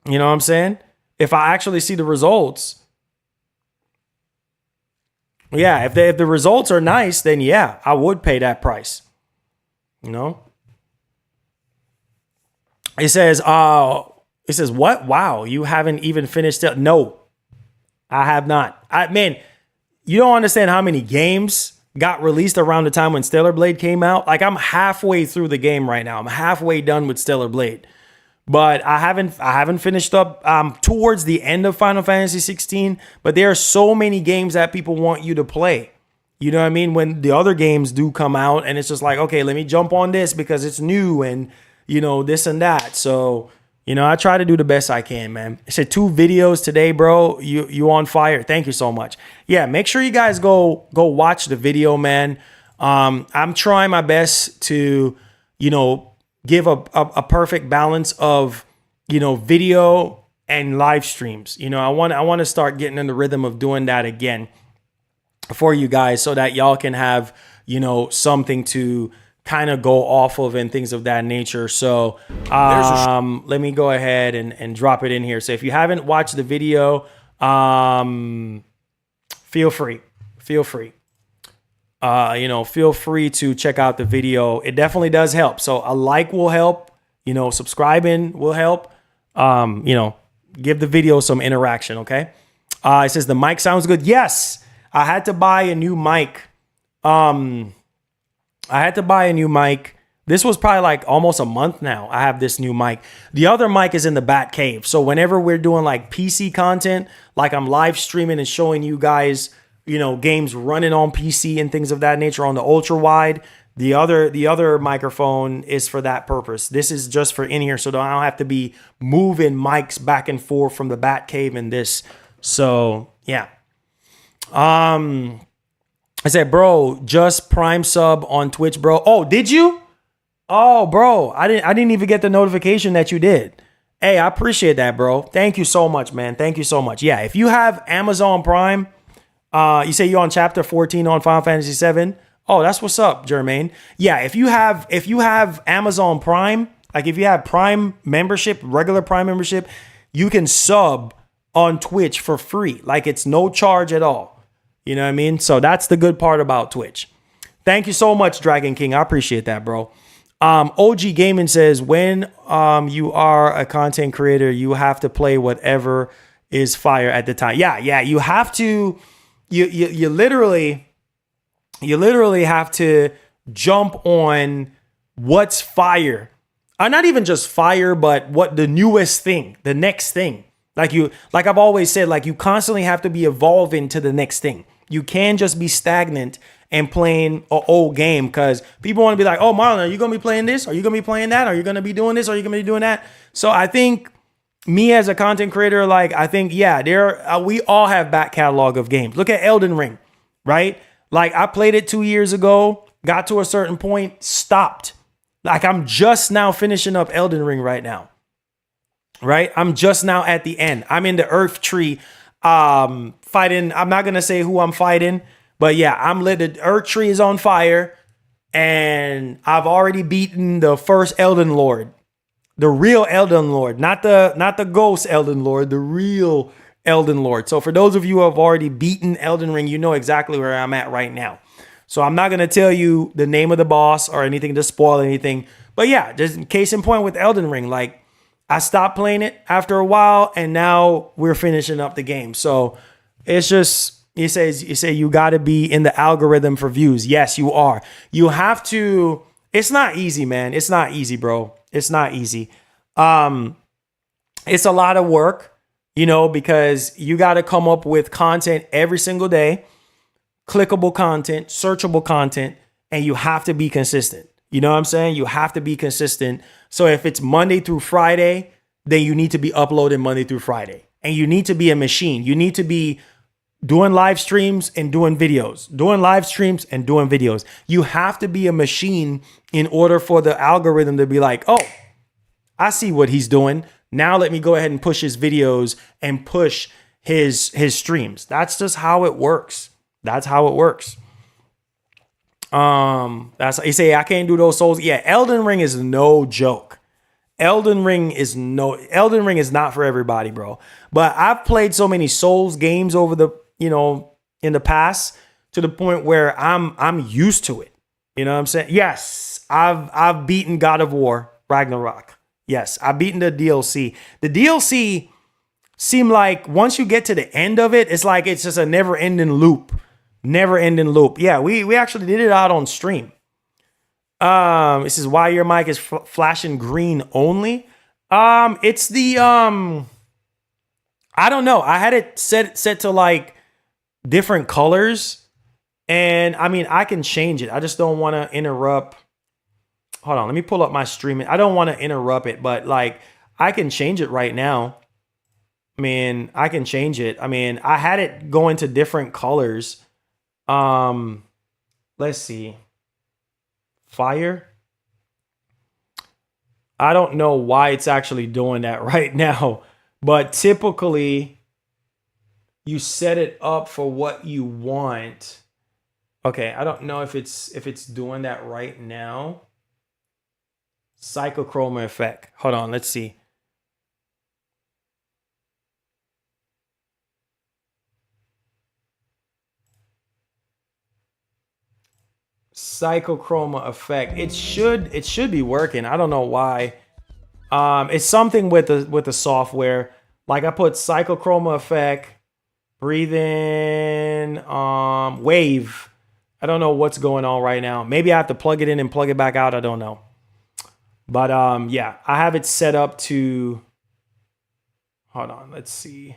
you know what I'm saying? If I actually see the results, yeah, if the results are nice, then yeah, I would pay that price. It says, what? Wow, you haven't even finished it. No, I have not. You don't understand how many games got released around the time when Stellar Blade came out. Like, I'm halfway through the game right now. I'm halfway done with Stellar Blade. But I haven't finished up. Towards the end of Final Fantasy 16, but there are so many games that people want you to play. You know what I mean? When the other games do come out, and it's just like, okay, let me jump on this because it's new and this and that. So I try to do the best I can, man. I said 2 videos today, bro. You on fire? Thank you so much. Yeah, make sure you guys go watch the video, man. I'm trying my best to give a perfect balance of, video and live streams. I want to start getting in the rhythm of doing that again for you guys so that y'all can have, something to kind of go off of and things of that nature. So let me go ahead and drop it in here. So if you haven't watched the video, feel free. Feel free to check out the video. It definitely does help. So a like will help, subscribing will help, give the video some interaction. Okay. It says the mic sounds good. Yes. I had to buy a new mic. This was probably like almost a month now. I have this new mic. The other mic is in the Bat Cave. So whenever we're doing like PC content, like I'm live streaming and showing you guys, you know, games running on PC and things of that nature on the ultra wide, the other microphone is for that purpose. This is just for in here, so I don't have to be moving mics back and forth from the Bat Cave and this. So yeah. I said, bro, just Prime sub on Twitch, bro. Oh, did you? Oh, bro, I didn't even get the notification that you did. Hey, I appreciate that, bro. Thank you so much, man. Thank you so much. Yeah, if you have Amazon Prime, you say you're on chapter 14 on Final Fantasy 7. Oh, that's what's up, Jermaine. Yeah, if you have Amazon Prime, like if you have Prime membership, regular Prime membership, you can sub on Twitch for free. Like it's no charge at all. You know what I mean? So that's the good part about Twitch. Thank you so much, Dragon King. I appreciate that, bro. OG Gaming says, when you are a content creator, you have to play whatever is fire at the time. Yeah, you have to. You literally have to jump on what's fire. Not even just fire, but what the newest thing, the next thing. Like I've always said, like you constantly have to be evolving to the next thing. You can't just be stagnant and playing an old game, because people want to be like, oh, Marlon, are you going to be playing this? Are you going to be playing that? Are you going to be doing this? Are you going to be doing that? So I think me as a content creator, like I think, yeah, we all have back catalog of games. Look at Elden Ring, right? Like I played it 2 years ago, got to a certain point, stopped. Like I'm just now finishing up Elden Ring right now, right? I'm just now at the end. I'm in the Earth Tree fighting. I'm not going to say who I'm fighting, but yeah, I'm lit. The Earth Tree is on fire, and I've already beaten the first Elden Lord, the real Elden Lord, not the ghost Elden Lord, the real Elden Lord. So for those of you who have already beaten Elden Ring, you know exactly where I'm at right now. So I'm not going to tell you the name of the boss or anything to spoil anything. But yeah, just case in point with Elden Ring, like I stopped playing it after a while, and now we're finishing up the game. So it's just, you say you got to be in the algorithm for views. Yes, you are. You have to. It's not easy, man. It's not easy, bro. It's not easy. It's a lot of work, you know, because you got to come up with content every single day, clickable content, searchable content, and you have to be consistent. You know what I'm saying? You have to be consistent. So if it's Monday through Friday, then you need to be uploading Monday through Friday, and you need to be a machine. You need to be doing live streams and doing videos, doing live streams and doing videos. You have to be a machine in order for the algorithm to be like, oh, I see what he's doing. Now let me go ahead and push his videos and push his streams. That's just how it works. That's how it works. That's you say I can't do those souls. Yeah, Elden Ring is no joke. Elden Ring is not for everybody, bro. But I've played so many Souls games over the, you know, in the past, to the point where I'm used to it. You know what I'm saying? Yes, I've beaten God of War Ragnarok. Yes, I've beaten the DLC. The DLC seemed like once you get to the end of it, it's like it's just a never-ending loop. Never-ending loop. Yeah, we actually did it out on stream. This is why your mic is flashing green only. It's the I don't know. I had it set to like different colors, and I mean I can change it. I just don't want to interrupt. Hold on, let me pull up my streaming. I don't want to interrupt it, but like I can change it right now. I mean, I can change it. I mean, I had it going to different colors. Let's see. Fire. I don't know why it's actually doing that right now, but typically you set it up for what you want. Okay, I don't know if it's doing that right now. Cyclochroma effect. Hold on, let's see. Cyclochroma effect. It should be working. I don't know why. It's something with the software. Like I put cyclochroma effect, breathe in, wave. I don't know what's going on right now. Maybe I have to plug it in and plug it back out. I don't know. But yeah, I have it set up to, hold on, let's see.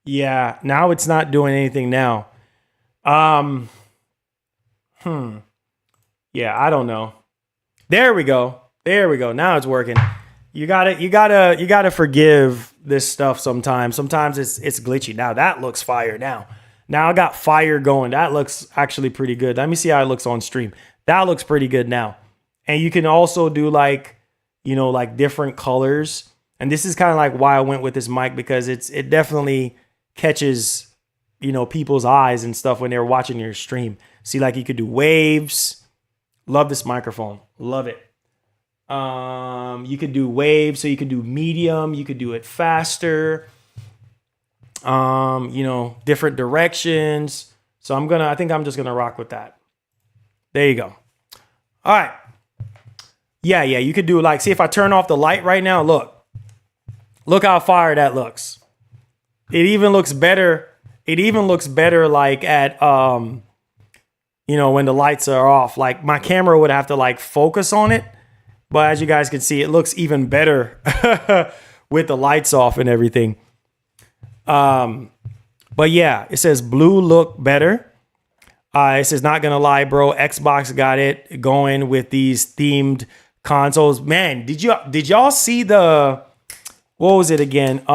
Yeah, now it's not doing anything now. Um, yeah, I don't know. There we go. There we go. Now it's working. You gotta forgive this stuff sometimes. Sometimes it's glitchy. Now that looks fire now. Now I got fire going. That looks actually pretty good. Let me see how it looks on stream. That looks pretty good now. And you can also do like, like different colors. And this is kind of like why I went with this mic, because it definitely catches, people's eyes and stuff when they're watching your stream. See, like you could do waves. Love this microphone. Love it. You could do waves, so you could do medium, you could do it faster. Different directions. So I think I'm just gonna rock with that. There you go. All right. Yeah, you could do like, see if I turn off the light right now, look how fire that looks. It even looks better. It even looks better like at when the lights are off. Like my camera would have to like focus on it. But as you guys can see, it looks even better with the lights off and everything. But yeah, it says blue look better. It says, not gonna lie, bro, Xbox got it going with these themed consoles. Man, did y'all see the, what was it again?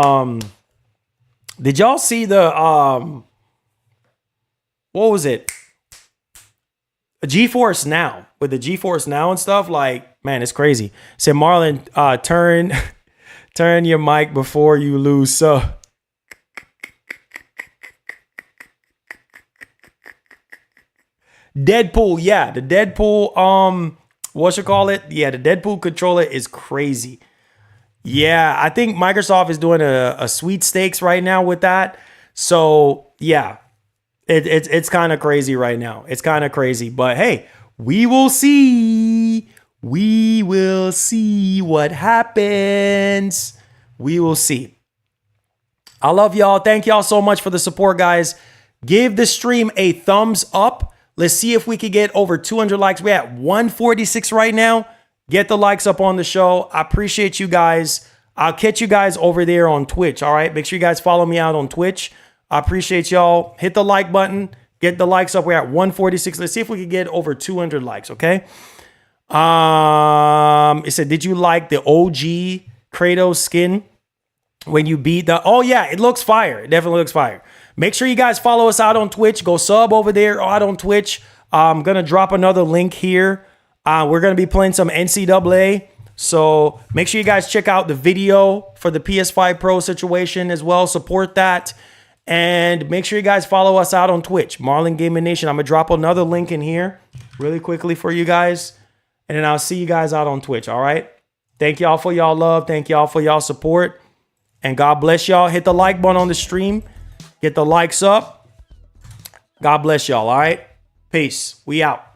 Did y'all see the what was it? GeForce Now, with the GeForce Now and stuff, like, man, it's crazy. Said Marlon, turn your mic before you lose. So Deadpool, yeah, the Deadpool, what you call it? Yeah, the Deadpool controller is crazy. Yeah, I think Microsoft is doing a sweepstakes right now with that. So yeah, it's kind of crazy right now. It's kind of crazy, but hey, we will see. We will see what happens. We will see. I love y'all. Thank y'all so much for the support, guys. Give the stream a thumbs up. Let's see if we can get over 200 likes. We're at 146 right now. Get the likes up on the show. I appreciate you guys. I'll catch you guys over there on Twitch. All right. Make sure you guys follow me out on Twitch. I appreciate y'all. Hit the like button. Get the likes up. We're at 146. Let's see if we can get over 200 likes. Okay. It said, did you like the OG Kratos skin when you beat the, oh yeah, it looks fire. It definitely looks fire. Make sure you guys follow us out on Twitch. Go sub over there out on Twitch. I'm going to drop another link here. We're going to be playing some NCAA. So make sure you guys check out the video for the PS5 Pro situation as well. Support that. And make sure you guys follow us out on Twitch, Marlon Gaming Nation. I'm going to drop another link in here really quickly for you guys. And then I'll see you guys out on Twitch. All right. Thank y'all for y'all love. Thank y'all for y'all support. And God bless y'all. Hit the like button on the stream. Get the likes up. God bless y'all. All right. Peace. We out.